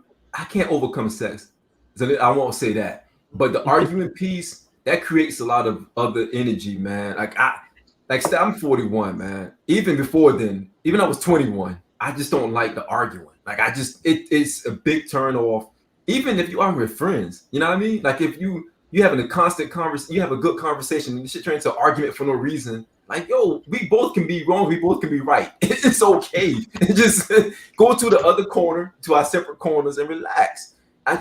overcome sex. So I won't say that. But the argument piece, that creates a lot of other energy, man. I'm 41, man. Even before then, even I was 21, I just don't like the arguing. Like, it's a big turn off. Even if you are with friends, you know what I mean? Like, if you you having a constant conversation, you have a good conversation, and this shit turns into an argument for no reason. Like, yo, we both can be wrong, we both can be right. It's okay. Just go to the other corner, to our separate corners, and relax. I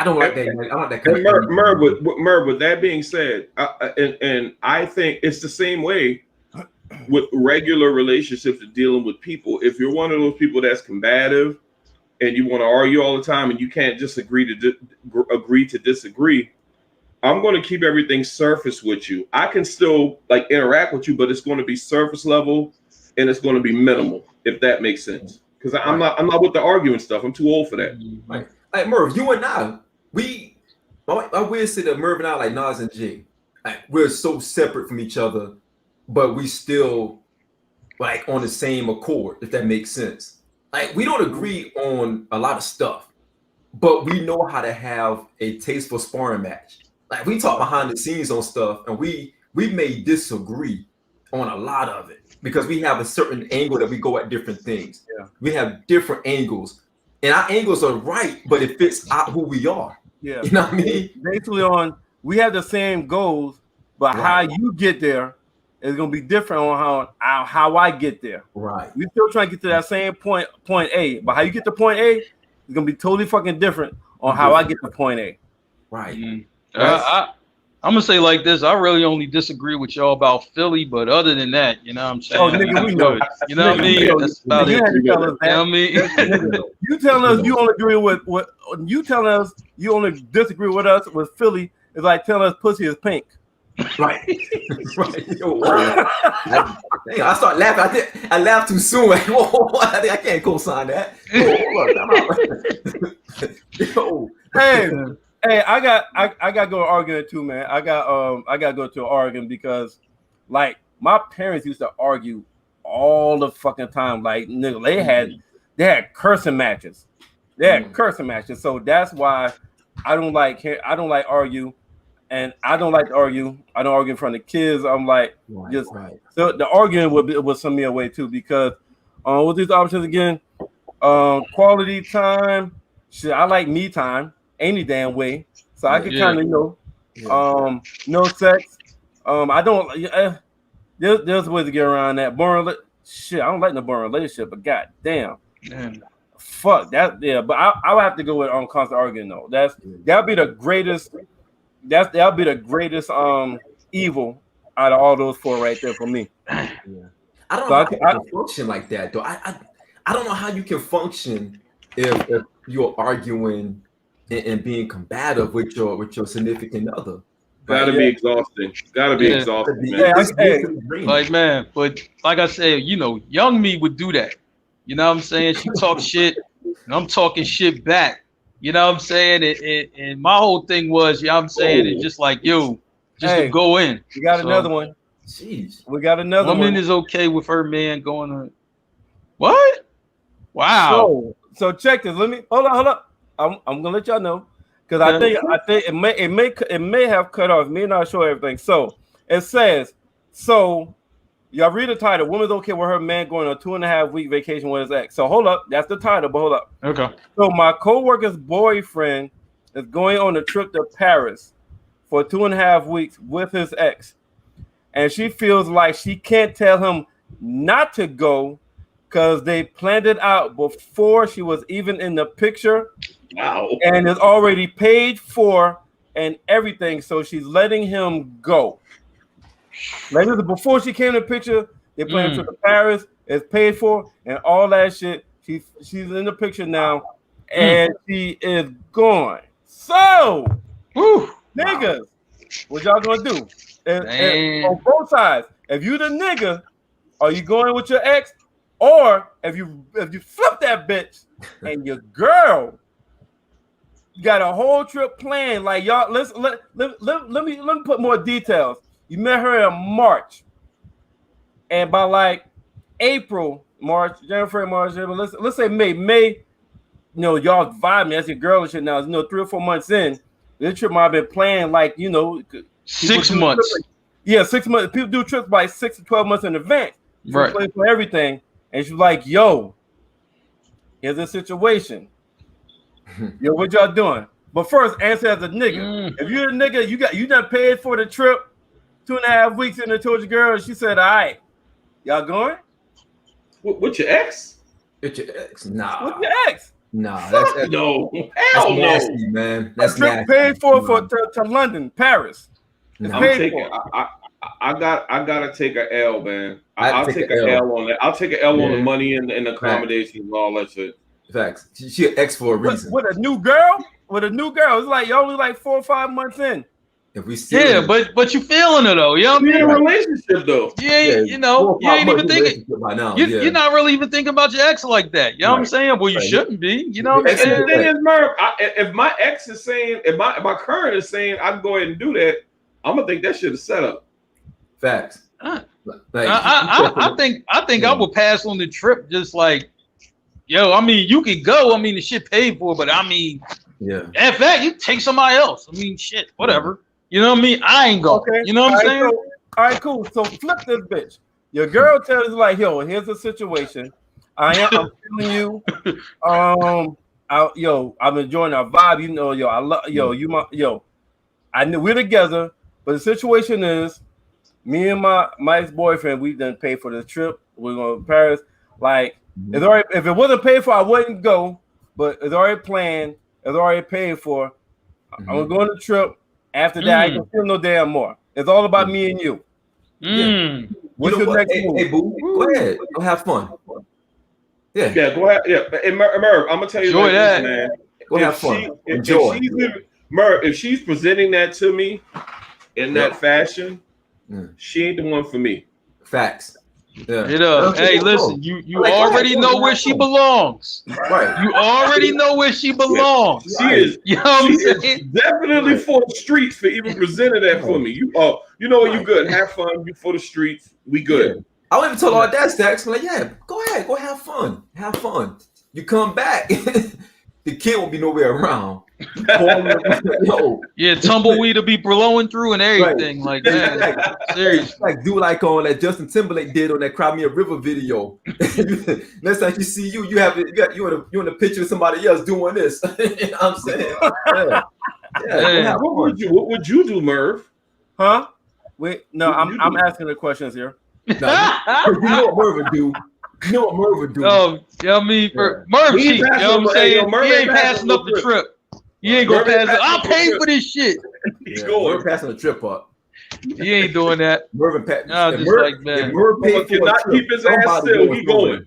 don't like that. I don't like that kind of thing. Merv, with that being said, and I think it's the same way with regular relationships and dealing with people. If you're one of those people that's combative and you want to argue all the time and you can't just agree to disagree, I'm going to keep everything surface with you. I can still like interact with you, but it's going to be surface level and it's going to be minimal, if that makes sense. Because I'm not with the arguing stuff. I'm too old for that. Right. Like Merv, you and I, I will say that Merv and I, like Nas and Jay, like, we're so separate from each other, but we still like on the same accord, if that makes sense. Like, we don't agree on a lot of stuff, but we know how to have a tasteful sparring match. Like, we talk behind the scenes on stuff, and we may disagree on a lot of it because we have a certain angle that we go at different things. Yeah. We have different angles, and our angles are right, but it fits out who we are. Yeah, you know what I mean. Basically, we have the same goals, but how you get there is gonna be different on how I get there. Right. We still trying to get to that same point A, but how you get to point A is gonna be totally fucking different on how I get to point A. Right. Mm-hmm. I'm gonna say like this. I really only disagree with y'all about Philly, but other than that, you know what I'm saying? Oh, nigga, we know. You know what I mean? That's about it. You know what I mean? You telling us you only agree with what you telling us you only disagree with us with Philly is like telling us pussy is pink. Right. Right. Yo, I start laughing. I laughed too soon. Like, whoa, I can't co-sign that. Yo, Hey, I got to go to Oregon too, man. I got to go to Oregon because, like, my parents used to argue all the fucking time. Like, nigga, they had cursing matches. So that's why I don't like argue, and I don't like to argue. I don't argue in front of kids. I'm like, So the arguing would send me away too because, with these options again, quality time. Shit, I like me time. Any damn way, so I can kind of no sex. I don't. There's ways to get around that. Boring shit. I don't like no boring relationship, but god damn, fuck that. Yeah, but I would have to go with constant arguing though. That'll be the greatest. That'll be the greatest evil out of all those four right there for me. Yeah. I don't know how you can function like that though. I don't know how you can function if you're arguing and being combative with your significant other. Gotta be exhausting. Gotta be exhausting, man. Like, man, but like I said, you know, young me would do that. You know what I'm saying? She talks shit, and I'm talking shit back. You know what I'm saying? And my whole thing was, you know what I'm saying? It's just like, yo, just to go in. We got another one. Jeez. We got another one. Woman is okay with her man going on. What? Wow. So check this. Let me hold up. I'm gonna let y'all know because I think it may have cut off. Me not sure everything. So it says, so y'all read the title. Woman's okay with her man going on a 2.5 week vacation with his ex. So hold up, that's the title. But hold up. Okay. So my co-worker's boyfriend is going on a trip to Paris for 2.5 weeks with his ex, and she feels like she can't tell him not to go because they planned it out before she was even in the picture. Wow. And it's already paid for and everything. So she's letting him go. Like this is before she came in the picture. They planned a trip to Paris. It's paid for and all that shit. She's in the picture now. And she is gone. So, niggas, what y'all gonna do? And on both sides, if you the nigga, are you going with your ex? Or if you flip that bitch and your girl got a whole trip planned, like y'all, let me put more details. You met her in March, and by like April, March, January, March, April, let's say May, you know, y'all vibing as your girl and shit now, you know, 3 or 4 months in, this trip might have been planned like, you know, 6 months. 6 months. People do trips by 6 to 12 months in advance. Right. Play for everything. And she's like, yo, here's a situation. Yo, what y'all doing? But first, answer as a nigga. If you're a nigga, you done paid for the trip 2.5 weeks and I told your girl, and she said, all right, y'all going? With your ex? With your ex? Nah. With your ex? Nah, that's no. Hell no. Nasty, man. That's trip nasty. paid for to London, Paris. Nah. I'm taking. I gotta take a L, man. I'll take an L on that. I'll take an L on the money and the accommodations and all that shit. Facts. She an ex for a reason. With a new girl? It's like you're only like 4 or 5 months in. If we still but you feeling it though, you know what I mean? In a relationship though. You know, you ain't even thinking. By now, you're not really even thinking about your ex like that. You know what I'm saying? Well, you shouldn't be. You know what I'm saying? The thing is, Merv, if my ex is saying, if my current is saying, I can go ahead and do that, I'm gonna think that shit is set up. Facts. I think I would pass on the trip. Just like, yo, I mean, you could go. I mean, the shit paid for, but I mean, in fact, you take somebody else. I mean, shit, whatever. You know what I mean? I ain't going. Okay. You know what I'm saying? All right, cool. So flip this bitch. Your girl tells you like, yo, here's the situation. I'm feeling you. I'm enjoying our vibe. You know, I love I know we're together, but the situation is, me and my ex-boyfriend, we done paid for the trip. We're going to Paris. Like, it's already, if it wasn't paid for, I wouldn't go. But it's already planned. It's already paid for. I'm going to go on the trip. After that, I don't feel no damn more. It's all about me and you. What's your next move? Hey, boo, go ahead. Go have fun. Yeah, go ahead. Yeah, and Merv, I'm gonna tell you like this, man. Go have fun. Enjoy. If she's presenting that to me in that fashion, she ain't the one for me. Facts. Yeah. Hey, listen, you already know where she belongs. Right. You already know where she belongs. She is. You know what I'm saying? Definitely for the streets for even presenting that for me. You know what? You good. Have fun. You for the streets. We good. Yeah. I would even tell our dad stacks, like, yeah, go ahead, go have fun. Have fun. You come back, the kid won't be nowhere around. Yeah, tumbleweed will be blowing through and everything. Right. Like that. Seriously. Like do like on that Justin Timberlake did on that Cry Me a River video. Next time she see you, you in a picture of somebody else doing this. You know what I'm saying? Yeah. What would you do, Merv? Huh? Wait, no, I'm asking the questions here. No, you know what Merv would do. You know what Merv would do. Oh, you know what I mean? For Merv cheap, you know what I'm saying? He ain't passing up the trip. You ain't gonna pass it. I'll pay for this shit. He's going. We're passing the trip up. He ain't doing that. Merv and Pat. No, just like man. If Merv paid for cannot keep his ass still. He going.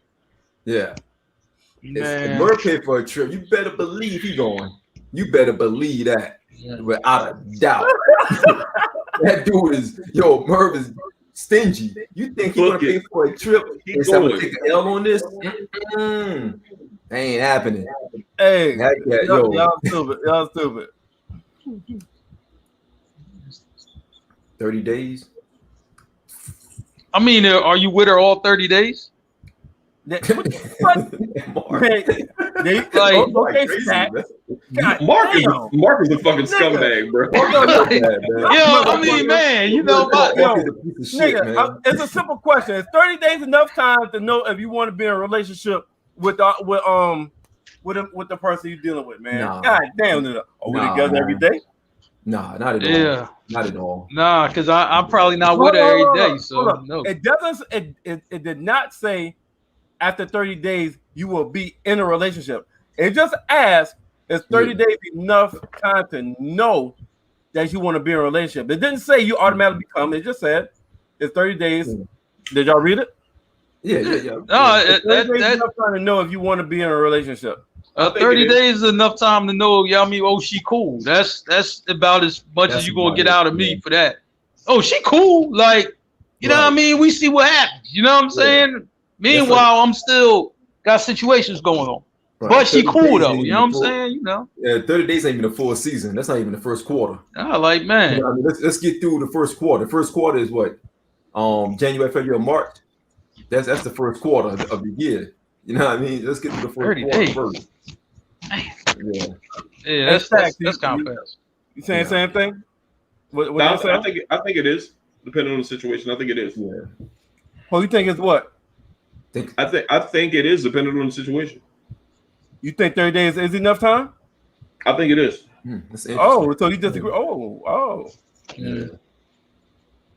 Yeah. If Merv paid for a trip, you better believe he going. You better believe that without a doubt. That dude is Merv is stingy. You think he's gonna pay for a trip and someone take an L on this? Ain't happening. Hey, y'all stupid. Y'all stupid. 30 days. I mean, are you with her all 30 days? Mark is a fucking scumbag, bro. I mean, man, it's a simple question. Is 30 days enough time to know if you want to be in a relationship with the person you're dealing with, man? Nah. God damn, are we together every day? Nah, not at all. Yeah, not at all. Nah, because I'm probably not with her every day. So no. It doesn't. It did not say after 30 days you will be in a relationship. It just asked, is 30 days enough time to know that you want to be in a relationship? It didn't say you automatically become. It just said it's 30 days. Did y'all read it? Yeah. No, 30 days enough time to know if you want to be in a relationship. 30 days is enough time to know, she cool. That's about as much as you gonna get out of me for that. Oh, she cool. Like, you know what I mean? We see what happens. You know what I'm saying? Meanwhile, I'm still got situations going on. Right. But she cool though. You know what I'm saying? Yeah, 30 days ain't even the full season. That's not even the first quarter. Man. Let's get through the first quarter. The first quarter is what? January, February, March. That's the first quarter of the year. You know what I mean? Let's get to the first quarter first. Yeah, that's kind of fast. You saying the same thing? What I think it is, depending on the situation. I think it is. Yeah. Well, you think it's what? I think it is depending on the situation. You think 30 days is enough time? I think it is. That's interesting. Oh, so you disagree? Oh. Yeah.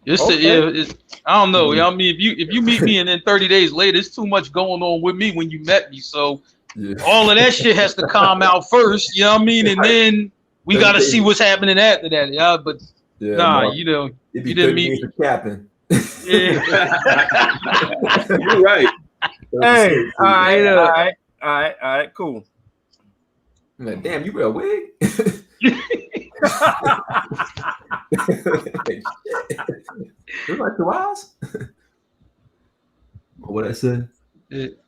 Okay. I don't know. You know what I mean? If you meet me and then 30 days later, it's too much going on with me when you met me. So all of that shit has to calm out first. You know what I mean? And then we got to see what's happening after that. Yeah, but Mark, you know, it'd be you didn't meet for capping. Yeah. You're right. Hey, all right, cool. I'm like, damn, you wear a wig? Look like 2 eyes. What I said? Put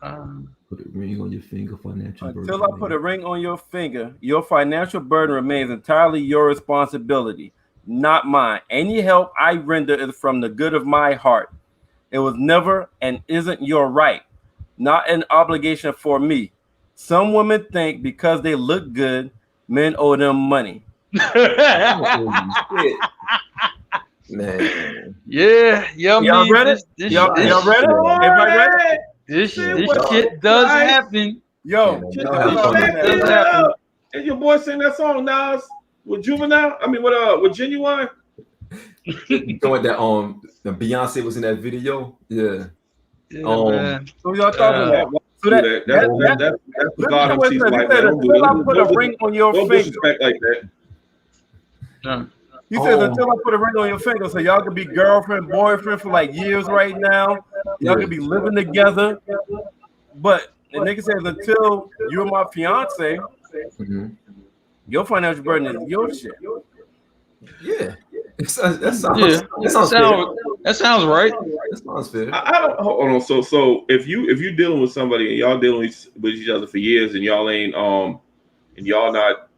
a ring on your finger, financial burden. Until I put a ring on your finger, your financial burden remains entirely your responsibility, not mine. Any help I render is from the good of my heart. It was never and isn't your right, not an obligation for me. Some women think because they look good, men owe them money. Man. Yeah, y'all ready? Y'all ready? Everybody ready? This shit does happen. Yo, and your boy sing that song Nas with Juvenile. I mean, with Genuine. Going that the Beyonce was in that video. Yeah. Man. So y'all talking about? So that's the God who sees like that. Until I put a ring on your finger. Disrespect like that. He says until I put a ring on your finger, so y'all can be girlfriend, boyfriend for like years right now. Y'all can be living together. But the nigga says until you're my fiance, your financial burden is your shit. Yeah. That sounds right. That sounds fair. I don't hold on. So if you're dealing with somebody and y'all dealing with each other for years and y'all ain't and y'all not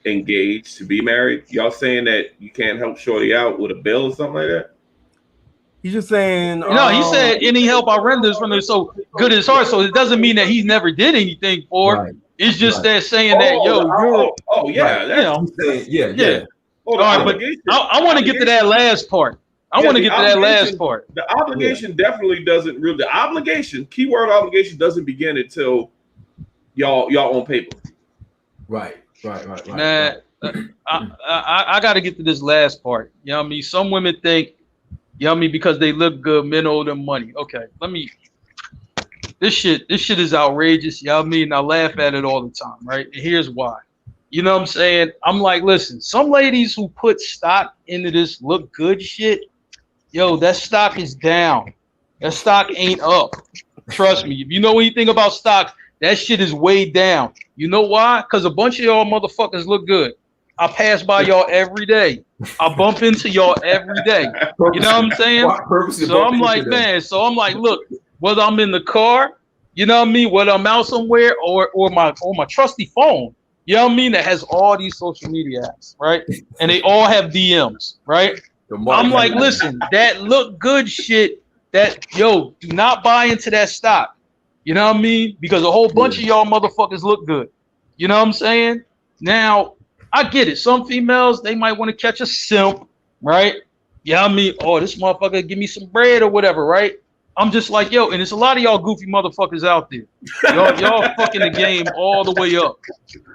engaged to be married, y'all saying that you can't help shorty out with a bill or something like that? He's just saying no, he said any help I render is from the so good as heart. So it doesn't mean that he never did anything for Right. It's just that saying that yeah. Oh, all right, but I want to get to that last part. The obligation definitely doesn't really. The obligation, keyword obligation, doesn't begin until y'all on paper. Right. Man, I got to get to this last part. You know what I mean? Some women think, you know what I mean, because they look good, men owe them money. Okay, this shit is outrageous. You know what I mean? I laugh at it all the time, right? And here's why. You know what I'm saying? I'm like, listen, some ladies who put stock into this look good shit, yo, that stock is down. That stock ain't up. Trust me. If you know anything about stocks, that shit is way down. You know why? Because a bunch of y'all motherfuckers look good. I pass by y'all every day. I bump into y'all every day. You know what I'm saying? So I'm like, man, look, whether I'm in the car, you know what I mean, whether I'm out somewhere or my trusty phone, you know what I mean, that has all these social media apps, right? And they all have DMs, right? I'm like, listen, that look good shit, that, yo, do not buy into that stock. You know what I mean? Because a whole bunch of y'all motherfuckers look good. You know what I'm saying? Now, I get it. Some females, they might want to catch a simp, right? Yeah, I mean, oh, this motherfucker give me some bread or whatever, right? I'm just like, yo, and there's a lot of y'all goofy motherfuckers out there. Y'all fucking the game all the way up.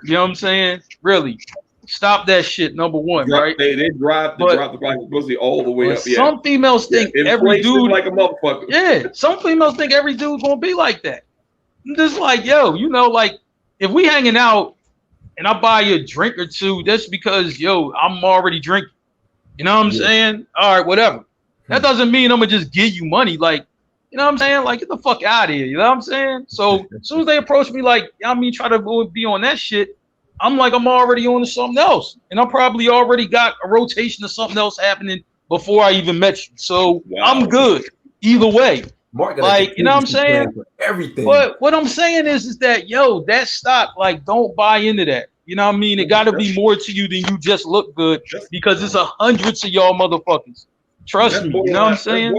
You know what I'm saying? Really. Stop that shit, number one, right? They drop the price of pussy all the way up. Yeah. Some females think every dude like a motherfucker. Yeah, some females think every dude's gonna be like that. I'm just like, yo, you know, like if we hanging out and I buy you a drink or two, that's because, yo, I'm already drinking. You know what I'm saying? All right, whatever. That doesn't mean I'm gonna just give you money. Like, you know what I'm saying? Like, get the fuck out of here. You know what I'm saying? So as soon as they approach me, like, I mean, try to go be on that shit, I'm like, I'm already on to something else. And I probably already got a rotation of something else happening before I even met you. So I'm good either way. Mark, like, you know what I'm saying? Everything. But what I'm saying is that, yo, that stock, like, don't buy into that. You know what I mean? It got to be more to you than you just look good, because it's hundreds of y'all motherfuckers. Trust me. You know what I'm saying?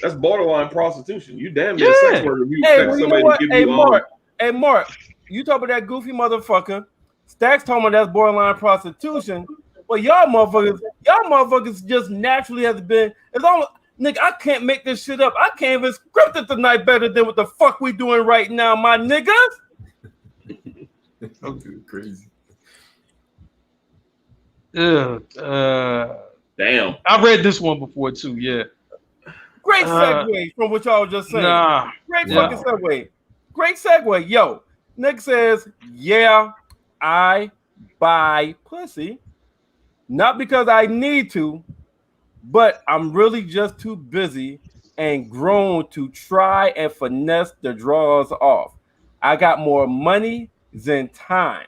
That's borderline prostitution. You damn near sex worker. You expect somebody to give you Hey, Mark, you talk about that goofy motherfucker. Stacks talking about that's borderline prostitution. Well, y'all motherfuckers just naturally has been. It's all, nigga, I can't make this shit up. I can't even script it tonight better than what the fuck we doing right now, my niggas. I'm crazy. Damn. I read this one before too. Yeah. Great segue from what y'all just saying. Nah. Great fucking segue. Great segue. Yo, Nick says, yeah, I buy pussy. Not because I need to, but I'm really just too busy and grown to try and finesse the draws off. I got more money than time.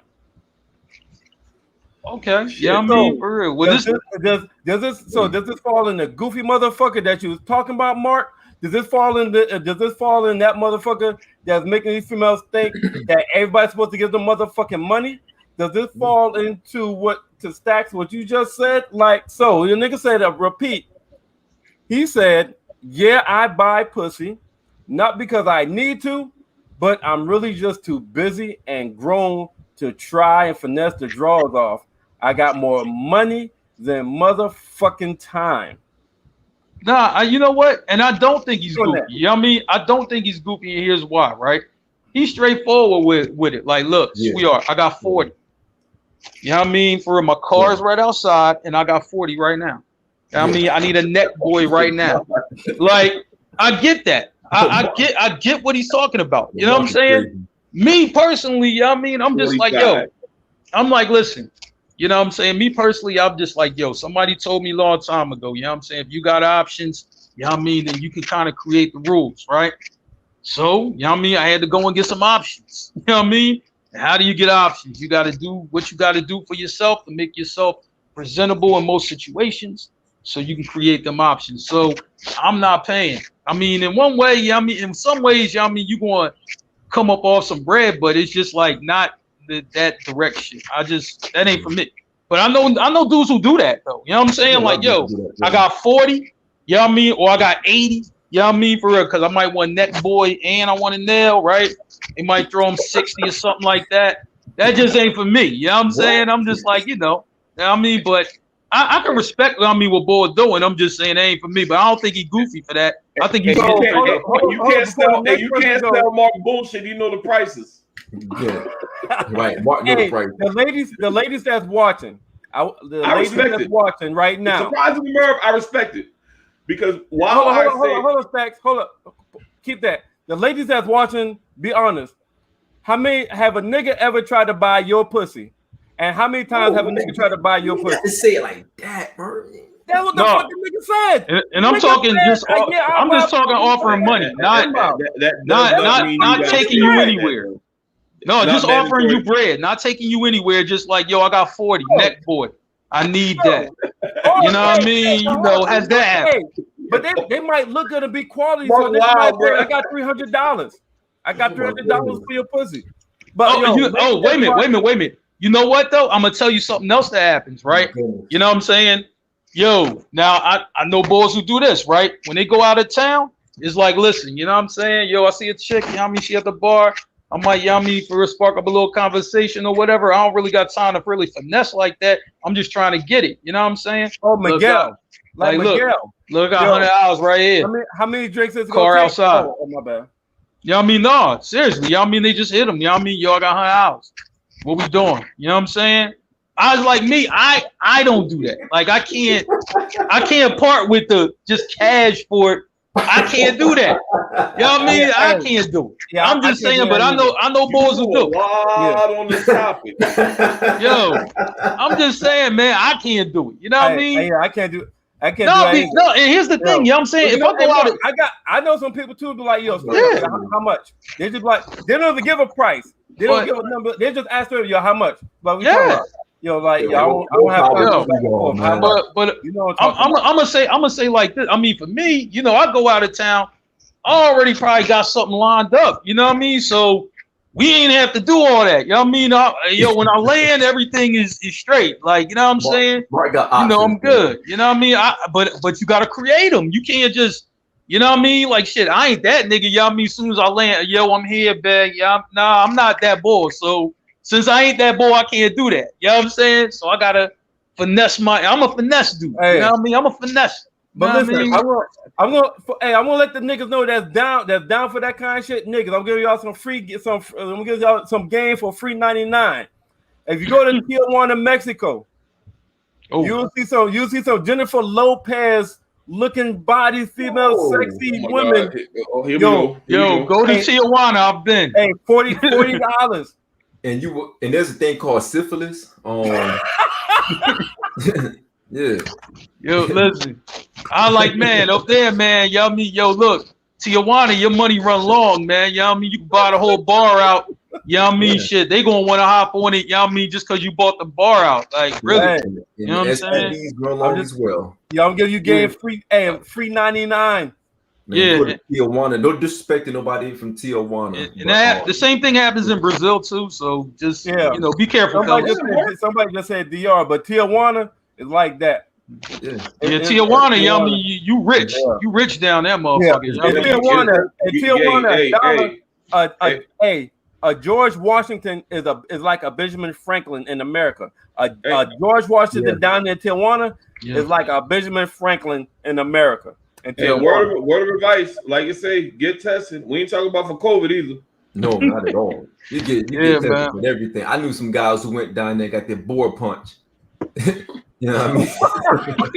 Okay. Yeah, I mean, for real. Well, does this fall in the goofy motherfucker that you was talking about, Mark? Does this fall in that motherfucker that's making these females think that everybody's supposed to give them motherfucking money? Does this fall into Stacks what you just said? Like, so your nigga said repeat. He said, yeah, I buy pussy, not because I need to, but I'm really just too busy and grown to try and finesse the draws off. I got more money than motherfucking time. Nah, you know what? And I don't think he's goofy. You know what I mean? I don't think he's goofy, and here's why, right? He's straightforward with it. Like, look, sweetheart, I got 40. You know what I mean? For my car's right outside, and I got 40 right now. You know what I mean? I need a neck boy right now. Like, I get that. I get what he's talking about. You know what I'm saying? Me personally, you know what I mean? I'm just like, yo, I'm like, listen, you know what I'm saying? Me personally, I'm just like, yo, somebody told me a long time ago, you know what I'm saying? If you got options, you know what I mean, then you can kind of create the rules, right? So, you know what I mean? I had to go and get some options. You know what I mean? And how do you get options? You got to do what you got to do for yourself to make yourself presentable in most situations so you can create them options. So I'm not paying. I mean, in one way, you know what I mean? In some ways, you know what I mean? You're going to come up off some bread, but it's just like not that direction. That ain't for me. But I know dudes who do that though. You know what I'm saying? Like, yo, I got 40, you know what I mean? Or I got 80, you know what I mean? For real, because I might want neck boy and I want a nail, right? They might throw him 60 or something like that. That just ain't for me. You know what I'm saying? I'm just like, you know what I mean? But I can respect what Boy doing. I'm just saying it ain't for me. But I don't think he goofy for that. I think he's you can't sell Mark bullshit. You know the prices. Yeah. Right. Mark know the price. The ladies that's watching, I respect it. Watching right now. Surprisingly, Merv, I respect it. Because hold on, Stacks. Hold up. Keep that. The ladies that's watching, be honest. How many have a nigga ever tried to buy your pussy? And how many times have a nigga tried to buy your pussy? You got to say it like that, bro. That's what the fucking nigga said. And I'm talking just I'm just talking offering money, not taking you anywhere. No, just offering you bread, not taking you anywhere. Just like, yo, I got 40 neck boy. I need that. You know what I mean? You know, has that happened? But they might look good and be quality. So they might say, I got $300. I got $300 for your pussy. But wait a minute. You know what though? I'm gonna tell you something else that happens, right? You know what I'm saying? Yo, now I know boys who do this, right? When they go out of town, it's like, listen, you know what I'm saying? Yo, I see a chick, you know what I mean? She at the bar. I might, you know what I mean, for a spark up a little conversation or whatever. I don't really got time to really finesse like that. I'm just trying to get it. You know what I'm saying? Oh, Miguel. Look, I got $100 right here. How many drinks is car outside? Oh, my bad. You know what I mean? No, seriously. You know what I mean? They just hit them. You know what I mean? Yo, I got $100. What we doing? You know what I'm saying? I was like, me, I don't do that. Like, I can't part with the just cash for it. I can't do that. You know what I mean? I can't do it. Yeah, I'm just saying, but I know boys who do. On this topic. Yo, I'm just saying, man, I can't do it. You know what I mean? Yeah, I can't do it. And here's the thing, you know what I'm saying? If I go out, I know some people too be like, yo, how much? They just like, they don't even give a price. They don't give a number. They just ask them, yo, how much? But we talking about, yo, like, yo, I don't have time. But you know, I'm gonna say like this. I mean, for me, you know, I go out of town. I already probably got something lined up. You know what I mean? So we ain't have to do all that. You know what I mean? When I land, everything is straight. Like, you know what I'm saying? Mark got options, you know, I'm good. You know what I mean? But you gotta create them. You can't just, you know what I mean? Like, shit, I ain't that nigga. You know what I mean? As soon as I land, yo, I'm here, bag. Yeah, I'm not that boy. So since I ain't that boy, I can't do that. You know what I'm saying? So I gotta finesse I'm a finesse dude. Hey. You know what I mean? I'm a finesse. But listen, I'm gonna let the niggas know that's down for that kind of shit, niggas. I'm giving y'all I'm gonna give y'all some game for free 99. If you go to Tijuana, Mexico, Oh, You'll see some Jennifer Lopez looking body, female, sexy my women. God. Oh, here Yo, we go. go to Hey. Tijuana. I've been. Hey, $40. And there's a thing called syphilis. Yeah. Yo, listen. I like, man, up there, man. Y'all mean, yo, look, Tijuana, your money run long, man. Y'all mean you can buy the whole bar out. Y'all mean shit. They gonna want to hop on it. Y'all mean just because you bought the bar out, like really. Hey. And You know what I'm saying? STDs grow long as well. Yo, I'm giving you game free 99. Man, Yeah. go to Tijuana. No disrespect to nobody from Tijuana. And that, the same thing happens in Brazil too. So just be careful. Somebody just said DR, but Tijuana is like that. Yeah. Tijuana, y'all mean you rich. Yeah. You rich down there, motherfucker. Tijuana, George Washington is like a Benjamin Franklin in America. George Washington down there in Tijuana is like a Benjamin Franklin in America. And word of advice, like you say, get tested. We ain't talking about for COVID either. No, not at all. You get tested with everything. I knew some guys who went down there, got their board punch. You know what I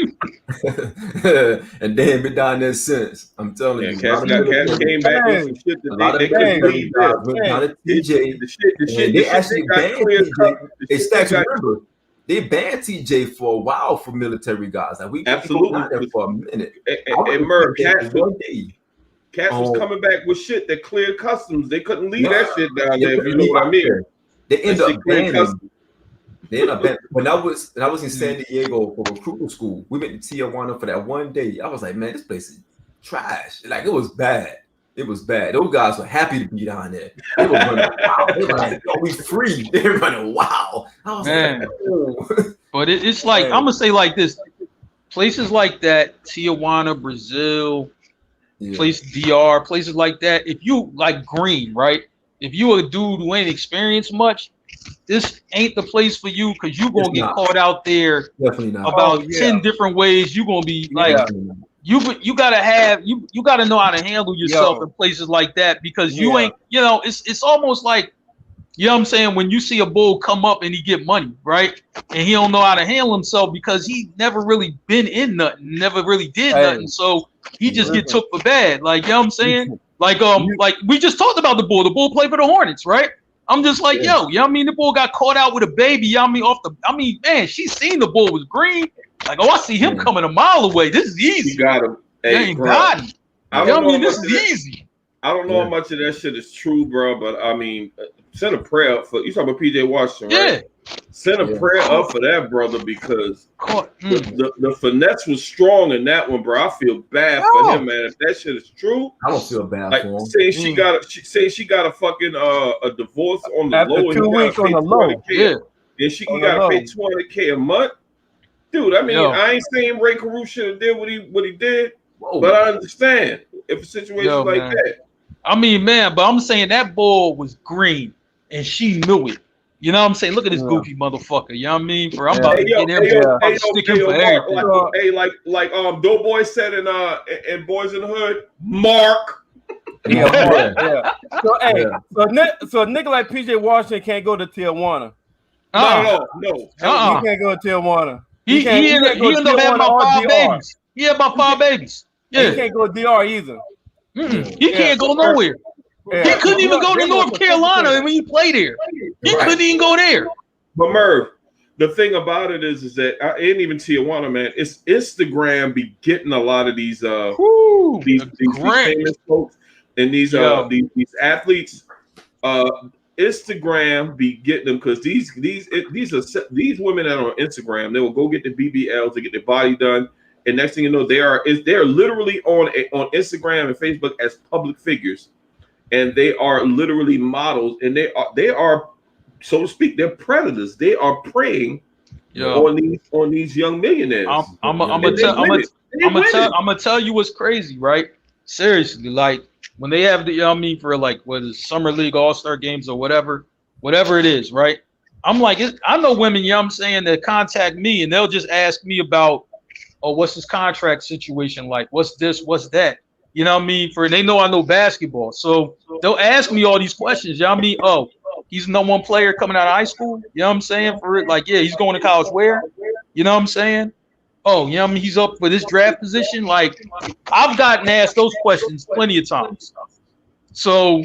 mean? And they ain't been down there since. I'm telling you. Cats came back with some shit that they couldn't believe. They actually banned TJ. They banned TJ for a while for military guys. Like we absolutely there for a minute. And Merv, Cats was coming back with shit that cleared customs. They couldn't leave that shit down there. If you know what I mean. They end up banning. When I was in San Diego for recruiting school, we went to Tijuana for that one day. I was like, man, this place is trash. Like it was bad. It was bad. Those guys were happy to be down there. They were running wild. They were like, "Yo, we free." They were running wild. I was like, "Oh." But it's like I'm gonna say like this: places like that, Tijuana, Brazil, places DR, places like that. If you like green, right? If you a dude who ain't experienced much, this ain't the place for you because you're gonna get caught out there about 10 different ways. You're gonna be like. You gotta know how to handle yourself in places like that because you ain't, it's almost like, you know what I'm saying, when you see a bull come up and he get money, right? And he don't know how to handle himself because he never really been in nothing, never really did nothing. So he just get took for bad. Like, you know what I'm saying? Like we just talked about the bull. The bull played for the Hornets, right? I'm just like, yo, you know what I mean? The bull got caught out with a baby, you know what I mean, man, she seen the bull was green. Like, I see him coming a mile away. This is easy. You got him. Hey, bro, this is easy. I don't know how much of that shit is true, bro, but I mean, send a prayer up for you. Talking about PJ Washington, right? Send a prayer up for that brother because the finesse was strong in that one, bro. I feel bad for him, man. If that shit is true, I don't feel bad for him. Saying she got a fucking a divorce on the after low, 2 weeks on the low, and she gotta pay $200K a month. Dude, I mean, I ain't saying Ray Caruso should have did what he did, but I understand if a situation like that. I mean, man, but I'm saying that ball was green and she knew it. You know what I'm saying? Look at this goofy motherfucker. You know what I mean? For I'm about to get him. Like Doughboy said in Boys in the Hood, Mark. So nigga like PJ Washington can't go to Tijuana. No. He can't go to Tijuana. He ended up having about 5 babies. He had about 5 babies. Yeah. He can't go to DR either. He can't go nowhere. He couldn't even go to North Carolina when he played there. He couldn't even go there. But Merv, the thing about it is that I ain't even Tijuana, man. It's Instagram be getting a lot of these famous folks and these athletes. Instagram be getting them because these women that are on Instagram, they will go get the BBLs to get their body done, and next thing you know, they're literally on Instagram and Facebook as public figures, and they are literally models, and they are so to speak, they're predators. They are preying on these young millionaires. I'm gonna tell you what's crazy, right? Seriously, like. When they have the, for like what is Summer League All-Star games or whatever it is, right? I'm like, I know women, you know what I'm saying, that contact me and they'll just ask me about, what's his contract situation like? What's this? What's that? You know what I mean? They know I know basketball. So they'll ask me all these questions. You know what I mean? Oh, he's the #1 player coming out of high school. You know what I'm saying? For it, like, yeah, he's going to college where? You know what I'm saying? Oh, you know what I mean? He's up for this draft position. Like, I've gotten asked those questions plenty of times. So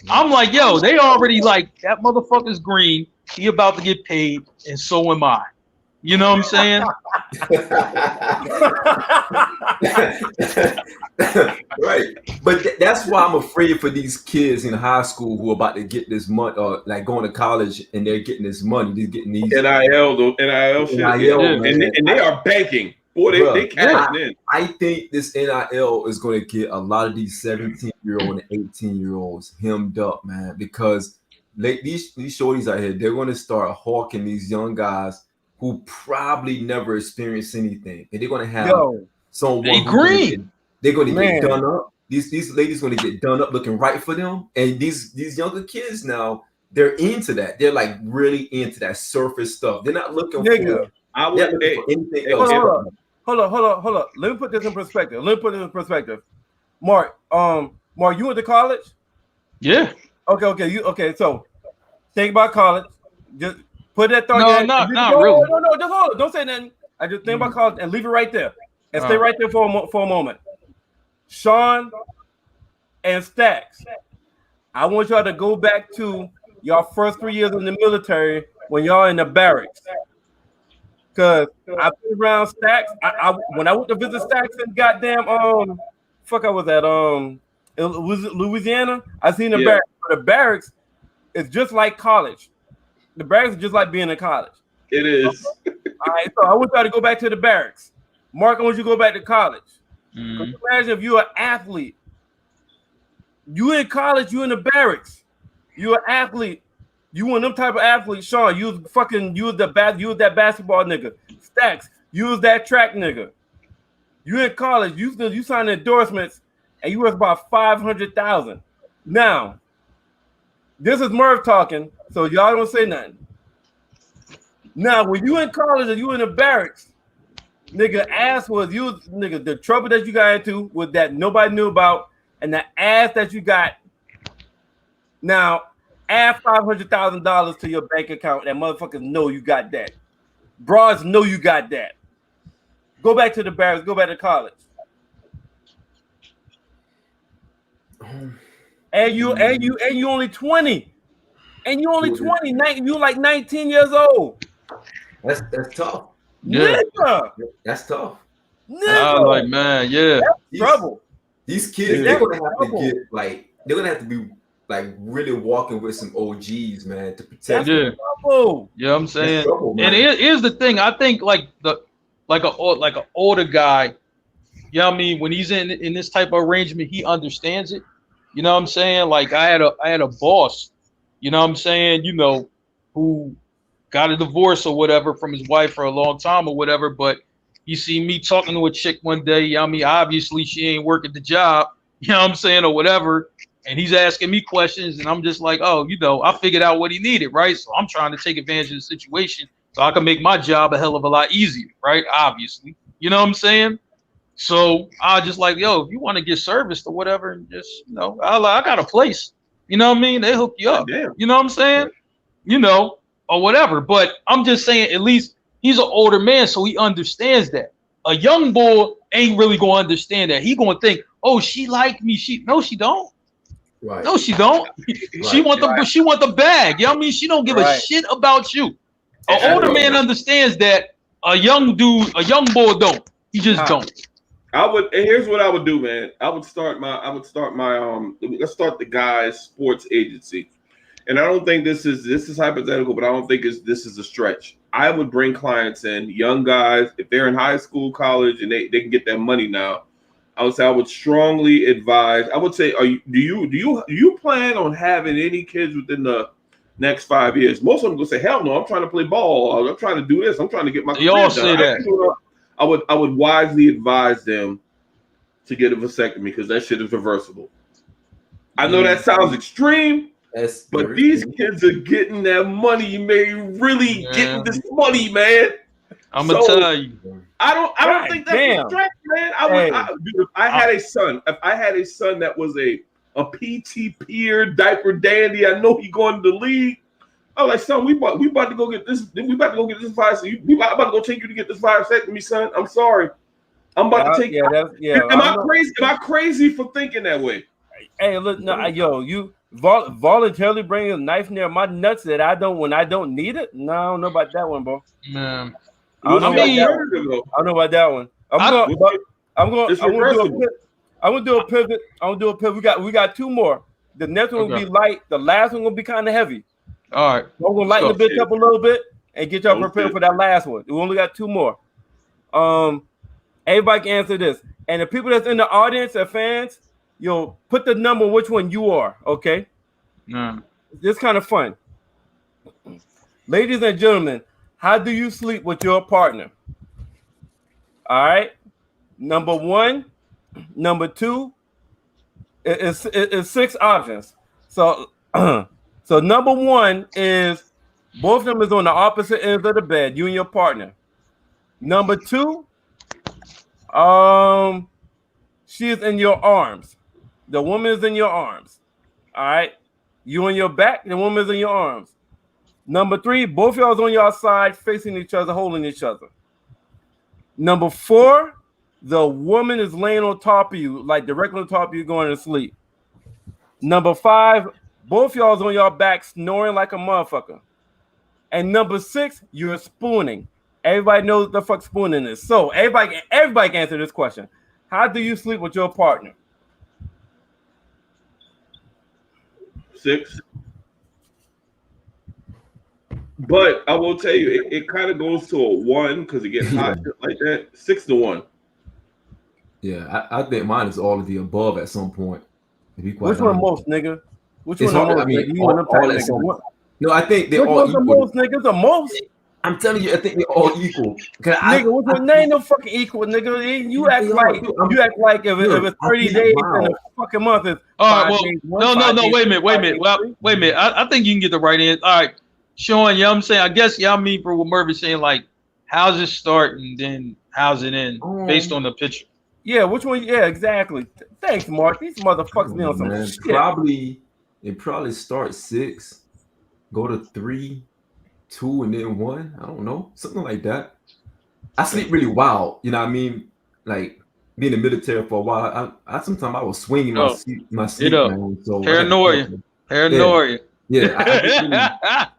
I'm like, yo, they already like that motherfucker's green. He about to get paid, and so am I. You know what I'm saying? Right, but that's why I'm afraid for these kids in high school who are about to get this money, or like going to college and they're getting this money. They're getting these NIL shit, NIL, and they are banking. Boy, they cashing in. I think this NIL is going to get a lot of these 17-year-old and 18-year-olds hemmed up, man, because these shorties out here, they're going to start hawking these young guys who probably never experienced anything, and they're going to have someone they're going to get done up. These ladies going to get done up looking right for them, and these younger kids now, they're into that. They're like really into that surface stuff. They're not looking for anything else. Hold on. Let me put this in perspective. Mark, you went to college? Yeah. Okay. So think about college. Just put that thought. No, not really. No. Just hold it. Don't say nothing. I just think about college and leave it right there, and stay right there for a moment. Sean and Stacks, I want y'all to go back to y'all first 3 years in the military when y'all in the barracks. Cause I've been around Stacks. When I went to visit Stacks in goddamn I was at was it Louisiana? I seen the barracks. The barracks is just like college. The barracks is just like being in college. It is. All right, so I want y'all to go back to the barracks. Mark, I want you to go back to college. Imagine if you're an athlete. You in college, you in the barracks. You're an athlete. You one of them type of athletes, Sean. You was that basketball nigga. Stacks, you was that track nigga. You in college, you signed endorsements, and you was about 500,000. Now, this is Merv talking, so y'all don't say nothing. Now, when you in college and you in the barracks, nigga, the trouble that you got into was that nobody knew about, and the ass that you got. Now, add $500,000 to your bank account. That motherfuckers know you got that. Broads know you got that. Go back to the barracks. Go back to college. And you only 20. And you only 20. You like 19 years old. That's tough. Yeah. Nigga. That's tough. I'm like, man, yeah. That's trouble. These kids, they're gonna have to be like really walking with some OGs, man, to protect. Yeah, I'm saying. And here's the thing. I think like an older guy, you know what I mean, when he's in this type of arrangement, he understands it. You know what I'm saying? Like I had a boss, you know what I'm saying, you know, who got a divorce or whatever from his wife for a long time or whatever, but you see me talking to a chick one day, you know what I mean, obviously she ain't working the job, you know what I'm saying, or whatever. And he's asking me questions, and I'm just like, oh, you know, I figured out what he needed, right? So I'm trying to take advantage of the situation so I can make my job a hell of a lot easier, right? Obviously. You know what I'm saying? So I just like, yo, if you want to get serviced or whatever, just, you know, I got a place. You know what I mean? They hook you up. Damn. You know what I'm saying? You know, or whatever. But I'm just saying, at least he's an older man, so he understands that. A young boy ain't really going to understand that. He going to think, oh, she like me. No, she don't. Right. No, she don't. She want the bag. You know what I mean? She don't give a shit about you. An older man understands that. A young boy don't. He just don't. Here's what I would do, man. Let's start the guys sports agency. And I don't think this is hypothetical, but I don't think this is a stretch. I would bring clients in, young guys, if they're in high school, college, and they can get that money now. I would say I would strongly advise. I would say, do you plan on having any kids within the next 5 years? Most of them will say, hell no, I'm trying to play ball. I'm trying to do this. I'm trying to get my career done. Say that. I would wisely advise them to get a vasectomy because that shit is reversible. I know that sounds extreme, but these kids are getting that money, man. Really getting this money, man. I'm gonna tell you. I don't think that's a stretch, man. If I had a son that was a PT peer diaper dandy, I know he going to the league. I was like, son, we about to go get this. We about to go get this I'm about to go take you to get this vasectomy, son. I'm sorry. I'm about to take. Am I crazy? Am I crazy for thinking that way? Hey, look, no, yo, you voluntarily bring a knife near my nuts that I don't need it. No, I don't know about that one, bro. Man, I don't know about that one. I'm gonna do a pivot. We got two more. The next one will be light. The last one will be kind of heavy. All right. I'm gonna lighten the bitch up a little bit and get y'all prepared for that last one. We only got two more. Everybody can answer this. And the people that's in the audience are fans, you'll put the number which one you are, okay? It's kind of fun. Ladies and gentlemen, how do you sleep with your partner? All right. Number one, number two, it's 6 options. So so number one is both of them is on the opposite ends of the bed, you and your partner. Number two, she is in your arms. The woman is in your arms. All right. You on your back, the woman is in your arms. Number three, both y'all is on your side, facing each other, holding each other. Number four, the woman is laying on top of you, like directly on top of you, going to sleep. Number five, both y'all is on your back, snoring like a motherfucker. And number six, you're spooning. Everybody knows what the fuck spooning is. So everybody can answer this question. How do you sleep with your partner? 6. But I will tell you, it kind of goes to a 1 because it gets hot like that. 6 to 1. Yeah, I think mine is all of the above at some point. Which one most, nigga? Which it's one hard, most? I mean, all no, I think they're all equal. The most, niggas, the most. I'm telling you, I think they're all equal. Nigga, which one? They ain't no fucking equal, nigga. You act like if it's 30 days in a fucking month, it's all right. Well, no. Wait a minute. Well, wait a minute. I think you can get the right answer. All right, Sean. Yeah, I'm saying. I guess y'all mean for what Murphy's saying. Like, how's it start and then how's it end based on the picture. Yeah, which one? Yeah, exactly. Thanks, Mark. These motherfuckers be on some shit. It probably starts 6, go to 3, 2, and then 1. I don't know, something like that. I sleep really wild, you know what I mean? Like being in the military for a while, I sometimes I was swinging my sleep, man. So paranoia. Yeah,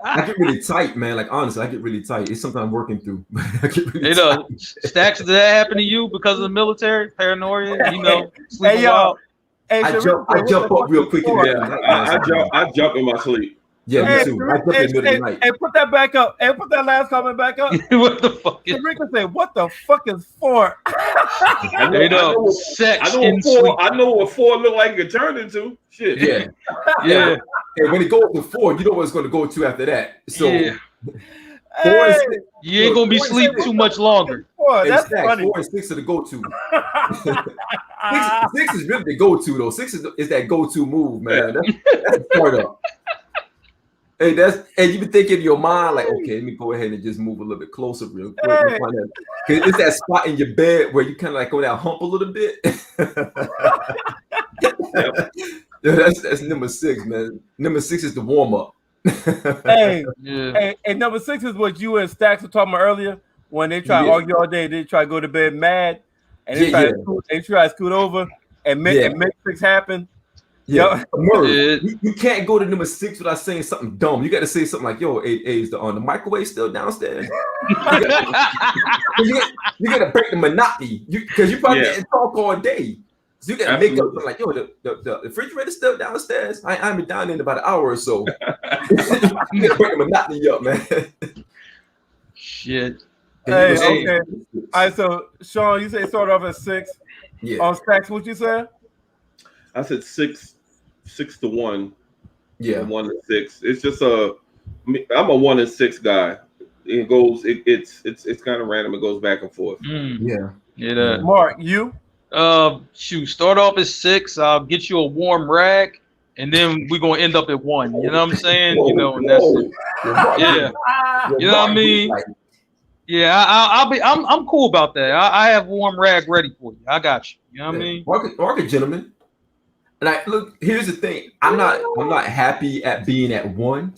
I get really tight, man. Like honestly, I get really tight. It's something I'm working through. I get really tight. Stacks, did that happen to you because of the military? Paranoia, Hey, yo. Hey, I jump up real quick. I jump in my sleep. Yeah, me too. I jump in the middle of the night. Hey, put that back up. Hey, put that last comment back up. What the fuck is Rico say, what the fuck is 4? I know what 4 look like it turned into. Shit. Yeah. And when it goes to 4, you know what it's going to go to after that. So 4 and 6, you ain't gonna be sleeping too much longer. 4, that's funny. 4 and 6 are the go-to. 6 is really the go-to though. 6 is that go-to move, man. That's part of. Hey, you been thinking in your mind like, okay, let me go ahead and just move a little bit closer real quick. Hey. Cause it's that spot in your bed where you kind of like go down hump a little bit. Yeah, that's number 6, man. Number 6 is the warm up. Hey, number 6 is what you and Stacks were talking about earlier. When they try to argue all day, they try to go to bed mad, and they try to scoot over and make 6 happen. Yeah, you can't go to number 6 without saying something dumb. You got to say something like, "Yo, is the microwave still downstairs?" You got to break the monotony, because you probably didn't talk all day. So you got to make up like, "Yo, the refrigerator's still downstairs. I've been down in about an hour or so." You got to break the monotony up, man. Shit. Hey, okay. All right, so Sean, you say start off at 6. Yeah. On Stacks, what you said? I said 6 to 1. Yeah, 1 to 6. It's just I'm a 1 and 6 guy. It goes. It's kind of random. It goes back and forth. Yeah. Mark, you? Start off at 6. I'll get you a warm rag, and then we're gonna end up at 1. You know what I'm saying? And that's it. Yeah. You know what I mean? Yeah, I'm cool about that. I have warm rag ready for you. I got you. You know what I mean? Market gentlemen. And look, here's the thing. I'm not happy at being at 1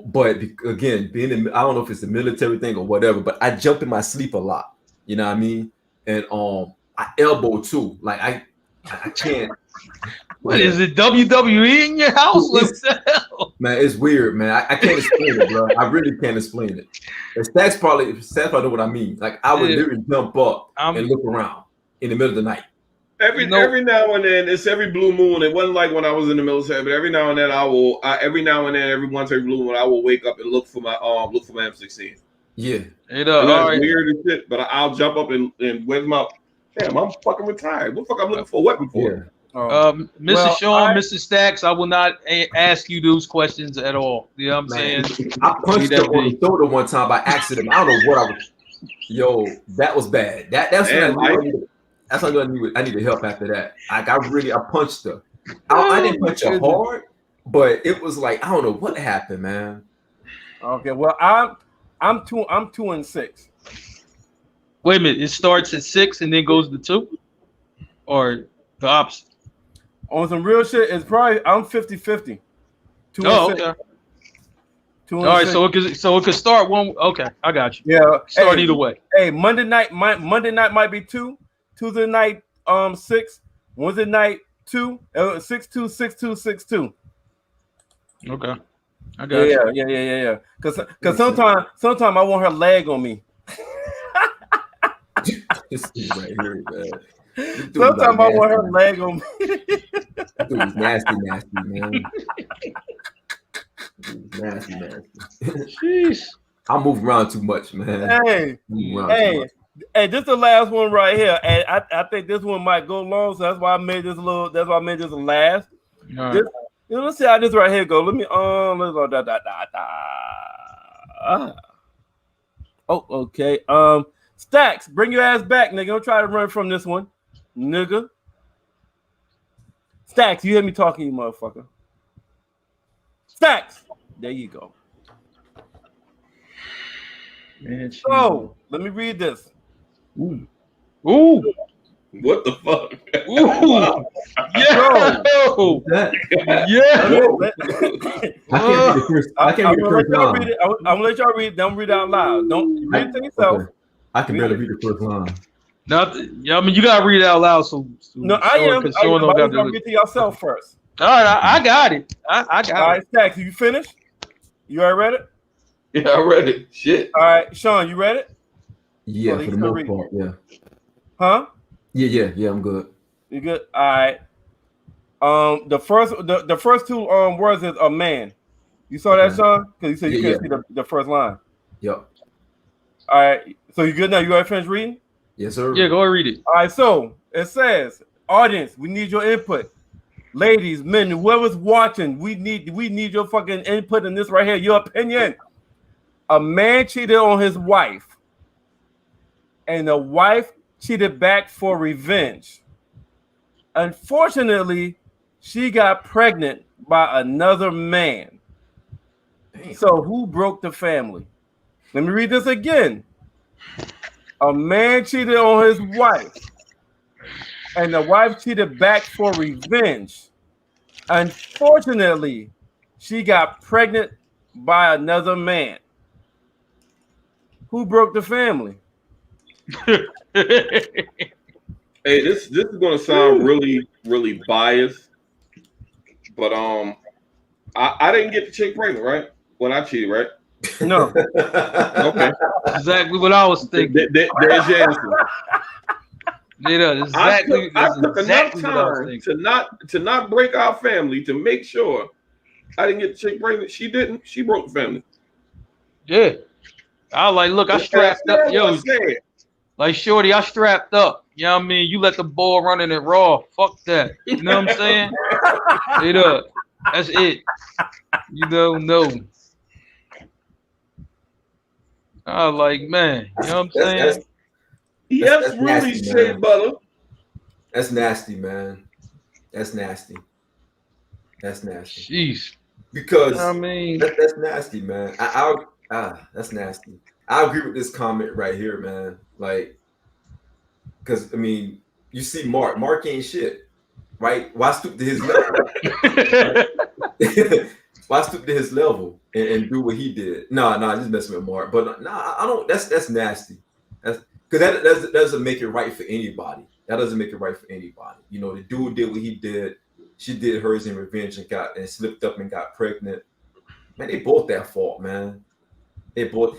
But again, being in, I don't know if it's the military thing or whatever, but I jump in my sleep a lot. You know what I mean? And I elbow too. Like I can't. What is it? WWE in your house? What the hell? Man, it's weird, man. I can't explain it, bro. I really can't explain it. And Stacks probably know what I mean. Like I would literally jump up and look around in the middle of the night. Every now and then, it's every blue moon. It wasn't like when I was in the military, but every now and then every once every blue moon, I will wake up and look for my M16. Yeah, it's weird as shit. But I'll jump up and where's my? Damn, I'm fucking retired. What the fuck I'm looking for a weapon for? Yeah. Mr. Sean, Mr. Stacks, I will not ask you those questions at all. You know what I'm saying? I punched her on the shoulder one time by accident. I don't know what I was. Yo, that was bad. That's what I needed help after that. Like I punched her. I didn't punch her hard, but it was like I don't know what happened, man. Okay, well I'm 2-6. Wait a minute, it starts at 6 and then goes to 2, or the opposite? On some real shit, it's probably I'm 50-50. Okay. All right, so it could start one. Okay, I got you. Yeah, start either way. Hey, Monday night might be 2. Tuesday night 6. Wednesday night 2. 6-2, 6-2, 6-2. Okay, I got you. Yeah. Because sometimes I want her leg on me. This is right here, man. Sometimes I want her leg on me. Dude, nasty, man. Nasty. Jeez. I move around too much, man. Hey, this is the last one right here, and I think this one might go long, so that's why I made this last. Right. Let's see how this right here go. Let me let's go. Oh, okay. Stacks, bring your ass back, nigga. Don't try to run from this one, nigga. Stacks, you hear me talking, you motherfucker. Stacks, there you go. Man, so let me read this. Ooh. What the fuck? Ooh. I can't read the first line. I'm gonna let y'all read. Don't read out loud. Don't read it to yourself. Okay. I can barely read the first line. I mean, you gotta read it out loud. So no, I am. I read to yourself first. All right, I got it. I got it. All right, Stacks, you finished? You already read it? Yeah, I read it. Shit. All right, Sean, you read it? Yeah, for the most part, yeah. Huh? Yeah, I'm good. You good? All right. The first two words is a man. You saw that, Sean? Because you said you couldn't see the first line. Yep. All right. So you good now? You already finished reading? Yes, sir. Yeah, go ahead, read it. All right. So it says, audience, we need your input. Ladies, men, whoever's watching, we need your fucking input in this right here. Your opinion. A man cheated on his wife, and the wife cheated back for revenge. Unfortunately, she got pregnant by another man. Damn. So who broke the family? Let me read this again. A man cheated on his wife, and the wife cheated back for revenge. Unfortunately, she got pregnant by another man. Who broke the family? Hey, this is gonna sound really, really biased, but I didn't get the chick pregnant, right? When I cheated, right? No. Okay. Exactly what I was thinking. There's your answer. Exactly. I took enough time to not break our family to make sure I didn't get the chick pregnant. She didn't. She broke the family. Yeah. I was like, look, I strapped up. Yo, like Shorty, I strapped up. You know what I mean? You let the ball run in it raw. Fuck that. You know what I'm saying? Straight up. That's it. You don't know. I was like, man, you know what I'm saying? Yes, really, Shea Butter. That's nasty, man. That's nasty. Jeez. Because I mean, that's nasty, man. That's nasty. I agree with this comment right here, man. Like, because I mean, you see, Mark ain't shit, right? Why stoop to his level? Why stoop to his level and do what he did? No, just messing with Mark. But I don't. That's nasty. That's because that doesn't make it right for anybody. That doesn't make it right for anybody. You know, the dude did what he did. She did hers in revenge and slipped up and got pregnant. Man, they both at fault, man. They both.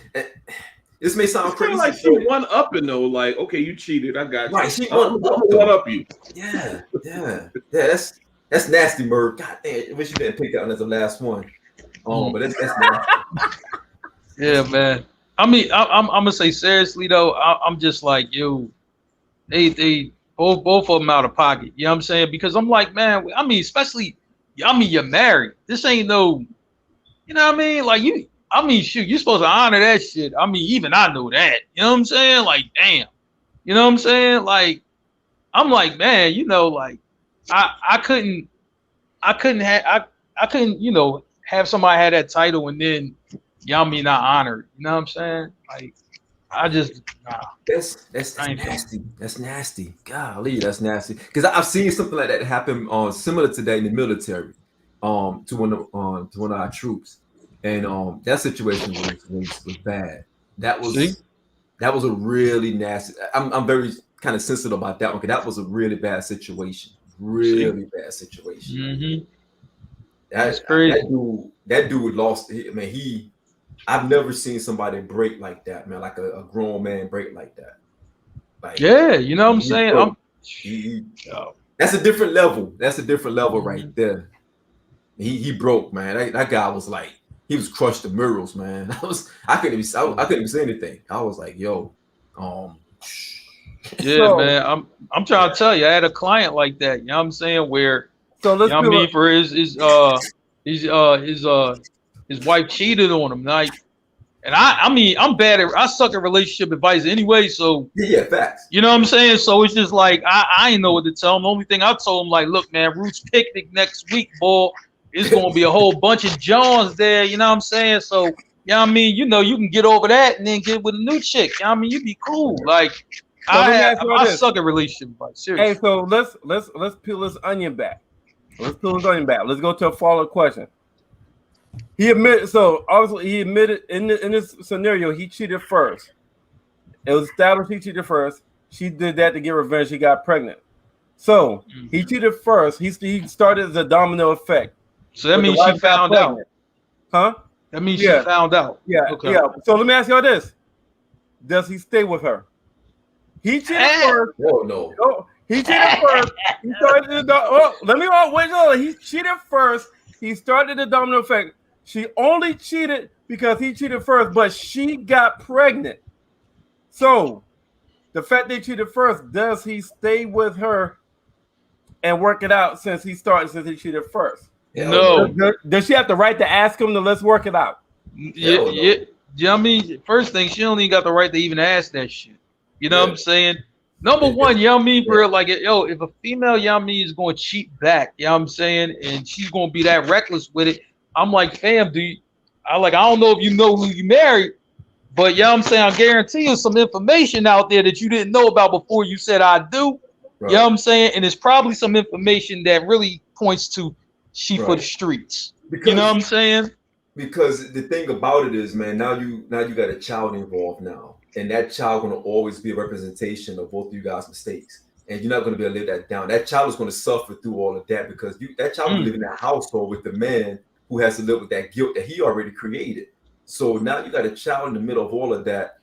This may sound It's kind crazy. of like she one upping though. Like, okay, you cheated. I got you. Right, she I'm one up you. Yeah. That's nasty, Merv. God damn, I wish you didn't pick that one as the last one. But that's nasty. Yeah, man. I mean, I'm gonna say seriously though. I'm just like, yo, they both of them out of pocket. You know what I'm saying? Because I'm like, man. I mean, especially, you're married. This ain't no, you know what I mean? Like you. I mean, shoot, you're supposed to honor that shit. I mean, even I know that. You know what I'm saying? Like, damn. You know what I'm saying? Like, I'm like, man, you know, like, I couldn't, you know, have somebody have that title and then y'all me not honored. You know what I'm saying? Like, I just nah. That's nasty. That's nasty. Golly, that's nasty. Because I've seen something like that happen similar to that in the military, to one of our troops. And that situation was bad. That was a really nasty. I'm very kind of sensitive about that one because that was a really bad situation. Really bad situation. Mm-hmm. That's crazy. That dude lost. I mean, I've never seen somebody break like that, man. Like a grown man break like that. Like, yeah, you know what I'm saying? That's a different level. That's a different level right there. He broke, man. That guy was like. He was crushed to murals, man. I couldn't even say anything. I was like, yo, yeah, man. I'm trying to tell you, I had a client like that. You know what I'm saying? Where so let's you know what I mean, for his wife cheated on him, like, and I mean, I suck at relationship advice anyway, so yeah, facts. You know what I'm saying? So it's just like I ain't know what to tell him. The only thing I told him, like, look, man, Roots picnic next week, boy. It's gonna be a whole bunch of Johns there, you know what I'm saying? So, you know what I mean? You know, you can get over that and then get with a new chick. You know what I mean? You be cool. Like, so I suck at relationship advice. Seriously. Hey, so let's peel this onion back. Let's go to a follow-up question. He admitted in this scenario he cheated first. It was established he cheated first. She did that to get revenge. She got pregnant. So he cheated first. He started as a domino effect. So that means she found out. Huh? That means she found out. Yeah. Okay. Yeah. So let me ask y'all this. Does he stay with her? He cheated first. No. He cheated first. He started He cheated first. He started the domino effect. She only cheated because he cheated first, but she got pregnant. So the fact they cheated first, does he stay with her and work it out since he cheated first? No. Does she have the right to ask him to let's work it out? Yeah. You know what I mean? First thing, she don't even got the right to even ask that shit. You know what I'm saying? Number one, you know what I mean, bro? Like, yo, if a female, you know what I mean, is going to cheat back, you know what I'm saying? And she's going to be that reckless with it. I'm like, fam, I don't know if you know who you married, but you know what I'm saying? I guarantee you some information out there that you didn't know about before you said I do. Right. You know what I'm saying? And it's probably some information that really points to she for the streets. Because, you know what I'm saying? Because the thing about it is, man, now you got a child involved now. And that child going to always be a representation of both of you guys' mistakes. And you're not going to be able to live that down. That child is going to suffer through all of that because that child will live in that household with the man who has to live with that guilt that he already created. So now you got a child in the middle of all of that.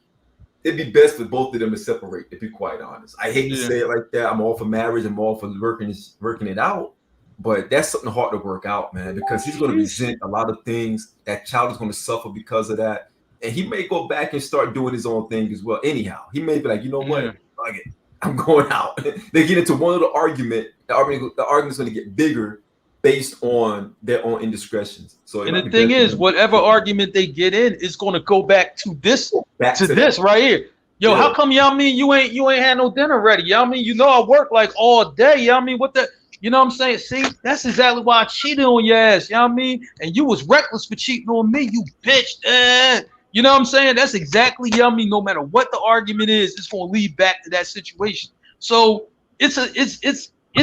It'd be best for both of them to separate, to be quite honest. I hate to say it like that. I'm all for marriage. I'm all for working it out. But that's something hard to work out, man, because he's going to resent a lot of things. That child is going to suffer because of that. And he may go back and start doing his own thing as well. Anyhow, he may be like, you know what? Fuck it. I'm going out. They get into one little argument. The argument's going to get bigger based on their own indiscretions. So, and the thing is, whatever argument they get in is going to go back to this, this right here. Yo, how come y'all mean you ain't had no dinner ready? Y'all mean I work like all day. Y'all mean what the? You know what I'm saying? See, that's exactly why I cheated on your ass. You know what I mean? And you was reckless for cheating on me, you bitch. You know what I'm saying? That's exactly yummy. No matter what the argument is, it's going to lead back to that situation. So it's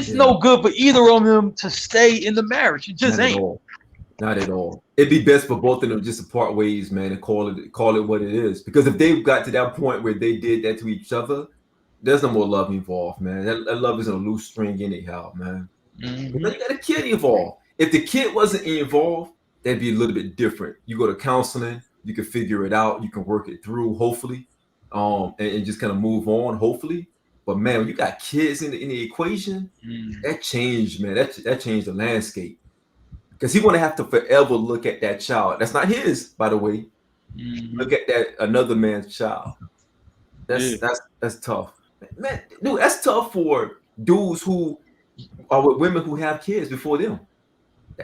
no good for either of them to stay in the marriage. It just ain't. Not at all. It'd be best for both of them just to part ways, man, and call it what it is. Because if they got to that point where they did that to each other, there's no more love involved, man. That love isn't a loose string anyhow, man. Mhm. Because you got a kid involved. If the kid wasn't involved, that'd be a little bit different. You go to counseling, you can figure it out, you can work it through, hopefully, and just kind of move on, hopefully. But man, when you got kids in the equation, that changed, man. That changed the landscape. Because he want to have to forever look at that child. That's not his, by the way. Look at that another man's child. That's tough, man. Dude, that's tough for dudes who are with women who have kids before them.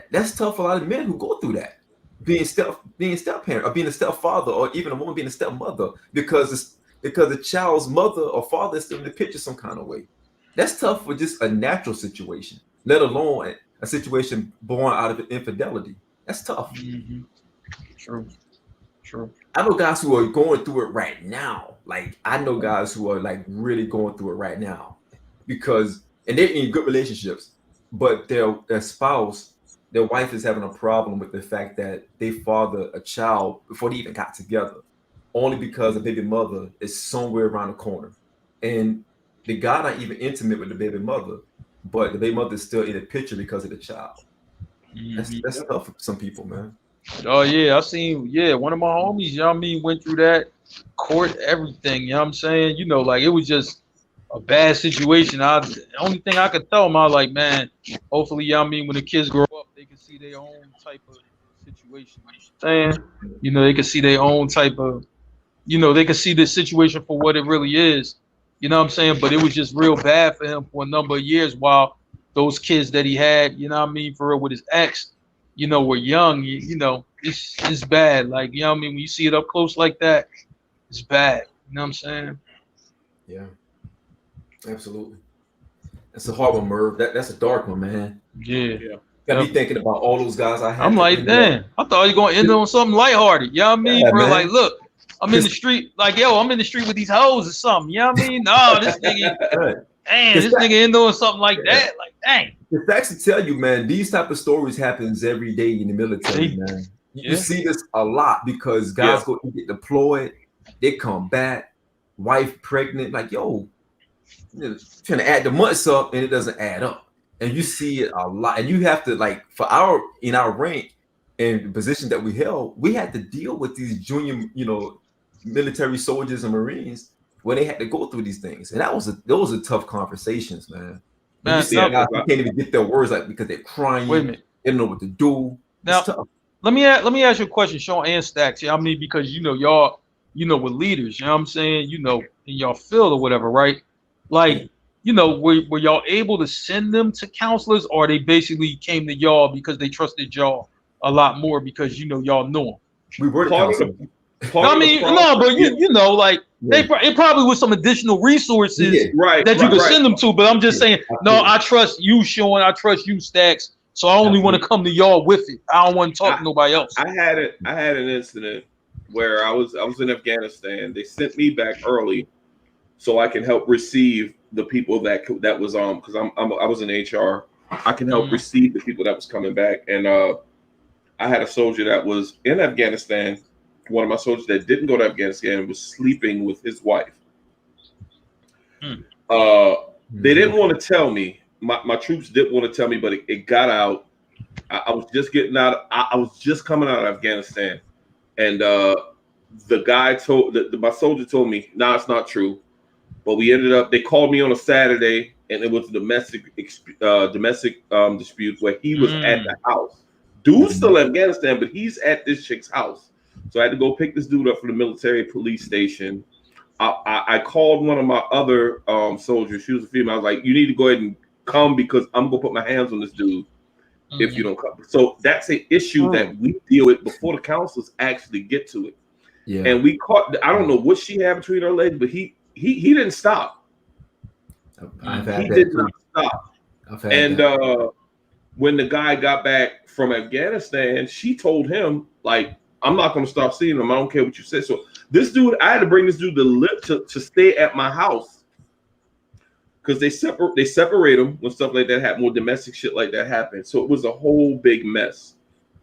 That's tough for a lot of men who go through that, being step parent or being a stepfather or even a woman being a stepmother because the child's mother or father is still in the picture some kind of way. That's tough for just a natural situation, let alone a situation born out of infidelity. That's tough. True. I know guys who are going through it right now. Like I know guys who are like really going through it right now because and they're in good relationships, but their spouse, their wife is having a problem with the fact that they fathered a child before they even got together, only because the baby mother is somewhere around the corner, and the guy not even intimate with the baby mother, but the baby mother is still in the picture because of the child. That's tough for some people, man. Oh yeah, I seen one of my homies, you know what I mean, went through that court, everything, you know what I'm saying? You know, like it was just a bad situation. The only thing I could tell him, I was like, man, hopefully, you know what I mean, when the kids grow up, they can see their own type of situation. You know what I'm saying? You know, they can see their own type of, you know, they can see this situation for what it really is. You know what I'm saying? But it was just real bad for him for a number of years while those kids that he had, you know what I mean, for real with his ex, you know, were young. You know, it's bad. Like, you know what I mean? When you see it up close like that, it's bad. You know what I'm saying? Yeah, absolutely. That's a hard one, Merv. That's a dark one, man. Yeah. Got me thinking about all those guys I had. I'm like, damn, I thought you were going to end on something lighthearted. You know what I mean? Yeah, Bro, man. like, look, I'm in the street. Like, yo, I'm in the street with these hoes or something. You know what I mean? No, this nigga, damn, this nigga end on something like that. Like, dang. The facts to tell you, man, these type of stories happens every day in the military, man. You see this a lot because guys go get deployed, they come back, wife pregnant, like, yo, trying to add the months up and it doesn't add up. And you see it a lot. And you have to, like, in our rank and the position that we held, we had to deal with these junior, you know, military soldiers and Marines when they had to go through these things. And those are tough conversations, man. You see guys who can't even get their words out because they're crying. Wait a minute. They don't know what to do. Now, it's tough. let me ask you a question, Sean and Stacks. I mean, because you know y'all, you know, with leaders, you know what I'm saying, you know, in y'all field or whatever, right? Like, you know, were y'all able to send them to counselors, or they basically came to y'all because they trusted y'all a lot more because you know y'all knew them? We were counselors. I mean, no, but you know, like it probably was some additional resources that you could send them to. But I'm just saying, no, I trust you, Sean. I trust you, Stacks. So I only want to come to y'all with it. I don't want to talk to nobody else. I had an incident where I was in Afghanistan. They sent me back early so I can help receive the people that was because I was in HR. I can help receive the people that was coming back, and I had a soldier that was in Afghanistan. One of my soldiers that didn't go to Afghanistan was sleeping with his wife. They didn't want to tell me. My troops didn't want to tell me, but it got out. I was just getting out. I was just coming out of Afghanistan, and the guy my soldier told me, "No, it's not true." But we ended up. They called me on a Saturday, and it was a domestic dispute where he was at the house. Dude's still in Afghanistan, but he's at this chick's house. So I had to go pick this dude up from the military police station. I called one of my other soldiers. She was a female. I was like, "You need to go ahead and come because I'm gonna put my hands on this dude if you don't come." So that's an issue that we deal with before the counselors actually get to it. Yeah. And we caught. I don't know what she had between her legs, but he didn't stop. He did not stop. And when the guy got back from Afghanistan, she told him, like, "I'm not going to stop seeing him. I don't care what you said." So this dude, I had to bring this dude to stay at my house because they separate them when stuff like that happen, more domestic shit like that happened. So it was a whole big mess.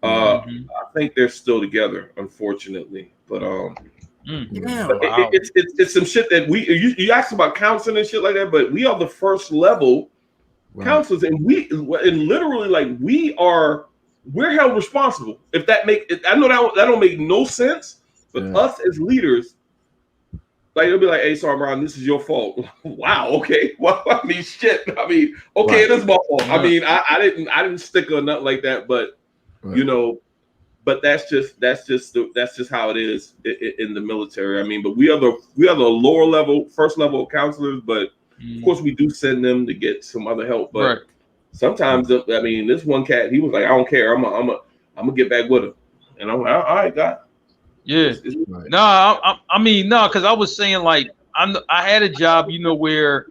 Mhm. I think they're still together, unfortunately. But Damn. but Wow. it's some shit that you asked about counseling and shit like that, but we are the first level Right. counselors, and literally like we're held responsible. If that I know that don't make no sense, but Yeah. us as leaders, like they'll be like, "Hey, sorry, Brian, this is your fault." Wow, okay. Well, I mean, shit. I mean, okay, Right. it is my fault. I Yeah. mean, I didn't stick or nothing like that, but Right. you know, but that's just how it is in the military. I mean, but we are the lower level, first level counselors, but of course we do send them to get some other help. But Right. sometimes, I mean, this one cat, he was like, "I don't care. I'm gonna get back with him," and I'm like, "All right, God." Yeah. Right. No, I mean, no, because I was saying like I had a job, where,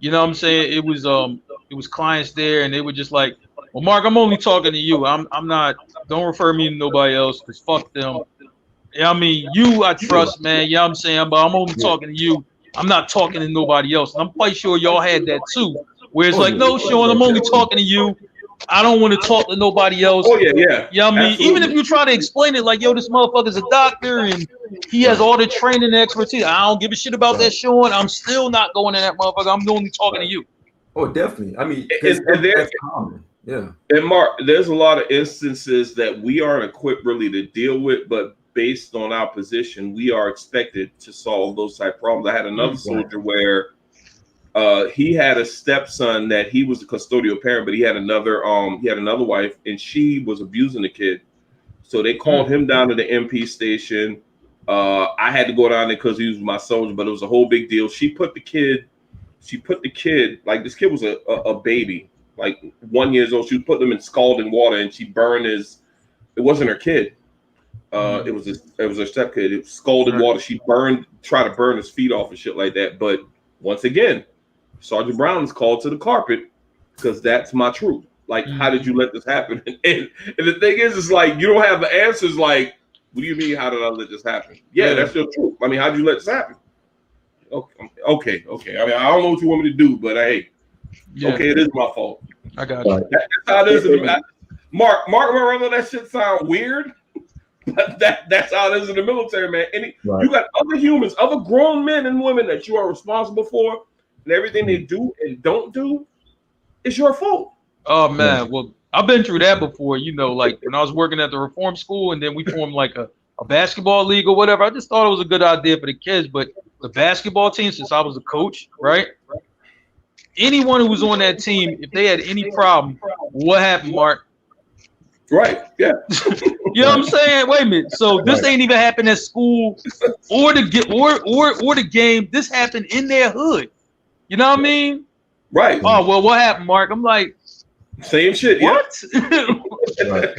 what I'm saying, it was clients there, and they were just like, well, Mark, I'm only talking to you. I'm not. Don't refer me to nobody else, because fuck them. Yeah, I mean, you I trust, man. Yeah, I'm saying, but I'm only talking to you. I'm not talking to nobody else. And I'm quite sure y'all had that too, where it's Oh, like, yeah. no, Sean, I'm only talking to you. I don't want to talk to nobody else. Oh yeah. Yeah, I mean, even if Absolutely. you try to explain it like, yo, this motherfucker's a doctor and he has all the training and expertise. I don't give a shit about that, Sean. I'm still not going to that motherfucker. I'm only talking to you. Oh, definitely. I mean, And that's common. Yeah. And Mark, there's a lot of instances that we aren't equipped really to deal with, but based on our position, we are expected to solve those type of problems. I had another soldier where he had a stepson that he was a custodial parent, but he had another wife, and she was abusing the kid. So they called him down to the MP station. I had to go down there because he was my soldier, but it was a whole big deal. She put the kid, like this kid was a baby, like 1 year old. She put them in scalding water, and she burned his. It wasn't her kid. It was her step kid. It was scalded water. She tried to burn his feet off and shit like that. But once again, Sergeant Brown is called to the carpet because that's my truth. Like, how did you let this happen? And the thing is, it's like you don't have the answers. Like, what do you mean? How did I let this happen? Yeah, that's your truth. I mean, how did you let this happen? Okay. I mean, I don't know what you want me to do, but hey, okay, it is my fault. I got you. That's how it is. Mark, remember that shit sound weird, but that's how it is in the military, man. You got other humans, other grown men and women that you are responsible for, and everything they do and don't do is your fault. Oh man, well, I've been through that before. Like when I was working at the reform school, and then we formed like a basketball league or whatever. I just thought it was a good idea for the kids, but the basketball team, since I was a coach, right? Anyone who was on that team, if they had any problem, what happened, Mark? Right. Yeah. You know what I'm saying? Wait a minute. So this ain't even happened at school or the game. This happened in their hood. You know what I mean? Right. Oh well, what happened, Mark? I'm like, same shit. What? Right.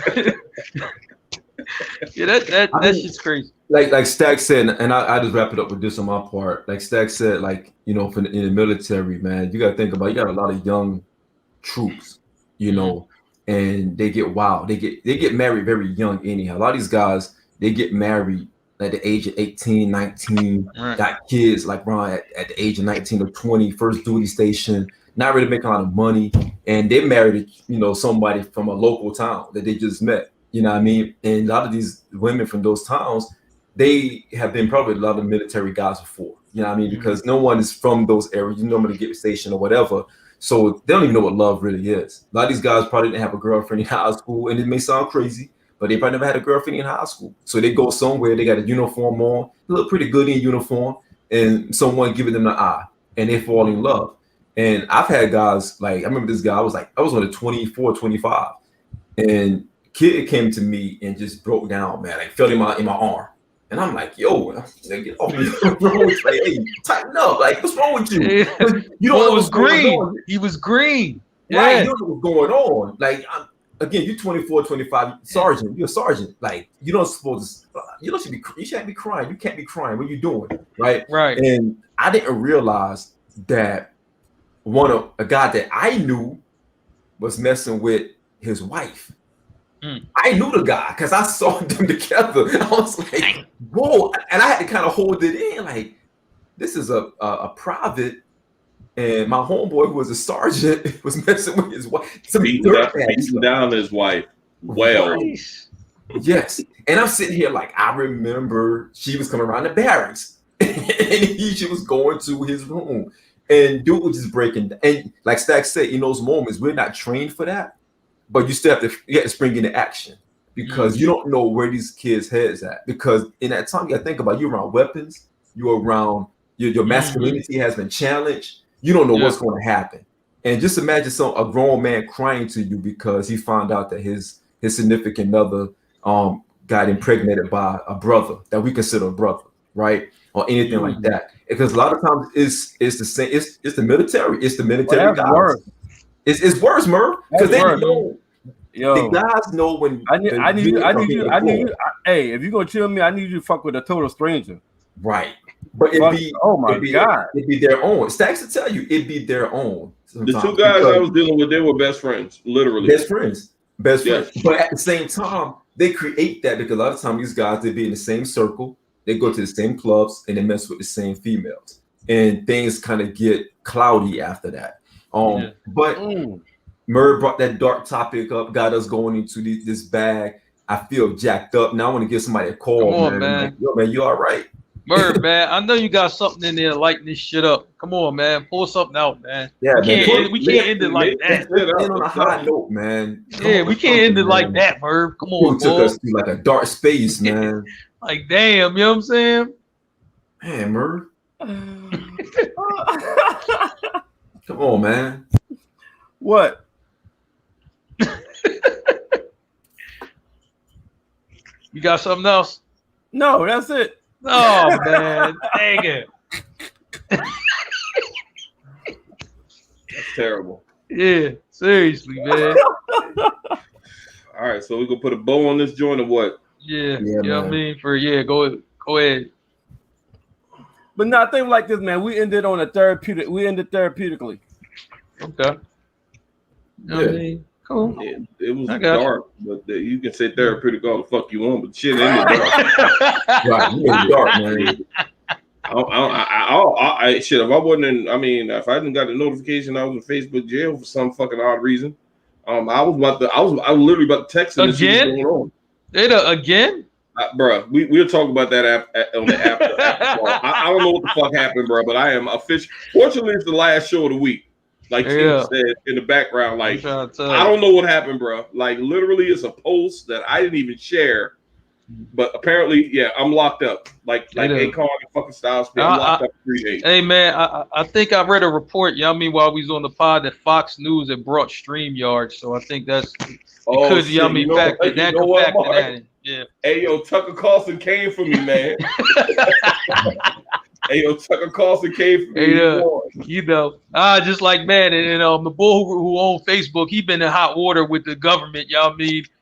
Yeah, that shit's crazy. Like Stack said, and I just wrap it up with this on my part. Like Stack said, like, in the military, man, you got to think about, you got a lot of young troops, and they get wild. They get married very young anyhow. A lot of these guys, they get married at the age of 18, 19, got kids like Ron at the age of 19 or 20, first duty station, not really making a lot of money, and they married, somebody from a local town that they just met. You know what I mean? And a lot of these women from those towns, they have been probably a lot of military guys before. You know what I mean? Because no one is from those areas. You normally get stationed or whatever. So they don't even know what love really is. A lot of these guys probably didn't have a girlfriend in high school, and it may sound crazy, but they probably never had a girlfriend in high school. So they go somewhere, they got a uniform on, they look pretty good in uniform, and someone giving them the eye, and they fall in love. And I've had guys, like, I remember this guy, I was only 24, 25, and kid came to me and just broke down, man. Like, felt in my arm. And I'm like, yo, get off me. Like, hey, tighten up. Like, what's wrong with you? You don't know was what's going green. on. He was green. Right, Yeah. you don't know what's going on. Like, again, you're 24, 25, sergeant. You're a sergeant. Like, you don't you shouldn't be crying. You can't be crying. What are you doing? Right? Right. And I didn't realize that a guy that I knew was messing with his wife. I knew the guy because I saw them together. I was like, whoa. And I had to kind of hold it in. Like, this is a private, and my homeboy, who was a sergeant, was messing with his wife. Beating down his wife. Well, Yes. And I'm sitting here like, I remember she was coming around the barracks and she was going to his room and dude was just breaking. And like Stack said, in those moments, we're not trained for that, but you still have to spring into action because you don't know where these kids' heads at. Because in that time, you gotta think about you're around weapons, you're around your masculinity has been challenged. You don't know what's going to happen. And just imagine a grown man crying to you because he found out that his significant other got impregnated by a brother that we consider a brother, right? Or anything like that. Because a lot of times it's the same, it's the military, guys. Worse. It's worse, Merv. Because they know the guys know when I need you. Hey, if you're gonna chill me, I need you to fuck with a total stranger. Right. But God, it'd be their own. Stacks to tell you, it'd be their own. The two guys I was dealing with, they were best friends, literally. Best friends. But at the same time, they create that because a lot of times these guys, they be in the same circle, they go to the same clubs, and they mess with the same females. And things kind of get cloudy after that. But Merv brought that dark topic up, got us going into this bag. I feel jacked up. Now I want to give somebody a call. Come on, man. Like, yo, man, you all right? Merv, man, I know you got something in there lighting this shit up. Come on, man, pull something out, man. Yeah, we can't end it like that. End on a high note, man. We can't end it like that, Merv. Come on, took us to like a dark space, man. Like, damn, you know what I'm saying? Man, Merv. Come on, man. What? You got something else? No, that's it. Oh man, dang it. That's terrible. Yeah, seriously, man. All right, so we're gonna put a bow on this joint or what? Yeah, you know what I mean? Go ahead. But nothing like this, man. We ended on a therapeutic. We ended therapeutically. Okay. You know what I mean? Cool. It was dark, but you can say therapeutic all the fuck you want, but shit ended dark. Right, you ended dark, man. Shit, if I wasn't in, if I hadn't got the notification I was in Facebook jail for some fucking odd reason, I was literally about to text him again. Again? Bruh, we'll talk about that on the after. I don't know what the fuck happened, bro, but I am official. Fortunately, it's the last show of the week. Like Tim said in the background, like I don't know what happened, bro. Like literally, it's a post that I didn't even share, but apparently, I'm locked up. Like Akon and fucking Styles, I'm locked up for 3 days. Hey man, I think I read a report, while we was on the pod, that Fox News had brought StreamYard, so I think that's because factor that. Yeah. Hey yo, Tucker Carlson came for me, man. Hey yo, Tucker Carlson came for me. Just like man, and the bull who owned Facebook, he been in hot water with the government,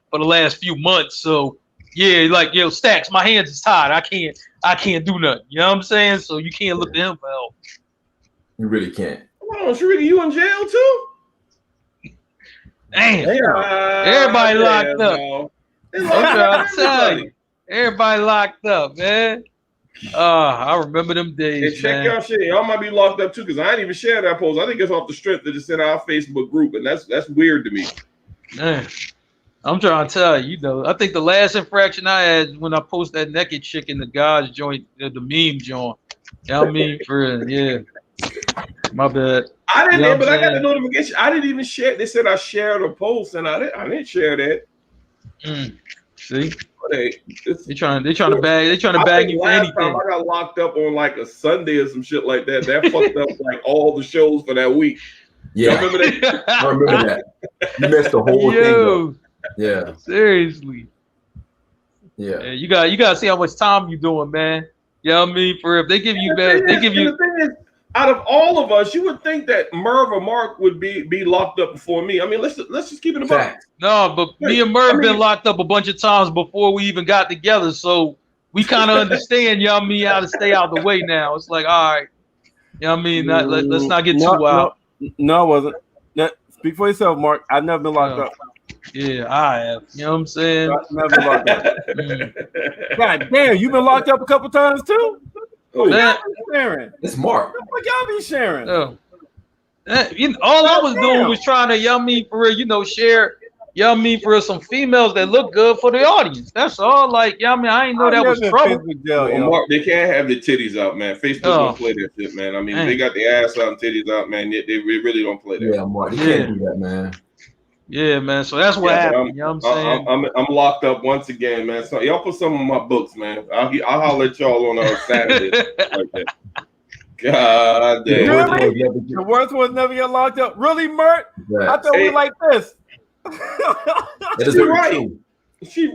for the last few months. So like Stacks, my hands is tied. I can't do nothing. You know what I'm saying? So you can't look to him for help. You really can't. Come on, Sharita, you in jail too? Damn. Everybody locked up. I'm trying to tell you. Everybody locked up, man. I remember them days. Hey, check y'all shit. Y'all might be locked up too, because I ain't even share that post. I think it's off the strength that it's in our Facebook group, and that's weird to me. Man, I'm trying to tell you, I think the last infraction I had when I posted that naked chick in the God's joint, the meme joint. You know what I mean? My bad. I didn't, but I got the notification. I didn't even share. They said I shared a post, and I didn't share that. See, they trying to bag you for anything. Time I got locked up on like a Sunday or some shit like that. That fucked up like all the shows for that week. Yeah, I remember that. I remember that. You missed the whole thing. Yeah, seriously. Yeah, you got to see how much time you doing, man. You know what I mean? For if they give you The thing is, out of all of us, you would think that Merv or Mark would be locked up before me. I mean, let's just keep it about. No, but me and Merv been locked up a bunch of times before we even got together, so we kind of understand, how to stay out the way now. It's like, all right, let's not get too wild. No, it wasn't. Speak for yourself, Mark. I've never been locked up. Yeah, I have. You know what I'm saying? I've never been locked up. God damn, you been locked up a couple times too? Sharing. It's Mark. What y'all be sharing? All I was doing was trying to, share you know what I mean, for some females that look good for the audience. That's all. Like, you know what I mean, I ain't know that was trouble. Mark, they can't have their titties out, man. Facebook don't play that shit, man. I mean, they got the ass out and titties out, man. They really don't play that. Yeah, Mark, they can't do that, man. Yeah, man. So that's what happened. You know what I'm saying? I'm locked up once again, man. So y'all put some of my books, man. I'll holler at y'all on Saturday. Like that. God damn. Really? The worst ones never get locked up. Really, Mert? I thought we like this. She's right.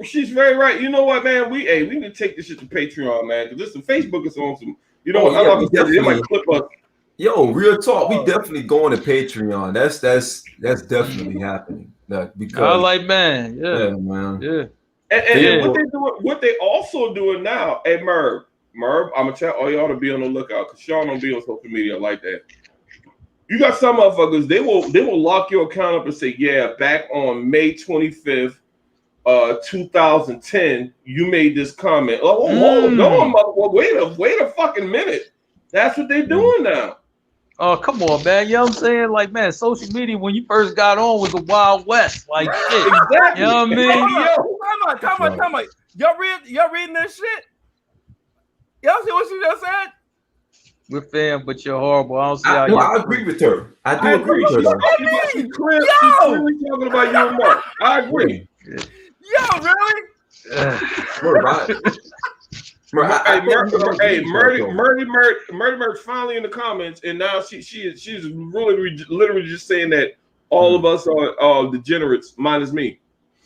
She's very right. You know what, man? We need to take this shit to Patreon, man. Because listen, Facebook is on some. You know what? I'm they might clip us. Yo, real talk. We definitely going to Patreon. That's definitely happening. Because I like, man. Yeah, man. Yeah. And what they also doing now, hey Merv, I'm gonna tell all y'all to be on the lookout because Sean don't be on social media like that. You got some motherfuckers, they will lock your account up and say, yeah, back on May 25th, 2010, you made this comment. Oh, hold on, motherfucker. Wait a fucking minute. That's what they're doing now. Oh, come on, man. You know what I'm saying? Like, man, social media when you first got on was the Wild West. Like, shit. Exactly. You know what I mean? Come on. Y'all reading this shit? Y'all see what she just said? We're fan, but you're horrible. I don't see how I agree with her. I do agree with her. She's clearly talking about you and Mark. I agree. Yo, really? We're right. Murdy finally in the comments, and now she's really literally just saying that all of us are degenerates, minus me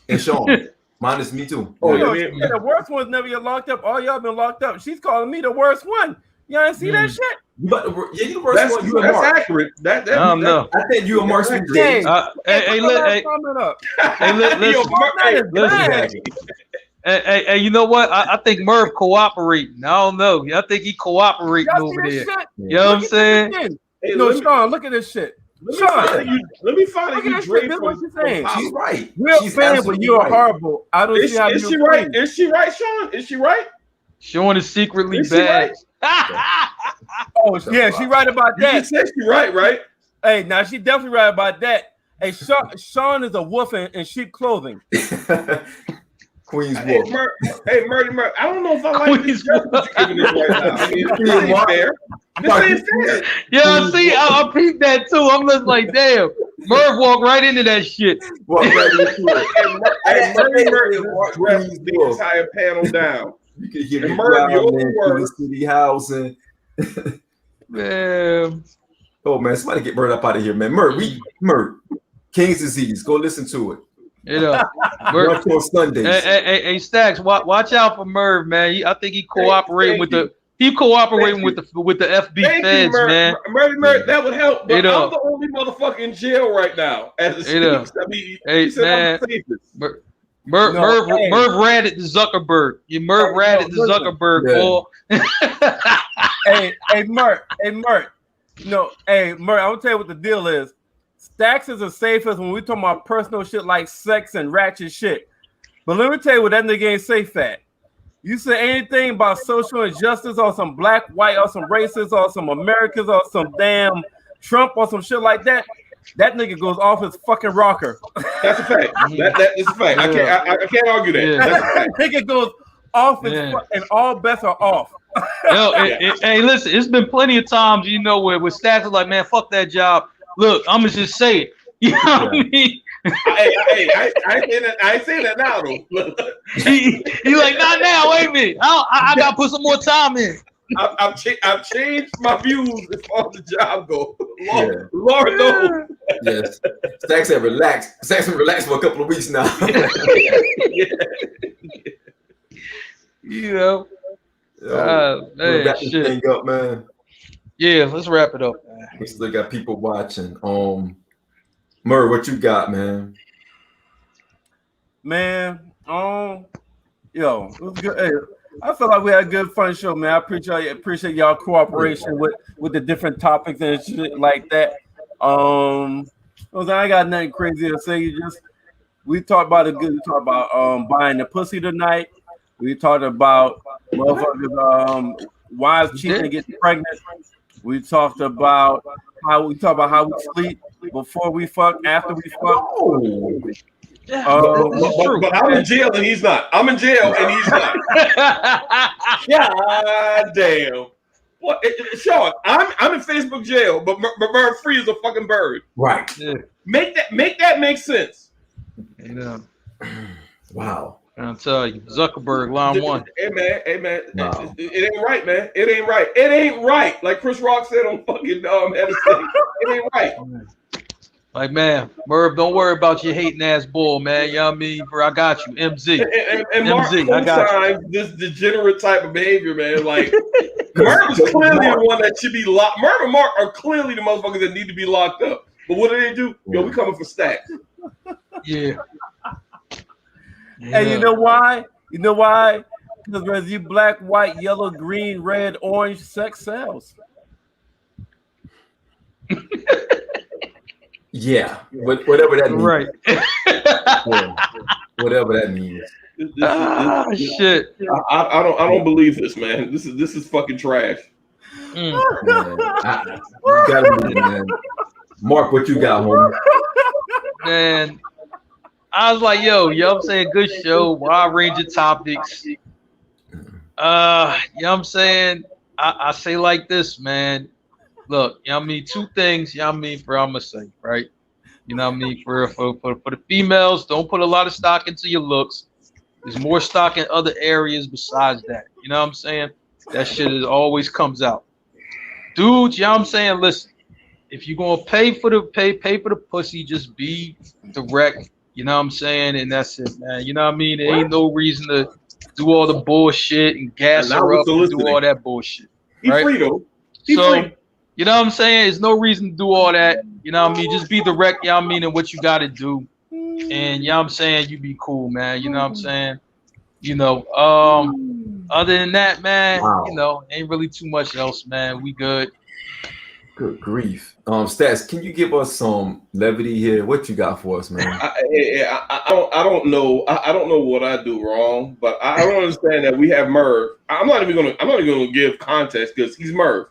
and Sean, minus me too. Oh, yeah. The worst ones never get locked up. All y'all been locked up. She's calling me the worst one. Y'all ain't see that shit? But you the worst one. You and Mark. That's accurate. I think you and Mark. Hey, you know what? I think Merv cooperating. I don't know. I think he cooperating over there. You know what I'm saying? Hey, no, Sean, look at this shit. Let me find you. This is what you're saying. She's right. She's fan, but you are horrible. I don't see how is she right? Is she right, Sean? Is she right? Sean is secretly bad. Oh, yeah, she right about that. You said she right? Hey, now she definitely right about that. Hey, Sean is a wolf in sheep clothing. Queen's Wolf. Hey, Murdy. I don't know if I like this dress that you're giving this right now. I mean, this ain't fair. This ain't fair. Yeah, see, I peeped that too. I'm just like, damn. Merv walked right into that shit. Walked right into it. Hey, Murdy dressed the entire panel down. You can hear the city housing. Man. Oh man, somebody get Merv up out of here, man. Merv, King's Disease. Go listen to it. You know, Merv on Sundays. Hey, Stacks, watch out for Merv, man. I think he cooperating with the FB feds, man. Merv, that would help. But I'm the only motherfucker in jail right now. As it speaks. I mean, man. Merv ratted the Zuckerberg. Merv ratted the Zuckerberg, boy. Hey, Mert. No, hey, Mert, I'm gonna tell you what the deal is. Stacks is the safest when we talking about personal shit like sex and ratchet shit. But let me tell you what that nigga ain't safe at. You say anything about social injustice or some black, white, or some racist, or some Americans, or some damn Trump, or some shit like that, that nigga goes off his fucking rocker. That's a fact. That is a fact. I can't argue that. Yeah. That's a fact. Nigga goes off and all bets are off. Hey, listen, it's been plenty of times, you know, where Stacks is like, man, fuck that job. Look, I'm gonna just say it. You know what I mean? I ain't saying that now though. he like, not now. Wait a minute. I gotta put some more time in. I've changed my views as far as the job goes. Lord knows. Yes. Stacks have relaxed. Stacks have relaxed for a couple of weeks now. You know. Man, wrap this thing up, man. Yeah, let's wrap it up, man. We still got people watching. Murray, what you got, man? Man, yo, it was good. Hey, I feel like we had a good fun show, man. I appreciate y'all cooperation with the different topics and shit like that. I got nothing crazy to say. We talked about it good. We talked about buying the pussy tonight. We talked about motherfuckers wives cheating and getting pregnant. We talked about how we sleep before we fuck, after we fuck. Yeah, Oh, this is true. But I'm in jail and he's not. I'm in jail and he's not. God damn. What, Sean? I'm in Facebook jail, but Bird Free is a fucking bird. Right. Yeah. Make that make sense. You know, Wow. I'll tell you, Zuckerberg, line one. Hey man. Wow. It ain't right, man. It ain't right. It ain't right. Like Chris Rock said on fucking Edison. It ain't right. Like, man, Merv, don't worry about your hating ass bull, man. You know what I mean? Bro, I got you. MZ. And Mark MZ, I got co-signs this degenerate type of behavior, man. Like, Merv is clearly the one that should be locked. Merv and Mark are clearly the motherfuckers that need to be locked up. But what do? Yo, we coming for stacks. Yeah. And you know why? You know why? Because whether you black, white, yellow, green, red, orange, sex sells. Yeah. Whatever that means. Right. Yeah. Whatever that means. Shit. I don't believe this, man. This is fucking trash. Man, you gotta believe it, man. Mark, what you got, homie? Man, I was like, yo, you know what I'm saying? Good show, wide range of topics. You know what I'm saying? I say like this, man. Look, you know what I mean? Two things, you know what I mean, for I'm gonna say, right? You know what I mean? For the females, don't put a lot of stock into your looks. There's more stock in other areas besides that. You know what I'm saying? That shit always comes out. Dudes, you know what I'm saying? Listen, if you're gonna pay for the pussy, just be direct. You know what I'm saying? And that's it, man. You know what I mean? There ain't no reason to do all the bullshit and gas her up and do all that bullshit. Right? He's free though. Free. You know what I'm saying? There's no reason to do all that. You know what I mean? Just be direct, you know what I mean, and what you gotta do. And you know what I'm saying? You be cool, man. You know what I'm saying? You know, other than that, man, you know, ain't really too much else, man. We good. Good grief. Stats, can you give us some levity here? What you got for us, man? I don't know. I don't know what I do wrong, but I don't understand that we have Merv. I'm not even gonna give context because he's Merv.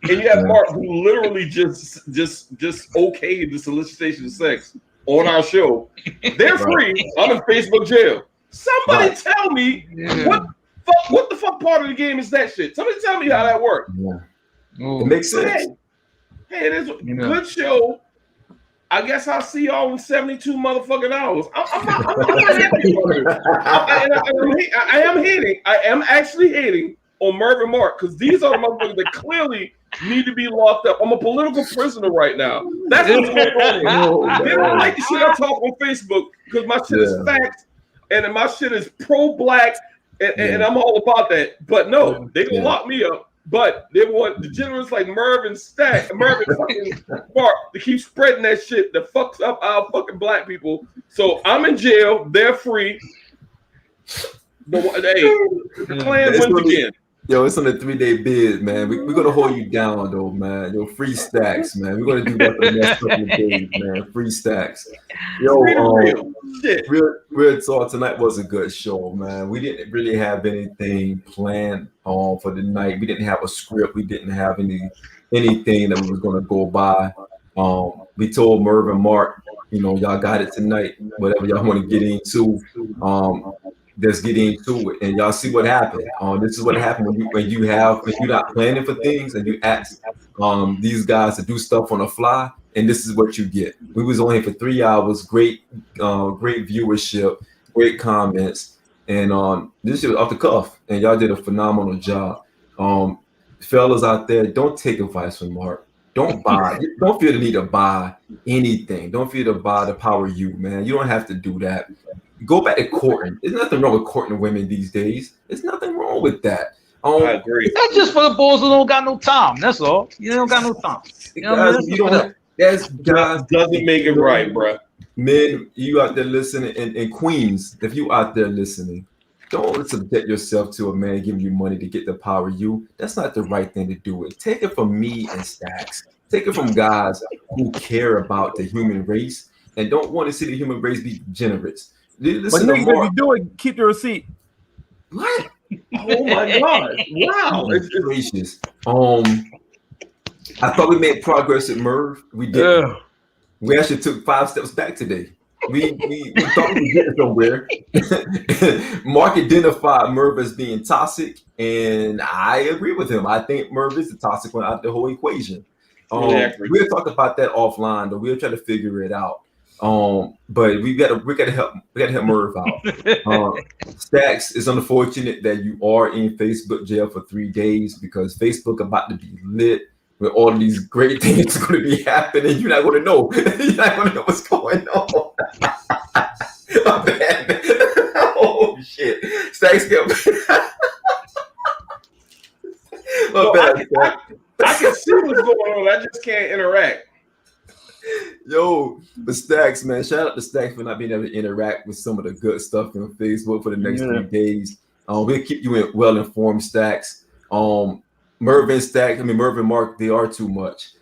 And you have Mark who literally just okayed the solicitation of sex on our show. They're free. I'm in Facebook jail. Somebody tell me what the fuck part of the game is that shit? Somebody tell me how that works. Yeah. It makes sense. Hey, it is a good show. I guess I'll see y'all in 72 motherfucking hours. I'm not happy for it. I am actually hating on Merv and Mark because these are the motherfuckers that clearly need to be locked up. I'm a political prisoner right now. That's what's going on. They don't like the shit I talk on Facebook because my shit is facts and my shit is pro-black and I'm all about that. But no, they gonna lock me up. But they want degenerates like Merv and fucking Mark to keep spreading that shit that fucks up our fucking black people. So I'm in jail. They're free. But hey, the Klan wins again. Yo, it's on a 3-day bid, man. We're gonna hold you down though, man. Yo, free stacks, man. We're gonna do that for the next couple of days, man. Free stacks. Yo, real talk. Tonight was a good show, man. We didn't really have anything planned for the night. We didn't have a script. We didn't have anything that we was gonna go by. We told Merv and Mark, you know, y'all got it tonight. Whatever y'all want to get into. Let's get into it, and y'all see what happened. This is what happened when you're not planning for things and you ask these guys to do stuff on the fly, and this is what you get. We was on here for 3 hours, great viewership, great comments, and this shit was off the cuff, and y'all did a phenomenal job. Fellas out there, don't take advice from Mark. Don't feel the need to buy anything. Don't feel to buy the power you, man. You don't have to do that. Go back to courting. There's nothing wrong with courting women these days. There's nothing wrong with that. I agree. That's just for the bulls who don't got no time. That's all. You don't got no time. You know what I mean? That doesn't make it right, bro. Men, you out there listening, and queens, if you out there listening, don't subject yourself to a man giving you money to get the power you. That's not the right thing to do. Take it from me and Stacks. Take it from guys who care about the human race and don't want to see the human race be degenerates. But niggas, if you do it, keep the receipt. What? Oh my God! Wow, it's gracious. I thought we made progress at Merv. We did. We actually took 5 steps back today. we thought we were getting somewhere. Mark identified Merv as being toxic, and I agree with him. I think Merv is the toxic one out of the whole equation. We'll talk about that offline, though. We'll try to figure it out. But we gotta help Merv out. Stacks, it's unfortunate that you are in Facebook jail for 3 days because Facebook about to be lit with all of these great things going to be happening. You're not going to know. You're not going to know what's going on. Oh, man. Oh shit! Stacks kept. I can see what's going on. I just can't interact. Yo, the Stacks, man. Shout out to Stacks for not being able to interact with some of the good stuff on Facebook for the next 3 days. We'll keep you well informed, Stacks. Merv and Mark, they are too much.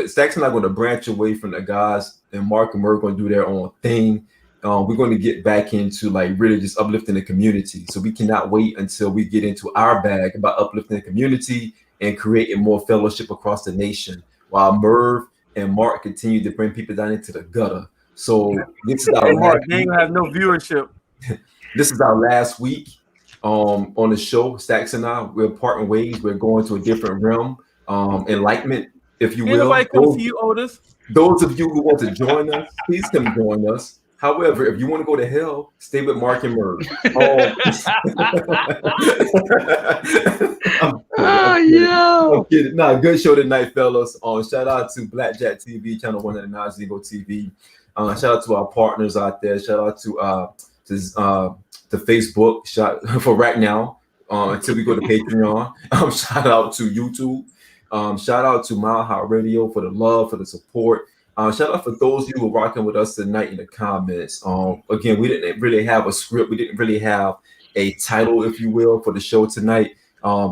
Stacks and I are going to branch away from the guys, and Mark and Merv are going to do their own thing. We're going to get back into like really just uplifting the community. So we cannot wait until we get into our bag about uplifting the community and creating more fellowship across the nation, while Merv and Mark continue to bring people down into the gutter. So this is our Mark, they ain't have no viewership. This is our last week on the show. Stacks and I, we're parting ways. We're going to a different realm, enlightenment, if you will. Anybody come see you, Otis? Those of you who want to join us, please come join us. However, if you want to go to hell, stay with Mark and Merv. I'm kidding. Nah, good show tonight, fellas. Shout out to Blackjack TV, channel 109 Zego TV. Shout out to our partners out there. Shout out to Facebook. Shout for right now until we go to Patreon. Shout out to YouTube. Shout out to Mile High Radio for the love, for the support. Shout out for those of you who are rocking with us tonight in the comments. Again, we didn't really have a script. We didn't really have a title, if you will, for the show tonight.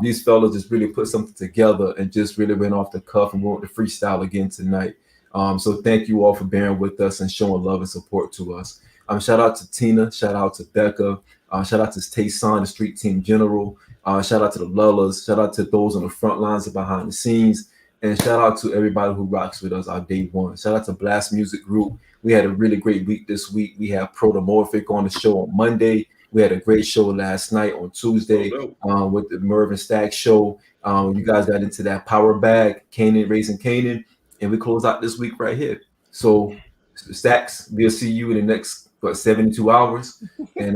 These fellas just really put something together and just really went off the cuff and went to freestyle again tonight. So thank you all for bearing with us and showing love and support to us. Shout out to Tina. Shout out to Becca. Shout out to Tayson, the Street Team General. Shout out to the Lullas. Shout out to those on the front lines and behind the scenes. And shout out to everybody who rocks with us our day one. Shout out to Blast Music Group. We had a really great week this week. We had Protomorphic on the show on Monday. We had a great show last night on Tuesday with the Merv and Stacks show. You guys got into that power bag, Raising Canaan, and we close out this week right here. So Stacks, we'll see you in the next 72 hours, and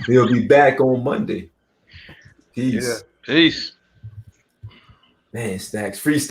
we'll be back on Monday. Peace. Peace. Man, Stacks, freestyle.